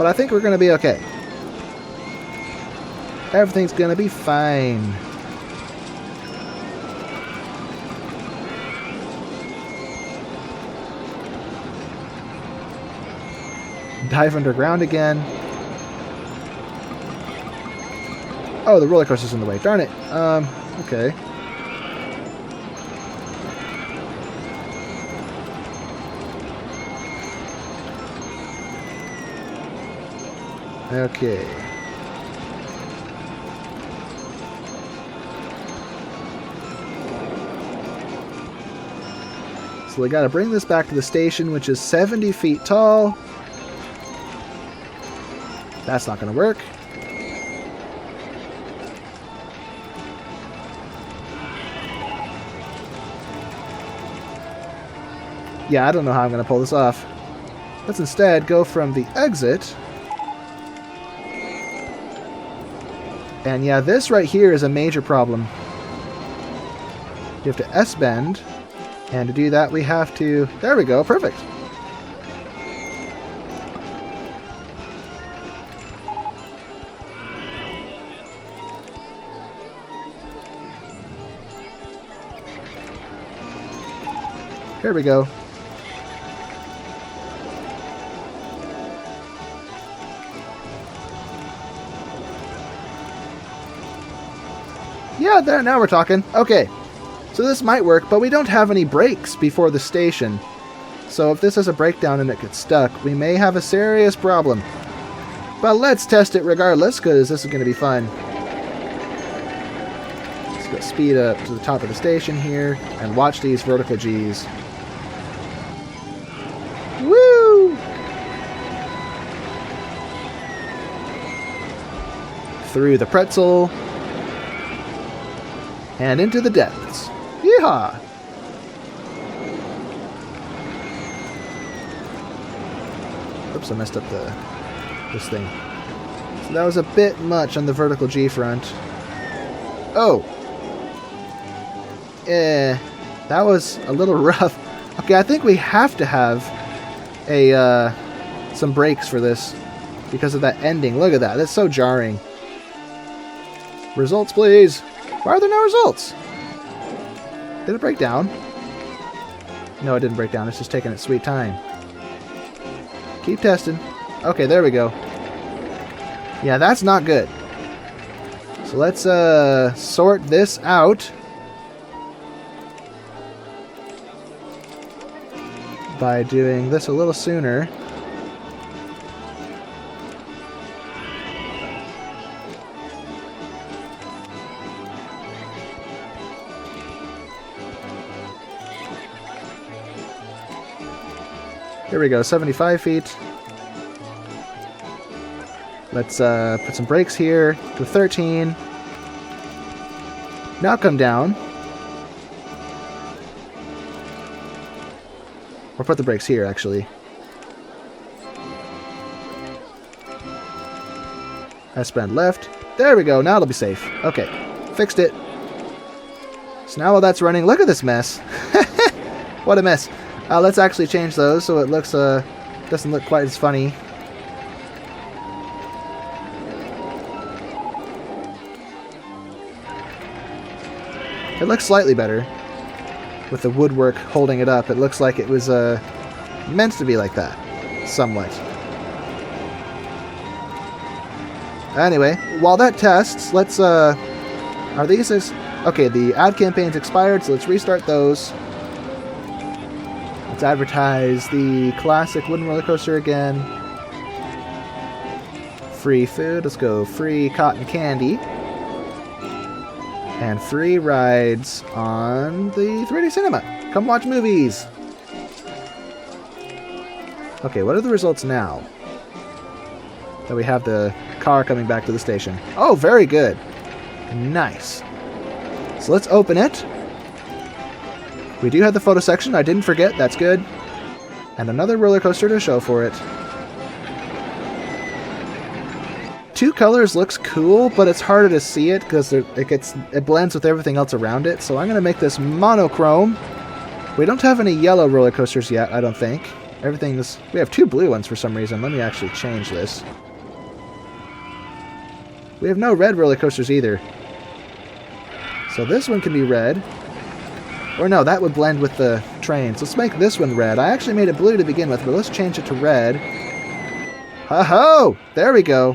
I think we're going to be okay. Everything's going to be fine. Dive underground again. Oh, the roller coaster's in the way. Darn it. Okay. Okay. So we gotta bring this back to the station, which is 70 feet tall. That's not gonna work. Yeah, I don't know how I'm gonna pull this off. Let's instead go from the exit. And yeah, this right here is a major problem. You have to S-bend. And to do that, we have to... There we go, perfect. Here we go. Yeah, there, now we're talking. Okay. So this might work, but we don't have any brakes before the station. So if this has a breakdown and it gets stuck, we may have a serious problem. But let's test it regardless, because this is going to be fun. Let's go speed up to the top of the station here, and watch these vertical Gs. Woo! Through the pretzel. And into the depths. Yeehaw! Oops, I messed up this thing. So that was a bit much on the vertical G front. Oh! That was a little rough. Okay, I think we have to have a some brakes for this because of that ending. Look at that. That's so jarring. Results, please. Why are there no results? Did it break down? No, it didn't break down. It's just taking its sweet time. Keep testing. Okay, there we go. Yeah, that's not good. So let's sort this out by doing this a little sooner. Here we go, 75 feet. Let's put some brakes here to 13. Now come down. Or put the brakes here, actually. S-bend left. There we go, now it'll be safe. Okay, fixed it. So now while that's running, look at this mess. What a mess. Let's actually change those so it looks doesn't look quite as funny. It looks slightly better with the woodwork holding it up. It looks like it was meant to be like that, somewhat. Anyway, while that tests, let's are these okay? The ad campaign's expired, so let's restart those. Let's advertise the classic wooden roller coaster again. Free food. Let's go free cotton candy. And free rides on the 3D cinema. Come watch movies. Okay, what are the results now? That we have the car coming back to the station. Oh, very good. Nice. So let's open it. We do have the photo section. I didn't forget. That's good. And another roller coaster to show for it. Two colors looks cool, but it's harder to see it because it blends with everything else around it. So I'm going to make this monochrome. We don't have any yellow roller coasters yet, I don't think. We have two blue ones for some reason. Let me actually change this. We have no red roller coasters either. So this one can be red. Or no, that would blend with the trains. Let's make this one red. I actually made it blue to begin with, but let's change it to red. Ho-ho! There we go.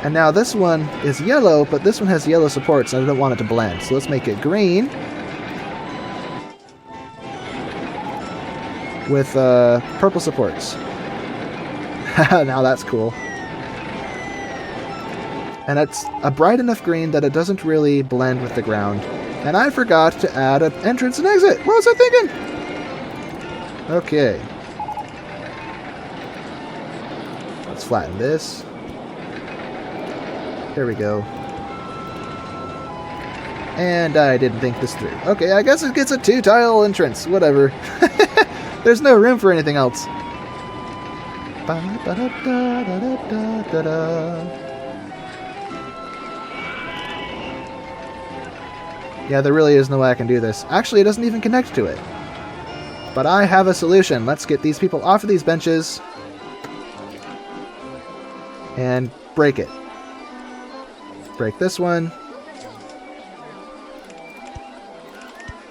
And now this one is yellow, but this one has yellow supports, and I don't want it to blend. So let's make it green. With purple supports. Now that's cool. And it's a bright enough green that it doesn't really blend with the ground. And I forgot to add an entrance and exit. What was I thinking? Okay. Let's flatten this. There we go. And I didn't think this through. Okay, I guess it gets a 2-tile entrance. Whatever. There's no room for anything else. Yeah, there really is no way I can do this. Actually, it doesn't even connect to it. But I have a solution. Let's get these people off of these benches. And break it. Break this one.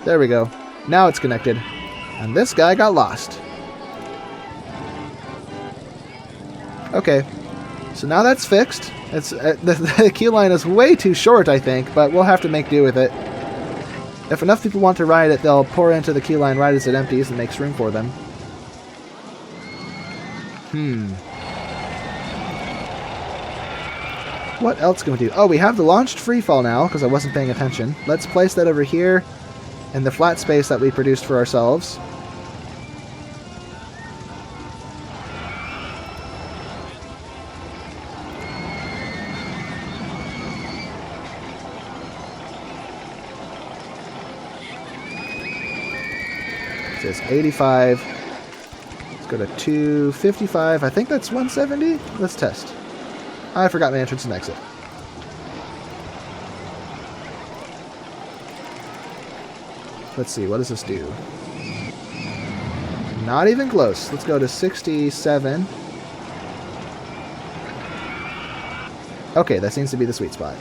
There we go. Now it's connected. And this guy got lost. Okay. So now that's fixed. It's the queue line is way too short, I think, but we'll have to make do with it. If enough people want to ride it, they'll pour into the queue line right as it empties and makes room for them. What else can we do? Oh, we have the launched freefall now, because I wasn't paying attention. Let's place that over here in the flat space that we produced for ourselves. It says 85. Let's go to 255. I think that's 170. Let's test. I forgot my entrance and exit. Let's see, what does this do? Not even close. Let's go to 67. Okay, that seems to be the sweet spot.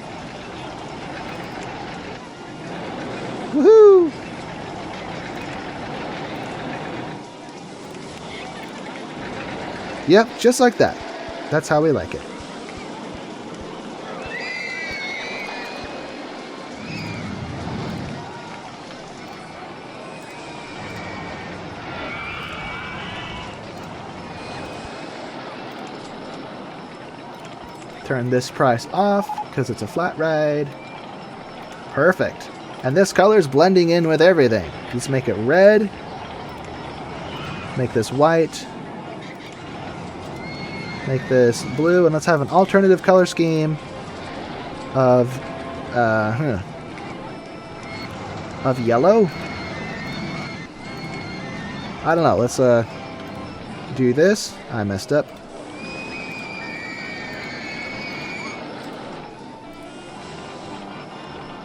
Woohoo! Yep, just like that. That's how we like it. Turn this price off because it's a flat ride. Perfect. And this color's blending in with everything. Let's make it red. Make this white. Make this blue, and let's have an alternative color scheme of yellow. I don't know. Let's do this. I messed up.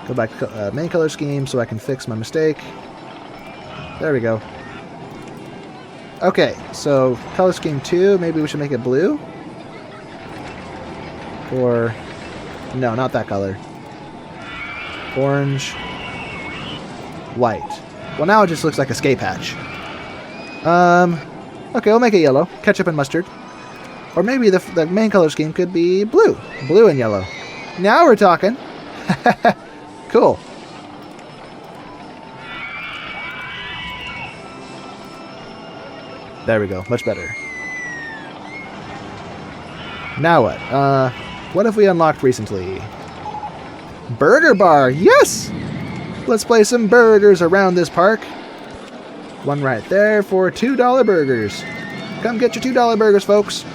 Go back to main color scheme so I can fix my mistake. There we go. Okay, so color scheme 2, maybe we should make it blue? Or, no, not that color. Orange, white. Well, now it just looks like a skate patch. Okay, we'll make it yellow. Ketchup and mustard. Or maybe the main color scheme could be blue. Blue and yellow. Now we're talking. Cool. There we go. Much better. Now what have we unlocked recently? Burger bar. Yes! Let's play some burgers around this park. One right there for $2 burgers. Come get your $2 burgers, folks.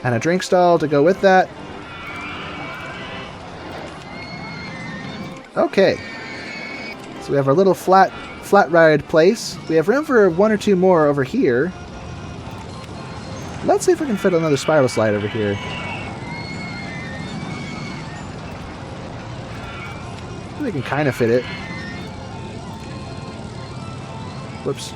And a drink stall to go with that. Okay. So we have our little flat ride place. We have room for one or two more over here. Let's see if we can fit another spiral slide over here. We can kind of fit it. Whoops.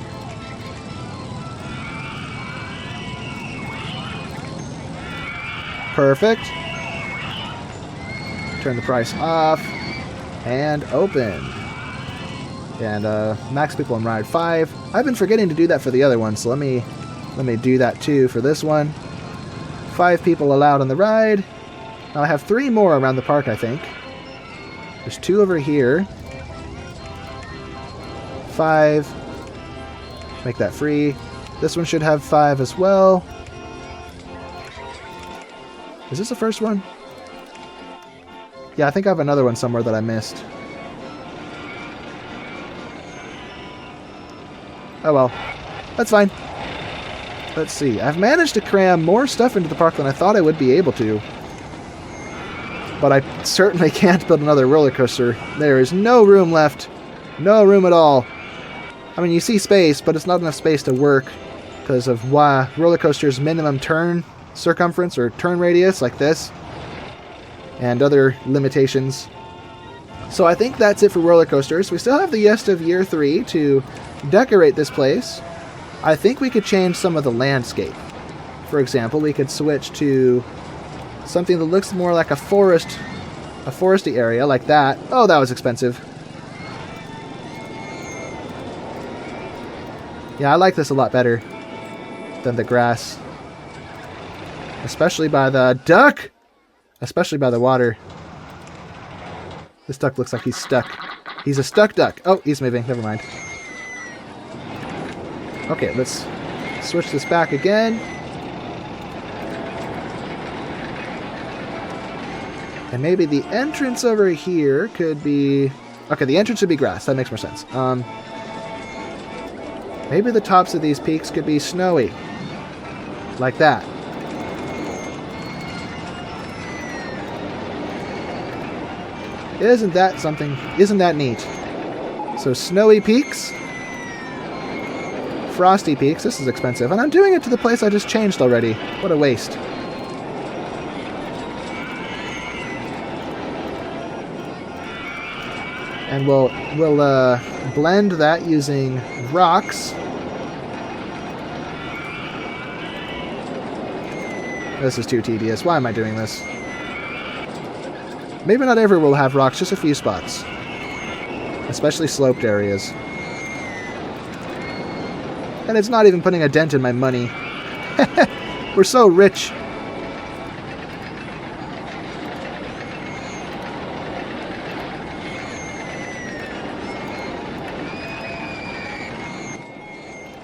Perfect. Turn the price off. And open. And max people on ride 5. I've been forgetting to do that for the other one, so let me do that too for this one. 5 people allowed on the ride. Now I have 3 more around the park, I think. There's 2 over here. 5. Make that free. This one should have 5 as well. Is this the first one? Yeah, I think I have another one somewhere that I missed. Oh well. That's fine. Let's see. I've managed to cram more stuff into the park than I thought I would be able to. But I certainly can't build another roller coaster. There is no room left. No room at all. I mean, you see space, but it's not enough space to work because of roller coaster's minimum turn circumference or turn radius like this. And other limitations. So I think that's it for roller coasters. We still have the rest of year 3 to decorate this place. I think we could change some of the landscape. For example, we could switch to something that looks more like a foresty area like that. Oh, that was expensive. Yeah, I like this a lot better than the grass. Especially by the duck! Especially by the water. This duck looks like he's stuck. He's a stuck duck. Oh, he's moving. Never mind. Okay, let's switch this back again. And maybe the entrance over here could be... Okay, the entrance should be grass. That makes more sense. Maybe the tops of these peaks could be snowy. Like that. Isn't that something? Isn't that neat? So snowy peaks. Frosty peaks. This is expensive. And I'm doing it to the place I just changed already. What a waste. And we'll blend that using rocks. This is too tedious. Why am I doing this? Maybe not everywhere will have rocks, just a few spots. Especially sloped areas. And it's not even putting a dent in my money. We're so rich.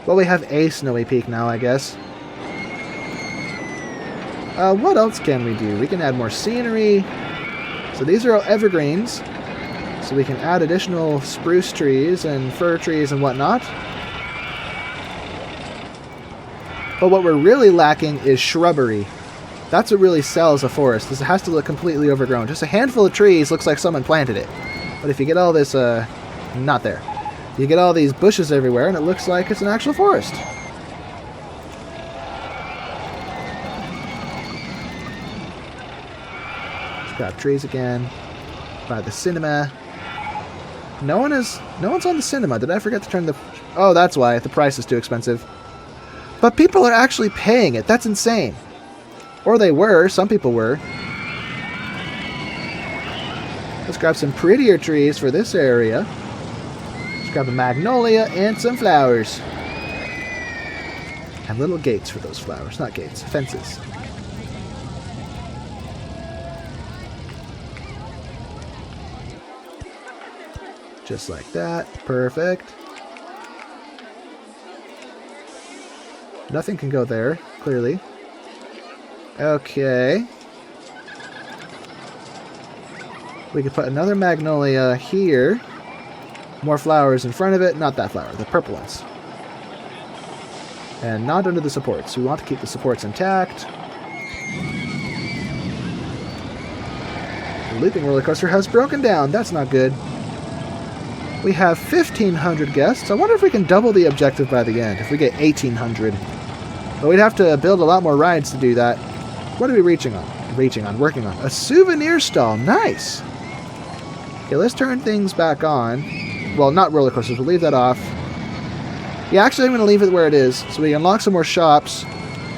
Well, we have a snowy peak now, I guess. What else can we do? We can add more scenery. So these are all evergreens. So we can add additional spruce trees and fir trees and whatnot. But what we're really lacking is shrubbery. That's what really sells a forest. This has to look completely overgrown. Just a handful of trees looks like someone planted it. But if you get all this, not there. You get all these bushes everywhere and it looks like it's an actual forest. Just got trees again. By the cinema. No one's on the cinema. Did I forget to turn the... Oh, that's why. The price is too expensive. But people are actually paying it. That's insane. Or they were. Some people were. Let's grab some prettier trees for this area. Let's grab a magnolia and some flowers. And little gates for those flowers. Not gates. Fences. Just like that. Perfect. Nothing can go there, clearly. Okay. We could put another magnolia here. More flowers in front of it. Not that flower, the purple ones. And not under the supports. We want to keep the supports intact. The looping roller coaster has broken down. That's not good. We have 1,500 guests. I wonder if we can double the objective by the end, if we get 1,800. But we'd have to build a lot more rides to do that. What are we working on? A souvenir stall. Nice! Okay, let's turn things back on. Well, not roller coasters. We'll leave that off. Yeah, actually, I'm going to leave it where it is. So we unlock some more shops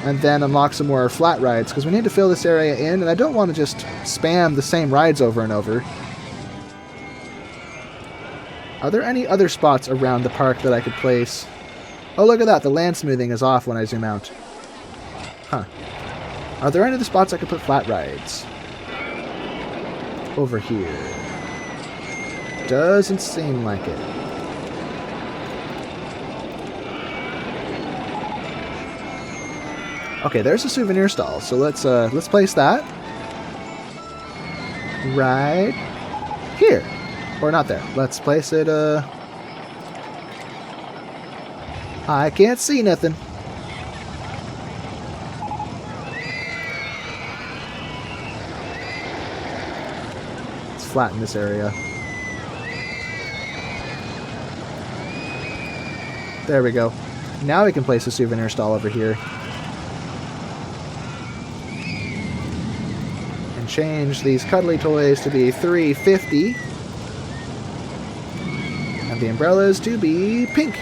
and then unlock some more flat rides because we need to fill this area in, and I don't want to just spam the same rides over and over. Are there any other spots around the park that I could place? Oh, look at that. The land smoothing is off when I zoom out. Huh. Are there any other spots I could put flat rides? Over here. Doesn't seem like it. Okay, there's a souvenir stall. So let's place that. Right here. Or not there. Let's place it, I can't see nothing. Let's flatten this area. There we go. Now we can place a souvenir stall over here. And change these cuddly toys to be $3.50. The umbrellas to be pink.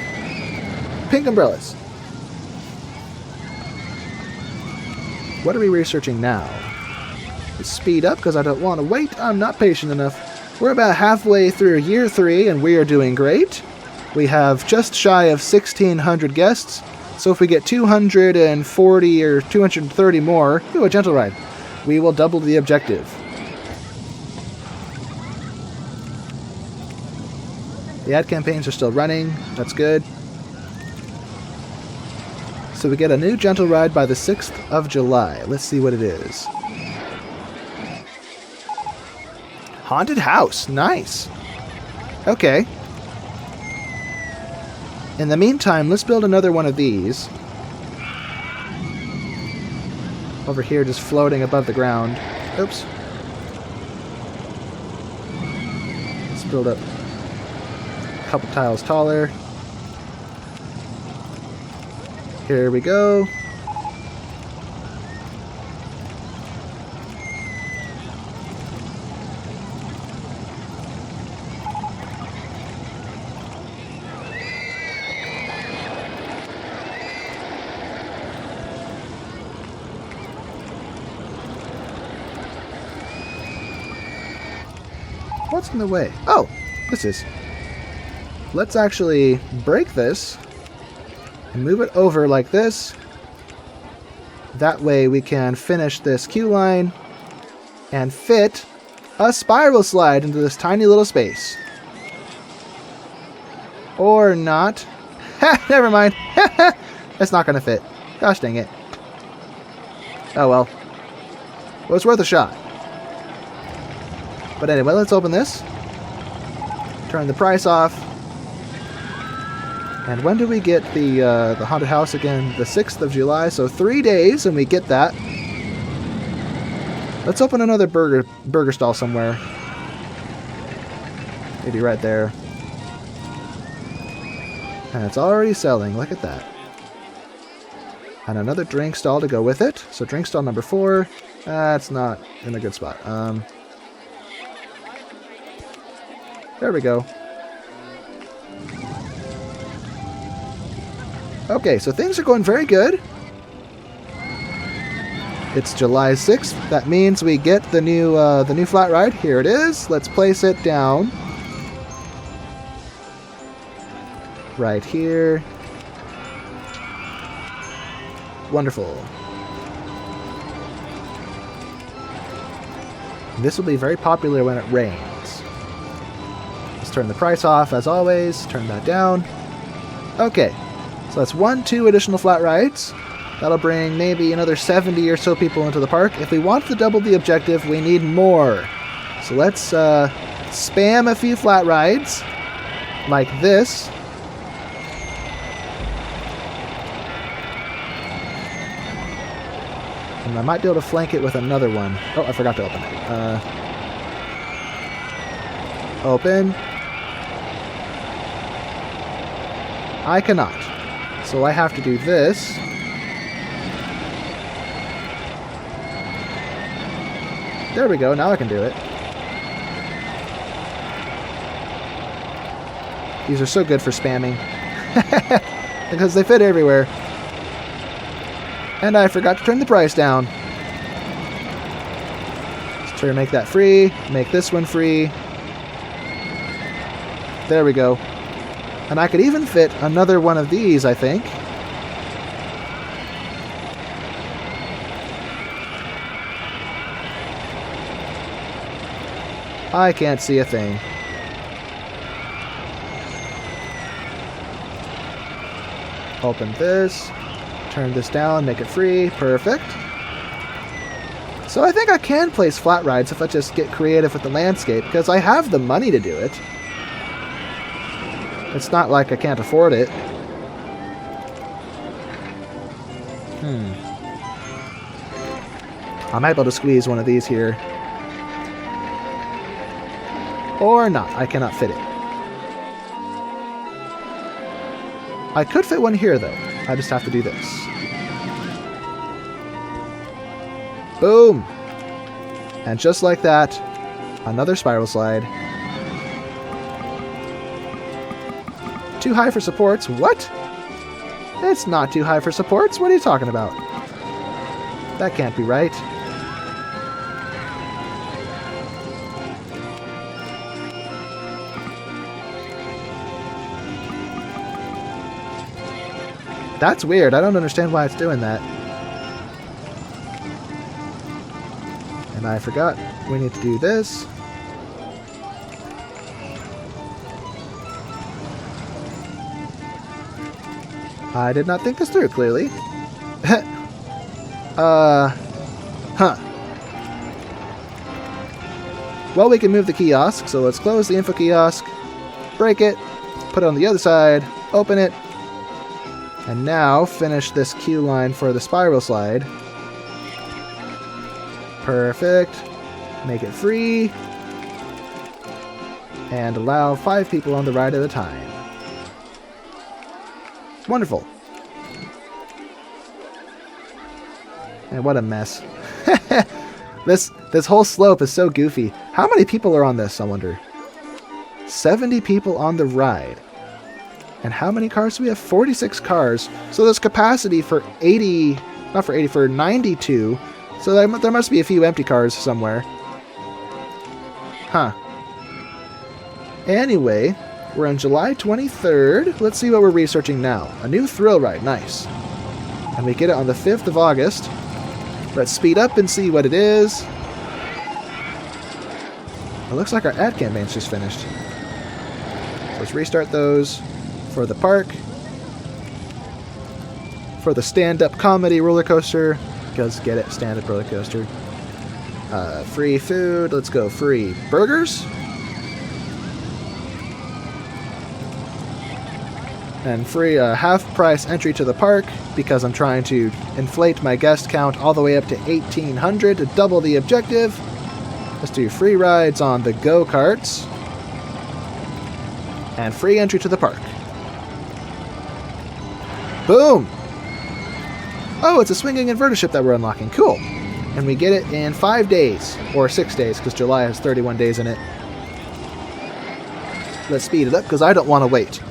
Pink umbrellas. What are we researching now? Let's speed up because I don't want to wait. I'm not patient enough. We're about halfway through year 3 and we are doing great. We have just shy of 1,600 guests. So if we get 240 or 230 more, ooh, a gentle ride, we will double the objective. The ad campaigns are still running. That's good. So we get a new gentle ride by the 6th of July. Let's see what it is. Haunted house. Nice. Okay. In the meantime, let's build another one of these. Over here, just floating above the ground. Oops. Let's build up couple tiles taller. Here we go. What's in the way? Oh, this is. Let's actually break this and move it over like this. That way we can finish this queue line and fit a spiral slide into this tiny little space. Or not. Ha! Never mind. It's not going to fit. Gosh dang it. Oh well. Well, it's worth a shot. But anyway, let's open this. Turn the price off. And when do we get the haunted house again? The 6th of July, so 3 days, and we get that. Let's open another burger stall somewhere. Maybe right there. And it's already selling. Look at that. And another drink stall to go with it. So drink stall number 4. That's not in a good spot. There we go. Okay, so things are going very good. It's July 6th. That means we get the new flat ride. Here it is. Let's place it down. Right here. Wonderful. This will be very popular when it rains. Let's turn the price off as always. Turn that down. Okay. So that's 2 additional flat rides. That'll bring maybe another 70 or so people into the park. If we want to double the objective, we need more. So let's spam a few flat rides like this. And I might be able to flank it with another one. Oh, I forgot to open it. Open. I cannot. So I have to do this. There we go, now I can do it. These are so good for spamming. Because they fit everywhere. And I forgot to turn the price down. Let's try to make that free. Make this one free. There we go. And I could even fit another one of these, I think. I can't see a thing. Open this. Turn this down, make it free. Perfect. So I think I can place flat rides if I just get creative with the landscape, because I have the money to do it. It's not like I can't afford it. I might be able to squeeze one of these here. Or not. I cannot fit it. I could fit one here, though. I just have to do this. Boom! And just like that, another spiral slide. Too high for supports? What? It's not too high for supports. What are you talking about? That can't be right. That's weird. I don't understand why it's doing that. And I forgot. We need to do this. I did not think this through, clearly. Well, we can move the kiosk, so let's close the info kiosk, break it, put it on the other side, open it, and now finish this queue line for the spiral slide. Perfect. Make it free. And allow 5 people on the ride at a time. Wonderful. And what a mess. This whole slope is so goofy. How many people are on this, I wonder? 70 people on the ride. And how many cars do we have? 46 cars. So there's capacity for 80, not for 80, for 92. So there must be a few empty cars somewhere. Huh. Anyway, we're on July 23rd. Let's see what we're researching now. A new thrill ride. Nice. And we get it on the 5th of August. Let's speed up and see what it is. It looks like our ad campaign's just finished. So let's restart those for the park. For the stand-up comedy roller coaster. Because get it, stand-up roller coaster. Free food. Let's go free burgers. And free half-price entry to the park because I'm trying to inflate my guest count all the way up to 1,800 to double the objective. Let's do free rides on the Go-karts. And free entry to the park. Boom! Oh, it's a swinging inverter ship that we're unlocking. Cool. And we get it in 5 days. Or 6 days, because July has 31 days in it. Let's speed it up, because I don't want to wait.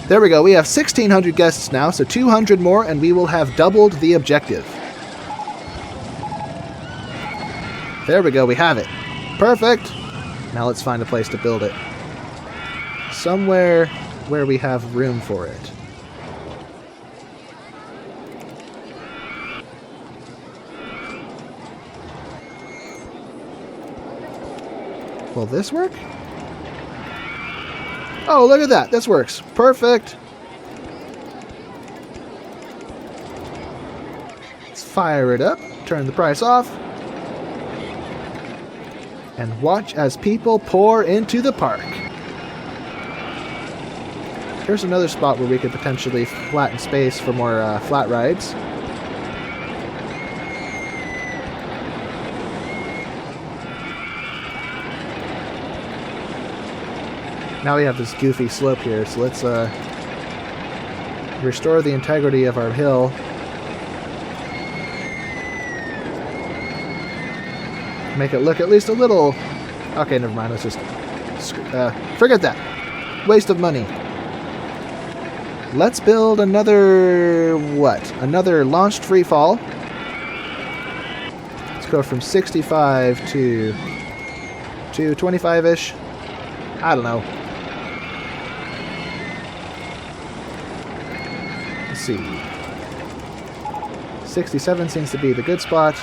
There we go. We have 1,600 guests now, so 200 more, and we will have doubled the objective. There we go. We have it. Perfect. Now let's find a place to build it. Somewhere where we have room for it. Will this work? Oh, look at that. This works. Perfect. Let's fire it up. Turn the price off. And watch as people pour into the park. Here's another spot where we could potentially flatten space for more flat rides. Now we have this goofy slope here, so let's restore the integrity of our hill. Make it look at least a little... Okay, never mind, let's just... forget that. Waste of money. Let's build another... what? Another launched free fall. Let's go from 65 to 25-ish. I don't know. Let's see. 67 seems to be the good spot.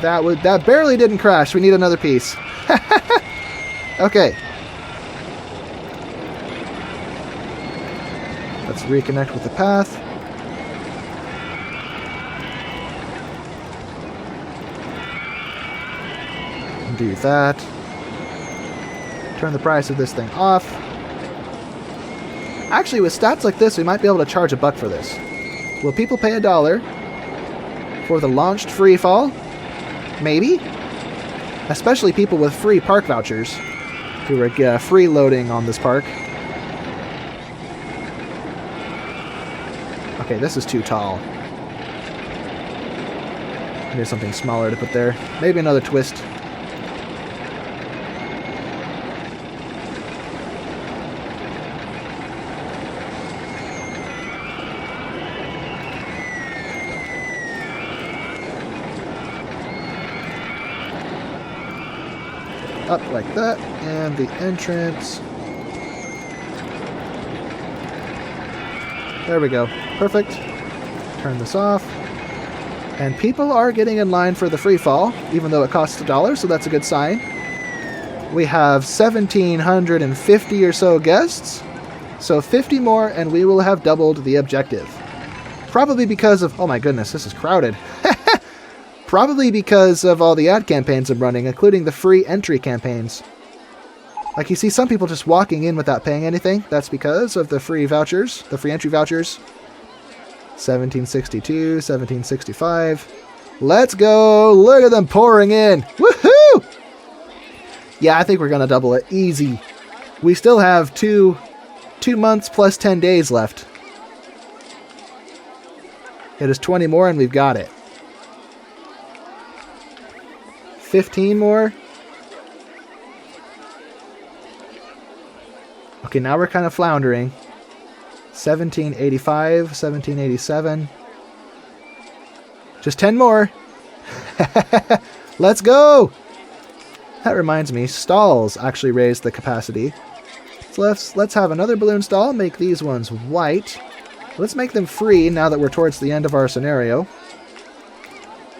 That barely didn't crash. We need another piece. Okay. Let's reconnect with the path. Do that. Turn the price of this thing off. Actually, with stats like this, we might be able to charge $1 for this. Will people pay $1 for the launched free fall? Maybe. Especially people with free park vouchers who are freeloading on this park. Okay, this is too tall. I need something smaller to put there. Maybe another twist. Up like that, and the entrance. There we go. Perfect. Turn this off. And people are getting in line for the free fall, even though it costs $1, so that's a good sign. We have 1,750 or so guests, so 50 more and we will have doubled the objective. Probably because of... oh my goodness, this is crowded. Probably because of all the ad campaigns I'm running, including the free entry campaigns. Like, you see some people just walking in without paying anything. That's because of the free vouchers, the free entry vouchers. 1762, 1765. Let's go! Look at them pouring in! Woohoo! Yeah, I think we're gonna double it. Easy. We still have two months plus 10 days left. It is 20 more and we've got it. 15 more. Okay, now we're kind of floundering. 1785, 1787. Just 10 more. Let's go! That reminds me, stalls actually raise the capacity. So let's have another balloon stall, make these ones white. Let's make them free now that we're towards the end of our scenario.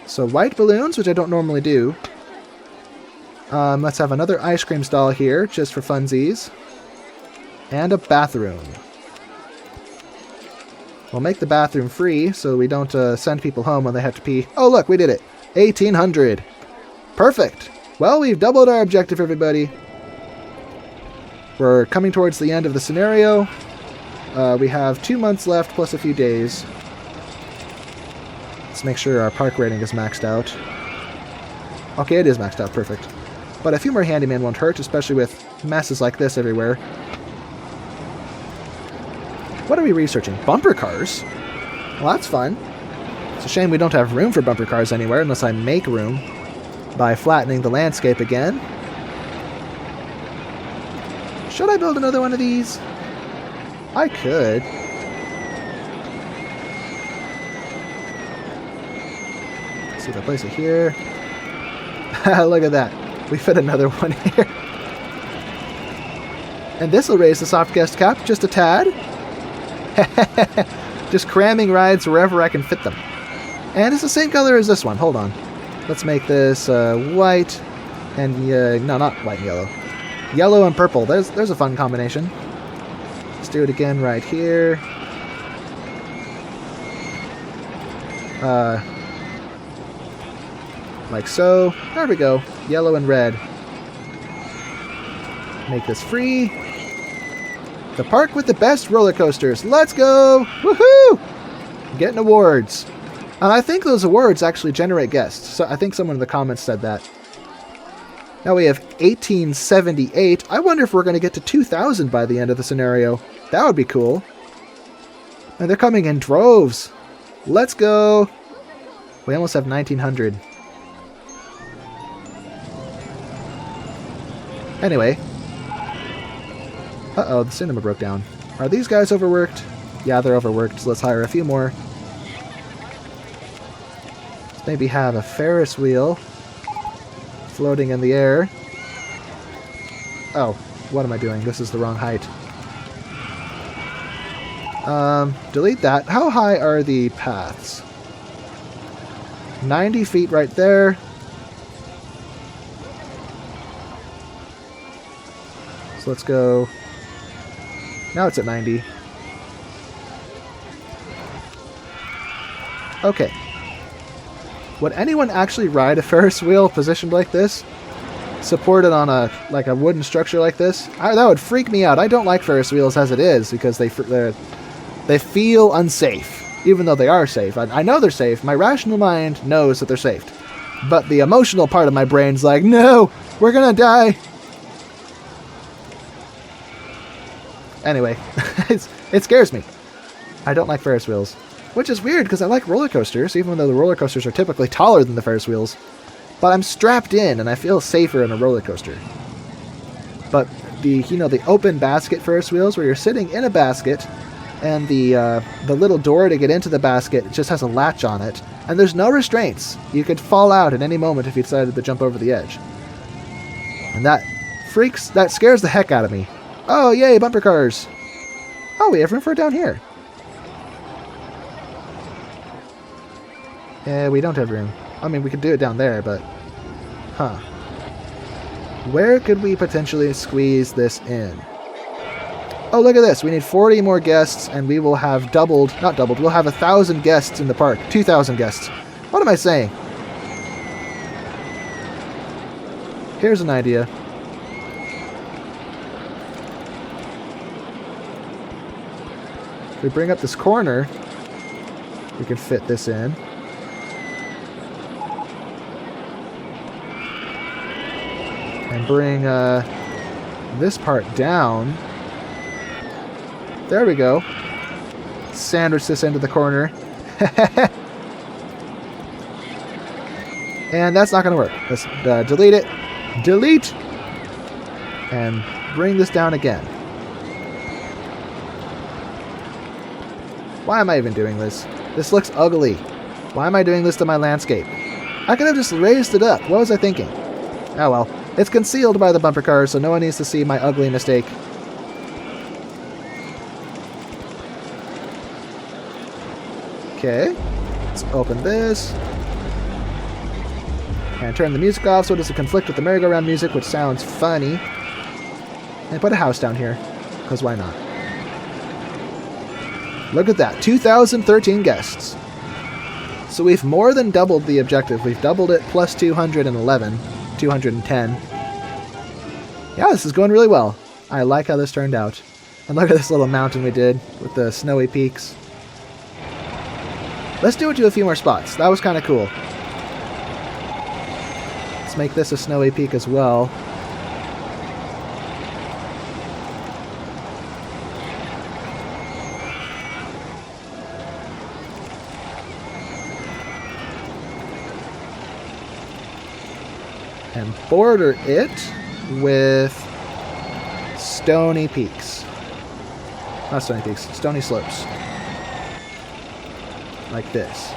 So white balloons, which I don't normally do. Let's have another ice cream stall here, just for funsies. And a bathroom. We'll make the bathroom free so we don't send people home when they have to pee. Oh look, we did it! 1800! Perfect! Well, we've doubled our objective, everybody. We're coming towards the end of the scenario. We have 2 months left plus a few days. Let's make sure our park rating is maxed out. Okay, it is maxed out, perfect. But a few more handyman won't hurt, especially with messes like this everywhere. What are we researching? Bumper cars? Well, that's fun. It's a shame we don't have room for bumper cars anywhere unless I make room by flattening the landscape again. Should I build another one of these? I could. Let's see if I place it here. Look at that. We fit another one here. And this will raise the soft guest cap just a tad. Just cramming rides wherever I can fit them. And it's the same color as this one. Hold on. Let's make this white and... no, not white and yellow. Yellow and purple. There's a fun combination. Let's do it again right here. Like so. There we go. Yellow and red. Make this free. The park with the best roller coasters. Let's go! Woohoo! Getting awards. And I think those awards actually generate guests. So I think someone in the comments said that. Now we have 1878. I wonder if we're going to get to 2,000 by the end of the scenario. That would be cool. And they're coming in droves. Let's go! We almost have 1,900. Anyway. Uh-oh, the cinema broke down. Are these guys overworked? Yeah, they're overworked, so let's hire a few more. Let's maybe have a Ferris wheel floating in the air. Oh, what am I doing? This is the wrong height. Delete that. How high are the paths? 90 feet right there. So let's go... Now it's at 90. Okay. Would anyone actually ride a Ferris wheel positioned like this? Supported on a wooden structure like this? That would freak me out. I don't like Ferris wheels as it is because they feel unsafe, even though they are safe. I know they're safe. My rational mind knows that they're safe. But the emotional part of my brain's like, no, we're gonna die. Anyway, it scares me. I don't like Ferris wheels. Which is weird, because I like roller coasters, even though the roller coasters are typically taller than the Ferris wheels. But I'm strapped in, and I feel safer in a roller coaster. But the open basket Ferris wheels, where you're sitting in a basket, and the little door to get into the basket just has a latch on it, and there's no restraints. You could fall out at any moment if you decided to jump over the edge. And that scares the heck out of me. Oh, yay, bumper cars. Oh, we have room for it down here. Yeah, we don't have room. I mean, we could do it down there, but... Huh. Where could we potentially squeeze this in? Oh, look at this. We need 40 more guests, and we will have doubled... Not doubled. We'll have 1,000 guests in the park. 2,000 guests. What am I saying? Here's an idea. If we bring up this corner, we can fit this in. And bring this part down. There we go. Sandwich this into the corner. And that's not going to work. Let's delete it. Delete! And bring this down again. Why am I even doing this? This looks ugly. Why am I doing this to my landscape? I could have just raised it up. What was I thinking? Oh well. It's concealed by the bumper cars, so no one needs to see my ugly mistake. Okay, let's open this. And turn the music off so it doesn't conflict with the merry-go-round music, which sounds funny. And put a house down here, because why not? Look at that, 2,013 guests. So we've more than doubled the objective. We've doubled it plus 211, 210. Yeah, this is going really well. I like how this turned out. And look at this little mountain we did with the snowy peaks. Let's do it to a few more spots. That was kind of cool. Let's make this a snowy peak as well. And border it with stony peaks. Not stony peaks, stony slopes. Like this.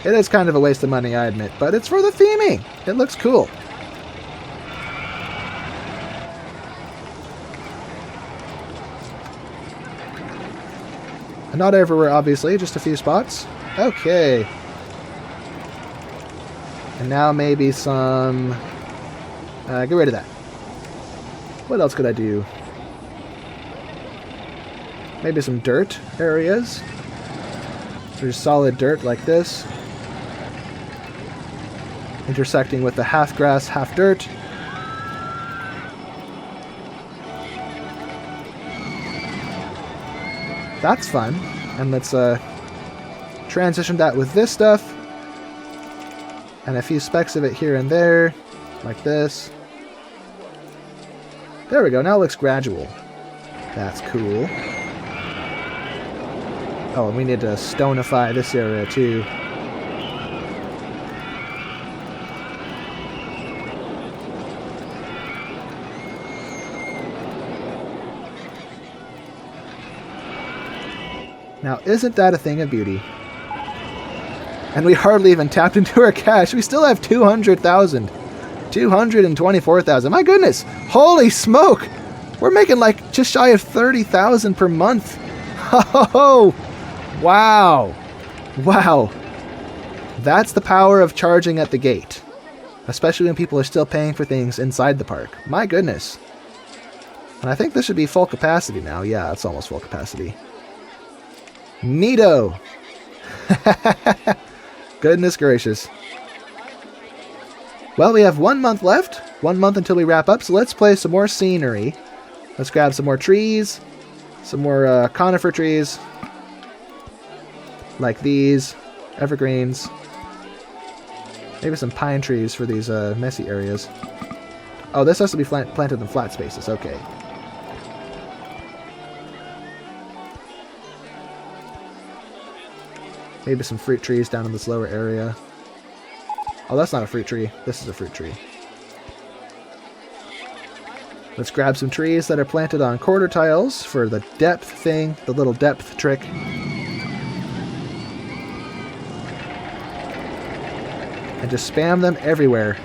It is kind of a waste of money, I admit, but it's for the theming. It looks cool. And not everywhere, obviously, just a few spots. Okay. And now maybe some... get rid of that. What else could I do? Maybe some dirt areas. There's solid dirt like this. Intersecting with the half grass, half dirt. That's fun. And let's transition that with this stuff. And a few specks of it here and there. Like this. There we go. Now it looks gradual. That's cool. Oh, and we need to stonify this area too. Now, isn't that a thing of beauty? And we hardly even tapped into our cash. We still have 200,000. 224,000. My goodness. Holy smoke. We're making like just shy of 30,000 per month. Oh, wow. Wow. That's the power of charging at the gate. Especially when people are still paying for things inside the park. My goodness. And I think this should be full capacity now. Yeah, it's almost full capacity. Neato. Goodness gracious. Well, we have 1 month left. 1 month until we wrap up, so let's play some more scenery. Let's grab some more trees. Some more conifer trees. Like these. Evergreens. Maybe some pine trees for these messy areas. Oh, this has to be planted in flat spaces. Okay. Maybe some fruit trees down in this lower area. Oh, that's not a fruit tree. This is a fruit tree. Let's grab some trees that are planted on quarter tiles for the depth thing, the little depth trick. And just spam them everywhere.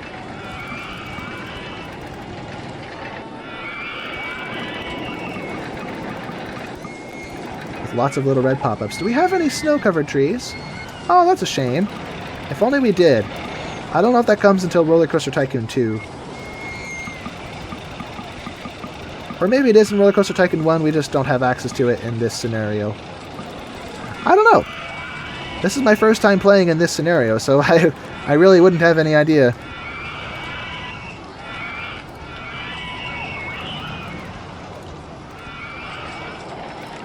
With lots of little red pop-ups. Do we have any snow-covered trees? Oh, that's a shame. If only we did. I don't know if that comes until RollerCoaster Tycoon 2. Or maybe it is in RollerCoaster Tycoon 1, we just don't have access to it in this scenario. I don't know. This is my first time playing in this scenario, so I really wouldn't have any idea.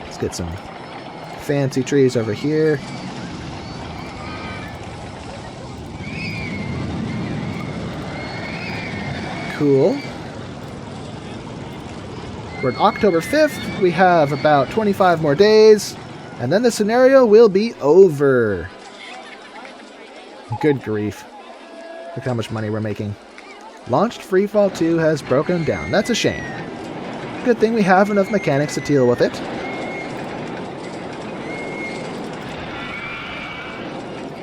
Let's get some fancy trees over here. Cool. We're on October 5th. We have about 25 more days. And then the scenario will be over. Good grief. Look how much money we're making. Launched Freefall 2 has broken down. That's a shame. Good thing we have enough mechanics to deal with it.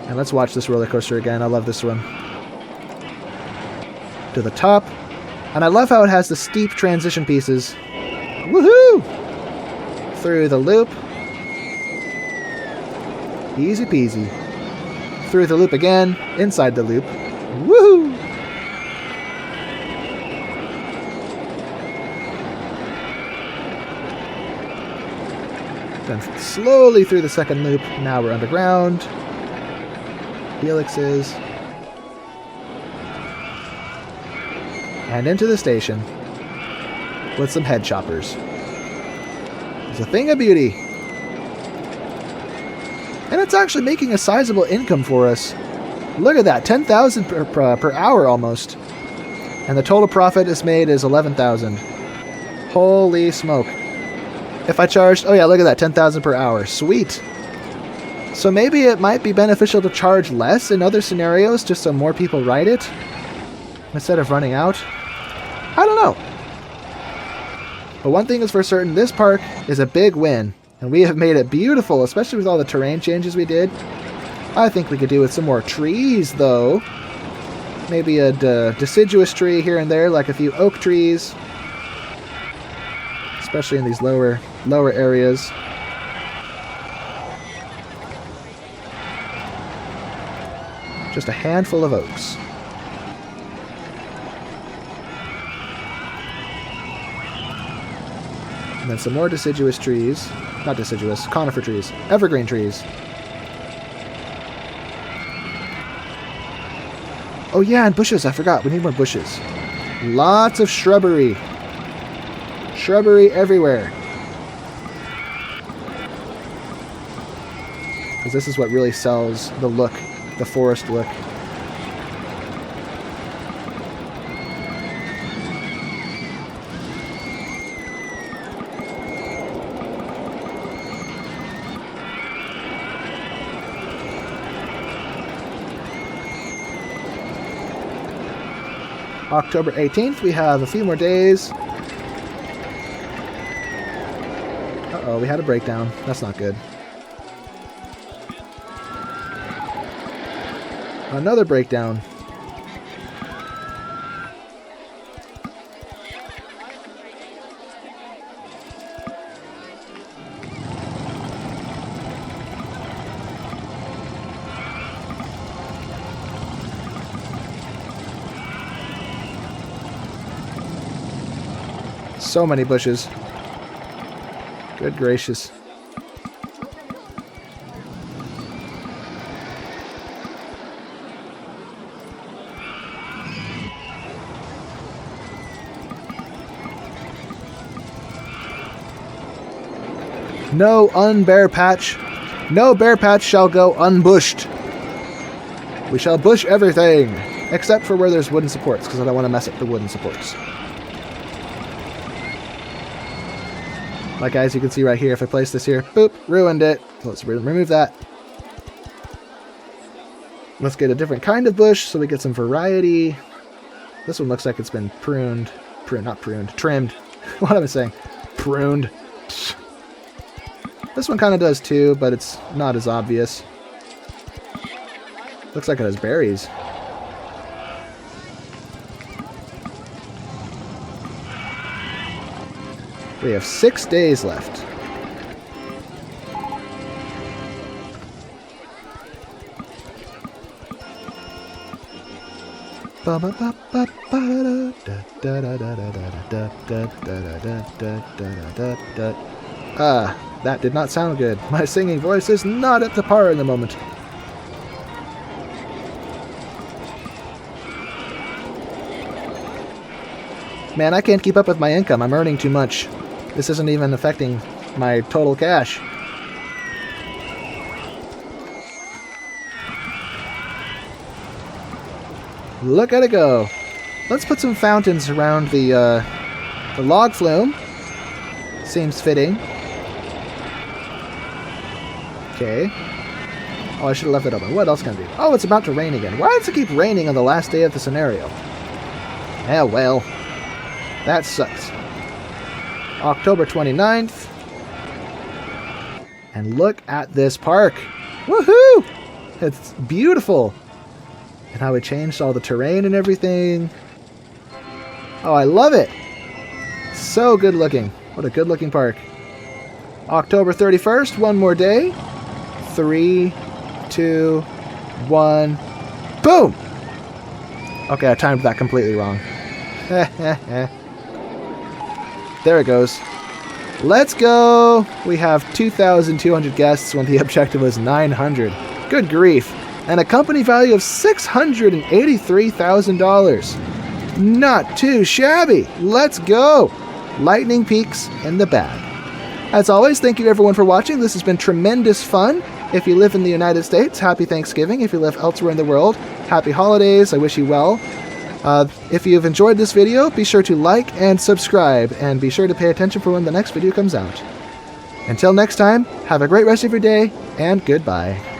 And let's watch this roller coaster again. I love this one. To the top. And I love how it has the steep transition pieces. Woohoo! Through the loop. Easy peasy. Through the loop again. Inside the loop. Woohoo! Then slowly through the second loop. Now we're underground. Helixes. And into the station. With some head choppers. It's a thing of beauty. And it's actually making a sizable income for us. Look at that, 10,000 per hour almost. And the total profit is made is 11,000. Holy smoke. If I charged, oh yeah, look at that, 10,000 per hour. Sweet. So maybe it might be beneficial to charge less in other scenarios just so more people ride it instead of running out. I don't know. But one thing is for certain, this park is a big win. And we have made it beautiful, especially with all the terrain changes we did. I think we could do with some more trees, though. Maybe a deciduous tree here and there, like a few oak trees. Especially in these lower areas. Just a handful of oaks. And then some more deciduous trees. Not deciduous, conifer trees. Evergreen trees. Oh yeah, and bushes, I forgot. We need more bushes. Lots of shrubbery. Shrubbery everywhere. Because this is what really sells the look, the forest look. October 18th, we have a few more days. Uh-oh, we had a breakdown. That's not good. Another breakdown. So many bushes. Good gracious. No unbear patch. No bear patch shall go unbushed. We shall bush everything. Except for where there's wooden supports, because I don't want to mess up the wooden supports. Like, guys, you can see right here, if I place this here, boop, ruined it. So let's remove that. Let's get a different kind of bush so we get some variety. This one looks like it's been pruned. Not pruned, trimmed. What am I saying? Pruned. This one kind of does too, but it's not as obvious. Looks like it has berries. We have 6 days left. That did not sound good. My singing voice is not up to par in the moment. Man, I can't keep up with my income. I'm earning too much. This isn't even affecting my total cash. Look at it go. Let's put some fountains around the log flume. Seems fitting. Okay. Oh, I should have left it open. What else can I do? Oh, it's about to rain again. Why does it keep raining on the last day of the scenario? Yeah, well. That sucks. October 29th. And look at this park. Woohoo! It's beautiful. And how it changed all the terrain and everything. Oh, I love it. So good looking. What a good looking park. October 31st, one more day. 3, 2, 1. Boom! Okay, I timed that completely wrong. There it goes. Let's go! We have 2,200 guests when the objective was 900. Good grief. And a company value of $683,000. Not too shabby. Let's go! Lightning Peaks in the bag. As always, thank you everyone for watching. This has been tremendous fun. If you live in the United States, happy Thanksgiving. If you live elsewhere in the world, happy holidays. I wish you well. If you've enjoyed this video, be sure to like and subscribe, and be sure to pay attention for when the next video comes out. Until next time, have a great rest of your day, and goodbye.